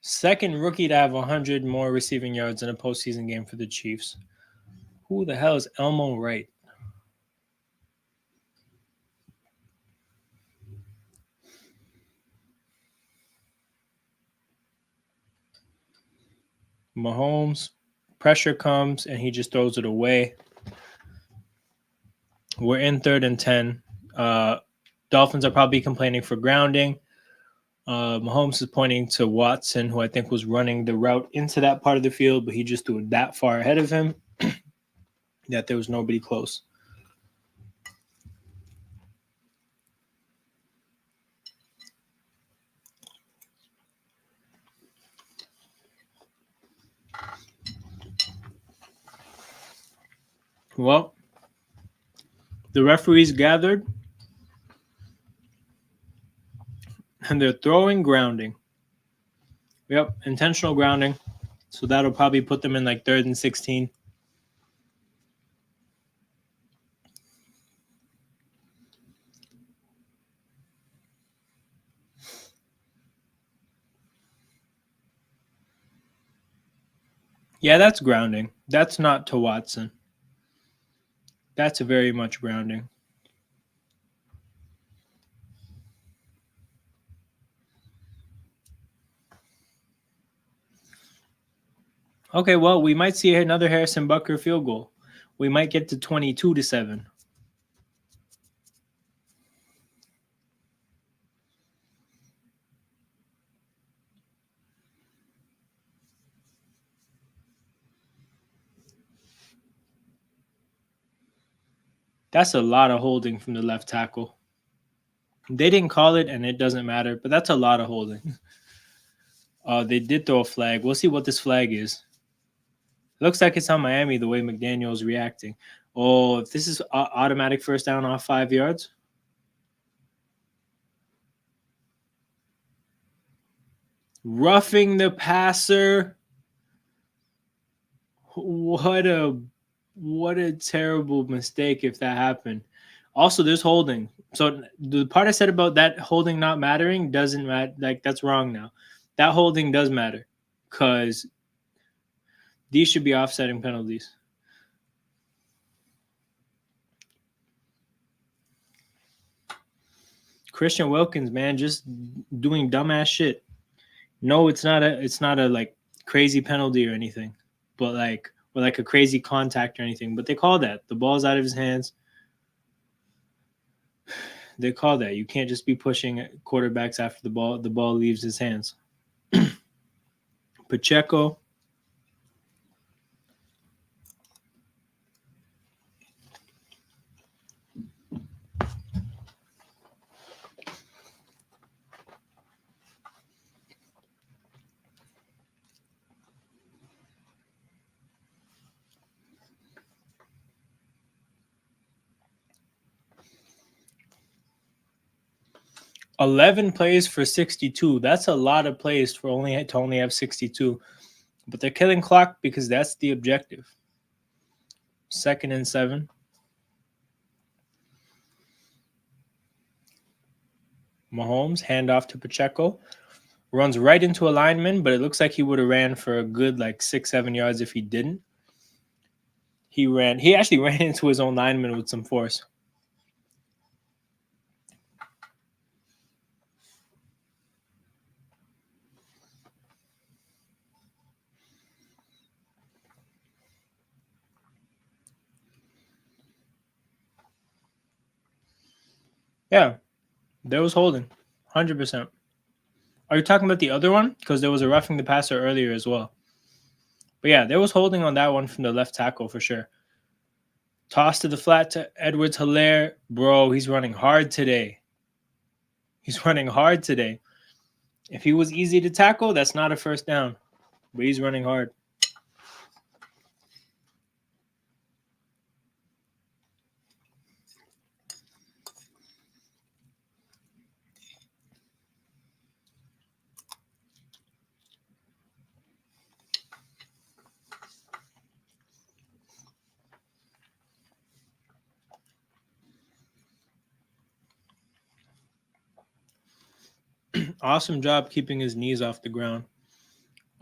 Second rookie to have 100 more receiving yards in a postseason game for the Chiefs. Who the hell is Elmo Wright? Mahomes, pressure comes, and he just throws it away. We're in 3rd and 10. Dolphins are probably complaining for grounding. Mahomes is pointing to Watson, who I think was running the route into that part of the field, but he just threw it that far ahead of him that there was nobody close. Well, the referees gathered, and they're throwing grounding. Yep, intentional grounding. So that'll probably put them in like 3rd and 16. Yeah, that's grounding. That's not to Watson. That's a very much grounding. Okay, well, we might see another Harrison Butker field goal. We might get to 22-7. That's a lot of holding from the left tackle. They didn't call it, and it doesn't matter, but that's a lot of holding. They did throw a flag. We'll see what this flag is. It looks like it's on Miami the way McDaniel's reacting. Oh, if this is automatic first down off 5 yards. Roughing the passer. What a terrible mistake if that happened. Also, there's holding. So the part I said about that holding not mattering doesn't matter. Like, that's wrong now. That holding does matter because these should be offsetting penalties. Christian Wilkins, man, just doing dumbass shit. No, it's not a like crazy penalty or anything, but like or like a crazy contact or anything. But they call that. The ball's out of his hands. They call that. You can't just be pushing quarterbacks after the ball leaves his hands. Pacheco. $11 plays for 62. That's a lot of plays for only have 62. But they're killing clock because that's the objective. 2nd and 7. Mahomes, handoff to Pacheco. Runs right into a lineman, but it looks like he would have ran for a good like 6-7 yards if he didn't. He actually ran into his own lineman with some force. Yeah, there was holding. 100%. Are you talking about the other one? Because there was a roughing the passer earlier as well. But yeah, there was holding on that one from the left tackle for sure. Toss to the flat to Edwards-Helaire. Bro, he's running hard today. If he was easy to tackle, that's not a first down. But he's running hard. Awesome job keeping his knees off the ground.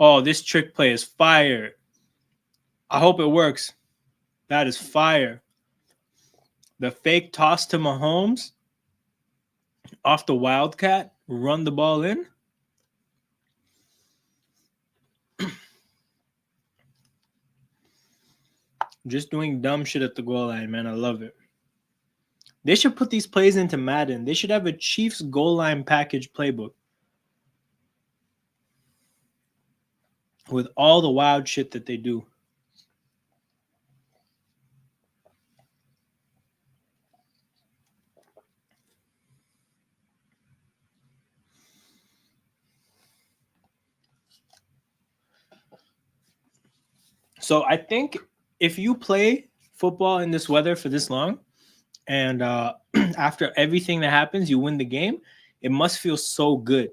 Oh, this trick play is fire. I hope it works. That is fire. The fake toss to Mahomes off the Wildcat, run the ball in. Just doing dumb shit at the goal line, man. I love it. They should put these plays into Madden. They should have a Chiefs goal line package playbook with all the wild shit that they do. So I think if you play football in this weather for this long, and after everything that happens, you win the game, it must feel so good.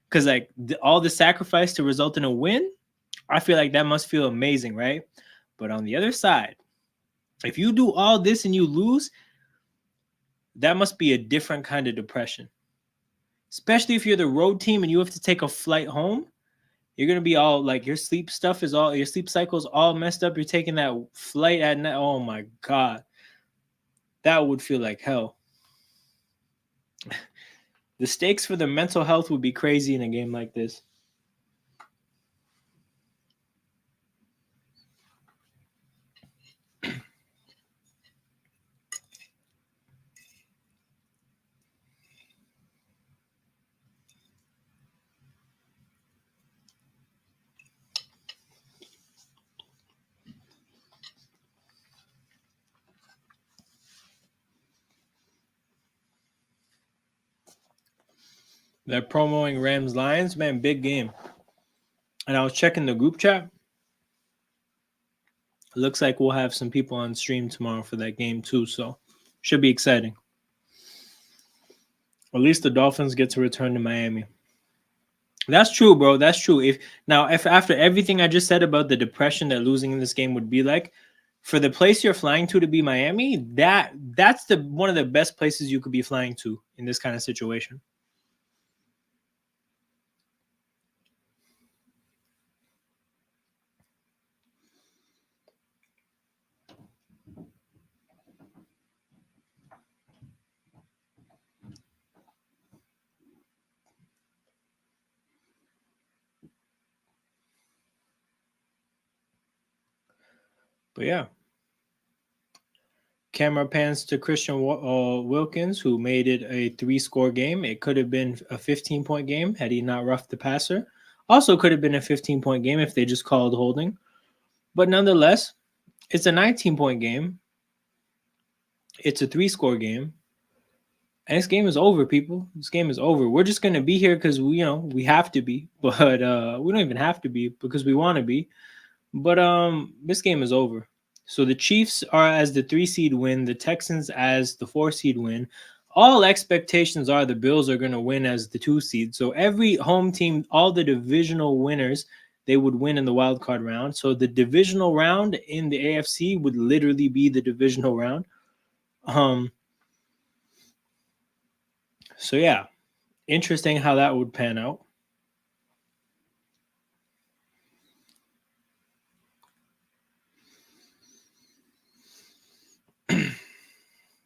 Because like all the sacrifice to result in a win, I feel like that must feel amazing, right? But on the other side, if you do all this and you lose, that must be a different kind of depression. Especially if you're the road team and you have to take a flight home. You're going to be all like your sleep cycle's all messed up. You're taking that flight at night. Oh my God. That would feel like hell. The stakes for the mental health would be crazy in a game like this. They're promoting Rams Lions, man, big game. And I was checking the group chat. It looks like we'll have some people on stream tomorrow for that game too, so should be exciting. At least the Dolphins get to return to Miami. That's true, bro. That's true. If after everything I just said about the depression that losing in this game would be like, for the place you're flying to be Miami, that's the one of the best places you could be flying to in this kind of situation. But yeah. Camera pans to Christian Wilkins, who made it a 3-score game. It could have been a 15-point game had he not roughed the passer. Also could have been a 15-point game if they just called holding. But nonetheless, it's a 19-point game. It's a 3-score game. And this game is over, people. This game is over. We're just going to be here because we have to be. But we don't even have to be because we want to be. But this game is over. So the Chiefs are as the 3 seed win, the Texans as the 4 seed win. All expectations are the Bills are going to win as the 2 seed. So every home team, all the divisional winners, they would win in the wild card round. So the divisional round in the AFC would literally be the divisional round. So yeah, interesting how that would pan out.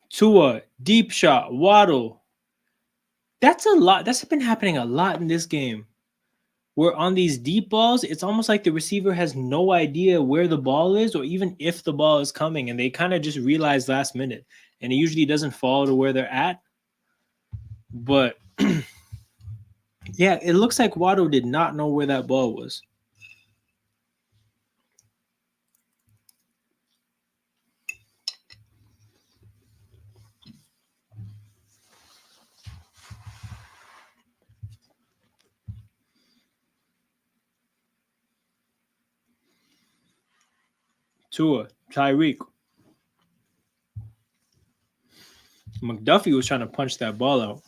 Tua, deep shot, Waddle. That's a lot. That's been happening a lot in this game. Where on these deep balls, it's almost like the receiver has no idea where the ball is or even if the ball is coming, and they kind of just realize last minute. And it usually doesn't fall to where they're at. But yeah, it looks like Waddle did not know where that ball was. Tua, Tyreek. McDuffie was trying to punch that ball out.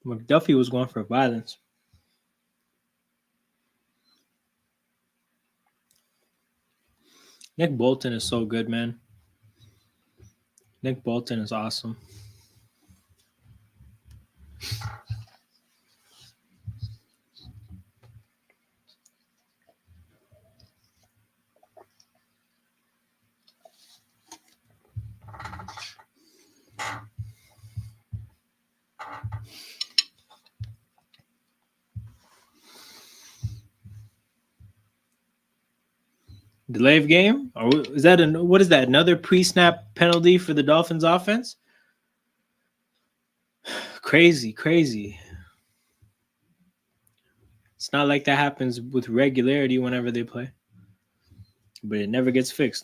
McDuffie was going for violence. Nick Bolton is so good, man. Nick Bolton is awesome. Delay of game? Or is that what is that? Another pre-snap penalty for the Dolphins offense? Crazy. It's not like that happens with regularity whenever they play. But it never gets fixed.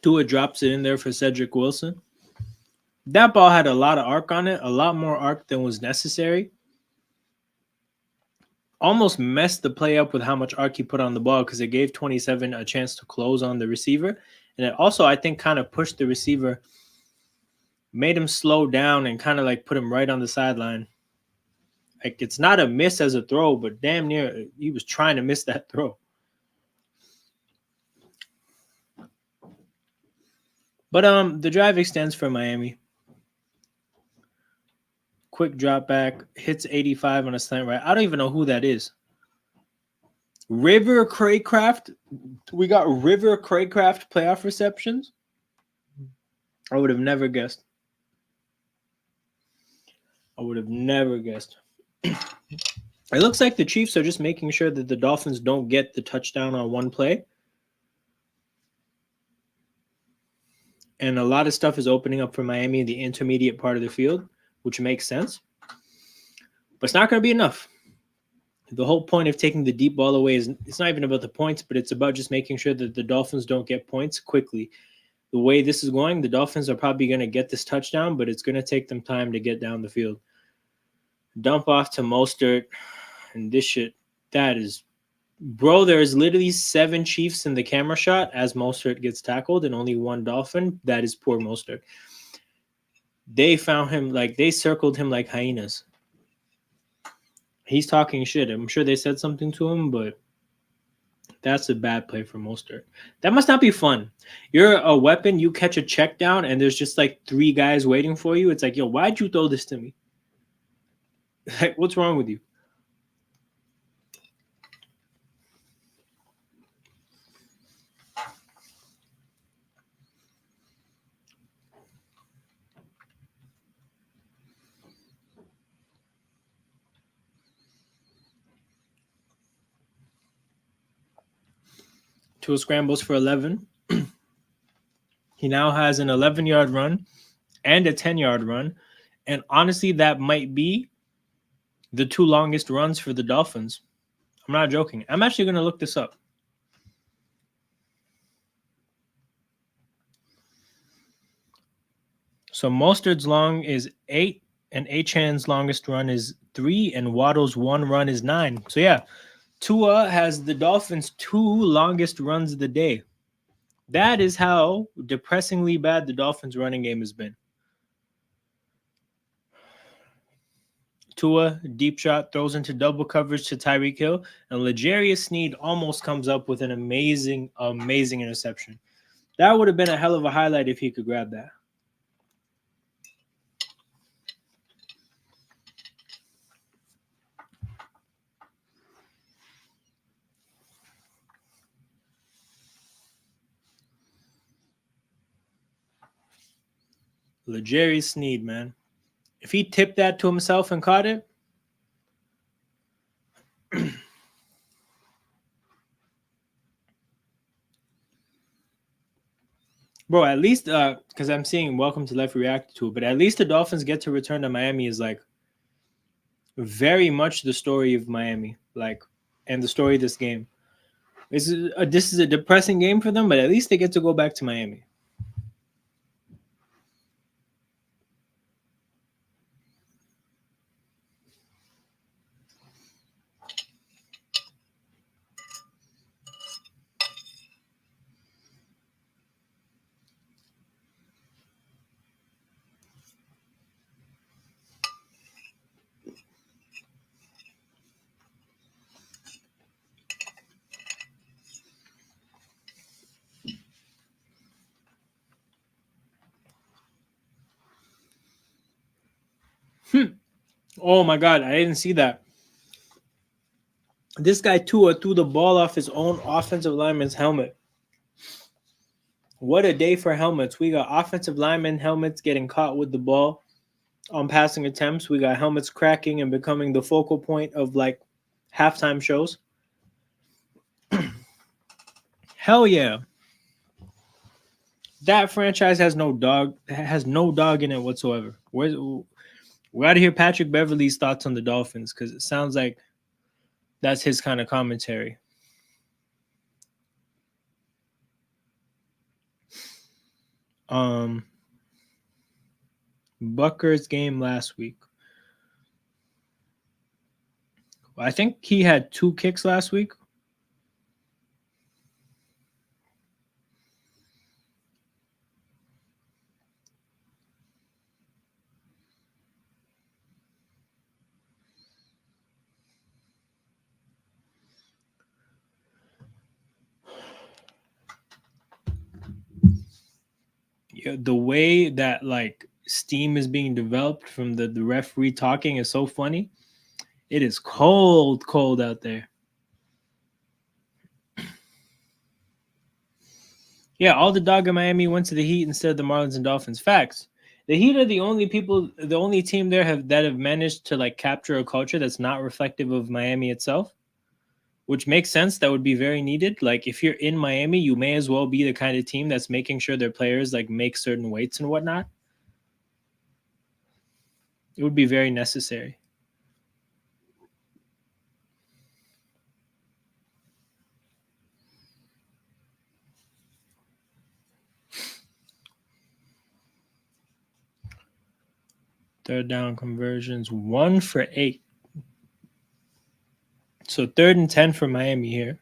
Tua drops it in there for Cedric Wilson. That ball had a lot of arc on it, a lot more arc than was necessary. almost messed the play up with how much arc he put on the ball because it gave 27 a chance to close on the receiver. And it also, I think, kind of pushed the receiver, made him slow down and kind of like put him right on the sideline. Like, it's not a miss as a throw, but damn near he was trying to miss that throw. But the drive extends for Miami. Quick drop back, hits 85 on a slant right. I don't even know who that is. River Craycraft. We got River Craycraft playoff receptions. I would have never guessed. It looks like the Chiefs are just making sure that the Dolphins don't get the touchdown on one play. And a lot of stuff is opening up for Miami in the intermediate part of the field, which makes sense. But it's not going to be enough. The whole point of taking the deep ball away is it's not even about the points, but it's about just making sure that the Dolphins don't get points quickly. The way this is going, the Dolphins are probably going to get this touchdown, but it's going to take them time to get down the field. Dump off to Mostert, and this shit, that is, bro, there's literally 7 Chiefs in the camera shot as Mostert gets tackled and only 1 Dolphin. That is poor Mostert. They found him, like, they circled him like hyenas. He's talking shit. I'm sure they said something to him, but that's a bad play for Mostert. That must not be fun. You're a weapon, you catch a check down, and there's just like 3 guys waiting for you. It's like, yo, why'd you throw this to me? Like, what's wrong with you? Tua scrambles for 11. He now has an 11-yard run and a 10-yard run. And honestly, that might be the 2 longest runs for the Dolphins. I'm not joking. I'm actually going to look this up. So Mostert's long is 8, and Achan's longest run is 3, and Waddle's 1 run is 9. So yeah, Tua has the Dolphins' 2 longest runs of the day. That is how depressingly bad the Dolphins' running game has been. Tua, deep shot, throws into double coverage to Tyreek Hill, and L'Jarius Sneed almost comes up with an amazing interception. That would have been a hell of a highlight if he could grab that. L'Jarius Sneed, man. If he tipped that to himself and caught it, bro, at least because I'm seeing Welcome to Life reacted to it, but at least the Dolphins get to return to Miami is like very much the story of Miami, like, and the story of this game. This is a depressing game for them, but at least they get to go back to Miami. Oh my God, I didn't see that. This guy Tua threw the ball off his own offensive lineman's helmet. What a day for helmets. We got offensive lineman helmets getting caught with the ball on passing attempts. We got helmets cracking and becoming the focal point of like halftime shows. Hell yeah. That franchise has no dog in it whatsoever. We got to hear Patrick Beverley's thoughts on the Dolphins because it sounds like that's his kind of commentary. Bucker's game last week. I think he had 2 kicks last week. Yeah, the way that like steam is being developed from the referee talking is so funny. It is cold out there. Yeah, all the dog in Miami went to the Heat instead of the Marlins and Dolphins. Facts. The Heat are the only team there have managed to like capture a culture that's not reflective of Miami itself, which makes sense. That would be very needed. Like if you're in Miami, you may as well be the kind of team that's making sure their players like make certain weights and whatnot. It would be very necessary. Third down conversions, 1 for 8. So 3rd and 10 for Miami here.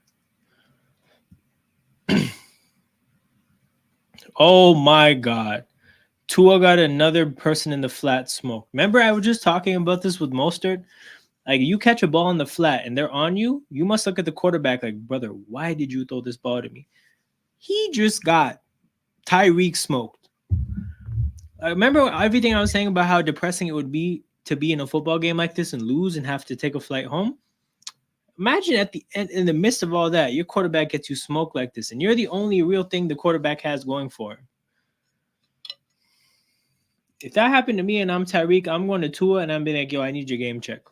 Oh my God. Tua got another person in the flat smoke. Remember, I was just talking about this with Mostert. Like, you catch a ball in the flat and they're on you, you must look at the quarterback like, brother, why did you throw this ball to me? He just got Tyreek smoked. Remember everything I was saying about how depressing it would be to be in a football game like this and lose and have to take a flight home? Imagine at the end, in the midst of all that, your quarterback gets you smoked like this, and you're the only real thing the quarterback has going for him. If that happened to me and I'm Tyreek, I'm going to Tua and I'm being like, yo, I need your game check.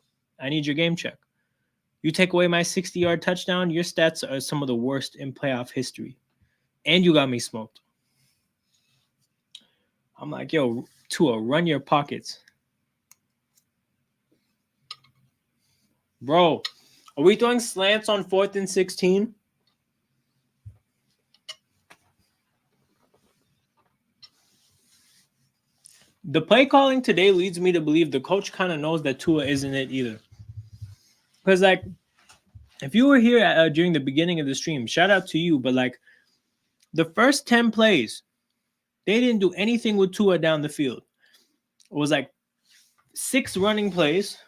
I need your game check. You take away my 60-yard touchdown, your stats are some of the worst in playoff history. And you got me smoked. I'm like, yo, Tua, run your pockets. Bro, are we throwing slants on 4th and 16? The play calling today leads me to believe the coach kind of knows that Tua isn't it either. Because, like, if you were here during the beginning of the stream, shout out to you. But, like, the first 10 plays, they didn't do anything with Tua down the field. It was like 6 running plays,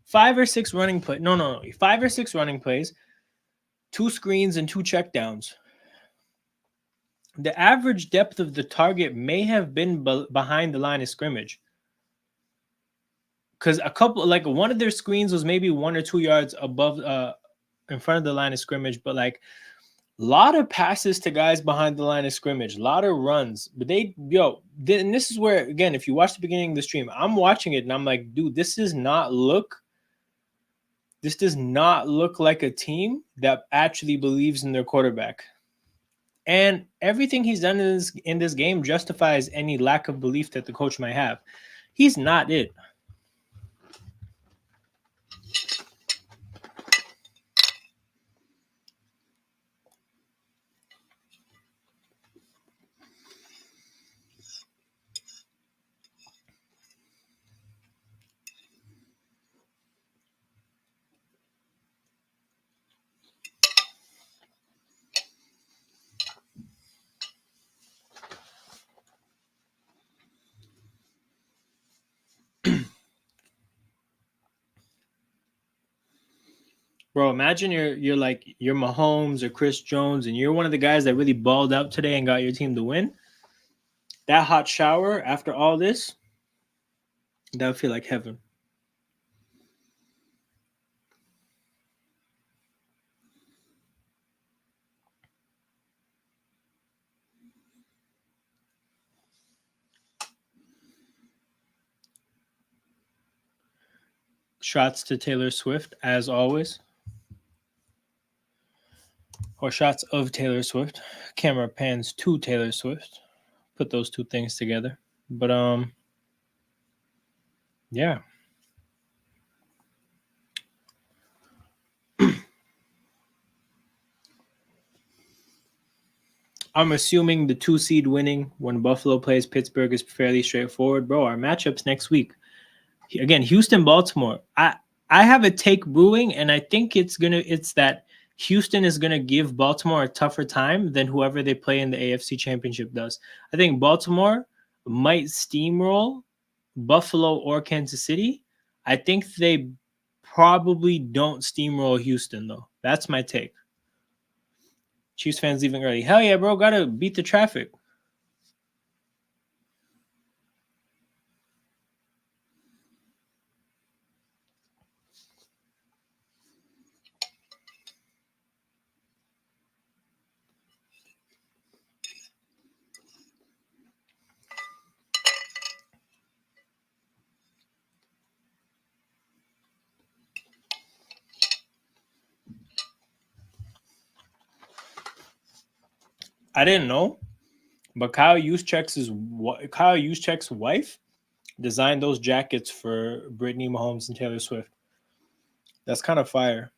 5 or 6 running plays. No. 5 or 6 running plays, 2 screens, and 2 checkdowns. The average depth of the target may have been behind the line of scrimmage. Because one of their screens was maybe 1 or 2 yards above, in front of the line of scrimmage, but like a lot of passes to guys behind the line of scrimmage, a lot of runs. But and this is where, again, if you watch the beginning of the stream, I'm watching it and I'm like, dude, this does not look like a team that actually believes in their quarterback. And everything he's done in this game justifies any lack of belief that the coach might have. He's not it. Bro, imagine you're Mahomes or Chris Jones, and you're one of the guys that really balled out today and got your team to win. That hot shower after all this, that would feel like heaven. Shots to Taylor Swift, as always. Or shots of Taylor Swift. Camera pans to Taylor Swift. Put those two things together. But yeah. I'm assuming the 2 seed winning when Buffalo plays Pittsburgh is fairly straightforward. Bro, our matchups next week. Again, Houston, Baltimore. I I have a take brewing, and I think it's that Houston is gonna give Baltimore a tougher time than whoever they play in the AFC Championship does. I think Baltimore might steamroll Buffalo or Kansas City. I think they probably don't steamroll Houston though. That's my take. Chiefs fans leaving early. Hell yeah, bro. Gotta beat the traffic. I didn't know, but Kyle Juszczyk's wife designed those jackets for Brittany Mahomes and Taylor Swift. That's kind of fire.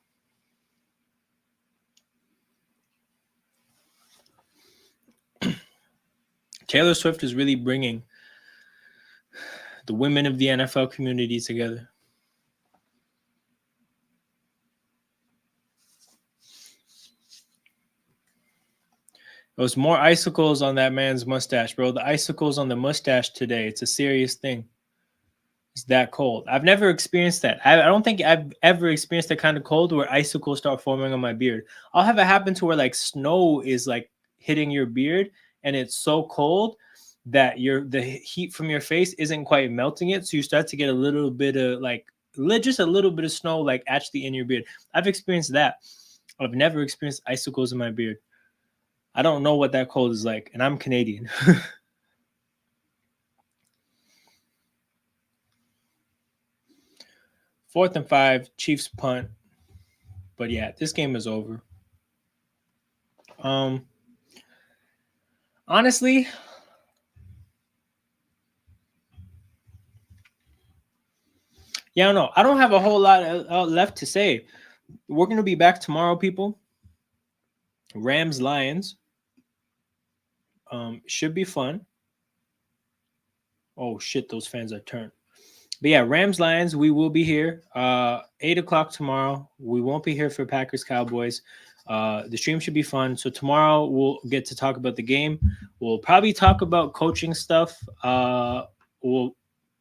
Taylor Swift is really bringing the women of the NFL community together. There was more icicles on that man's mustache, bro. The icicles on the mustache today, it's a serious thing. It's that cold. I've never experienced that. I don't think I've ever experienced that kind of cold where icicles start forming on my beard. I'll have it happen to where like snow is like hitting your beard and it's so cold that the heat from your face isn't quite melting it. So you start to get a little bit of like just a little bit of snow like actually in your beard. I've experienced that. I've never experienced icicles in my beard. I don't know what that cold is like, and I'm Canadian. 4th and 5, Chiefs punt. But yeah, this game is over. Honestly, yeah, no, I don't have a whole lot left to say. We're going to be back tomorrow, people. Rams Lions. Should be fun. Oh shit, those fans are turned. But yeah, Rams Lions, we will be here 8 o'clock tomorrow. We won't be here for Packers Cowboys. The stream should be fun. So tomorrow we'll get to talk about the game. We'll probably talk about coaching stuff. We'll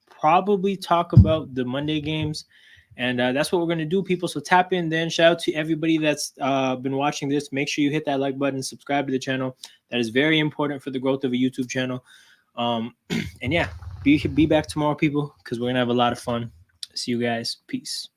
probably talk about the Monday games. And that's what we're going to do, people. So tap in then. Shout out to everybody that's been watching this. Make sure you hit that like button, subscribe to the channel. That is very important for the growth of a YouTube channel. And yeah, be back tomorrow, people, because we're going to have a lot of fun. See you guys. Peace.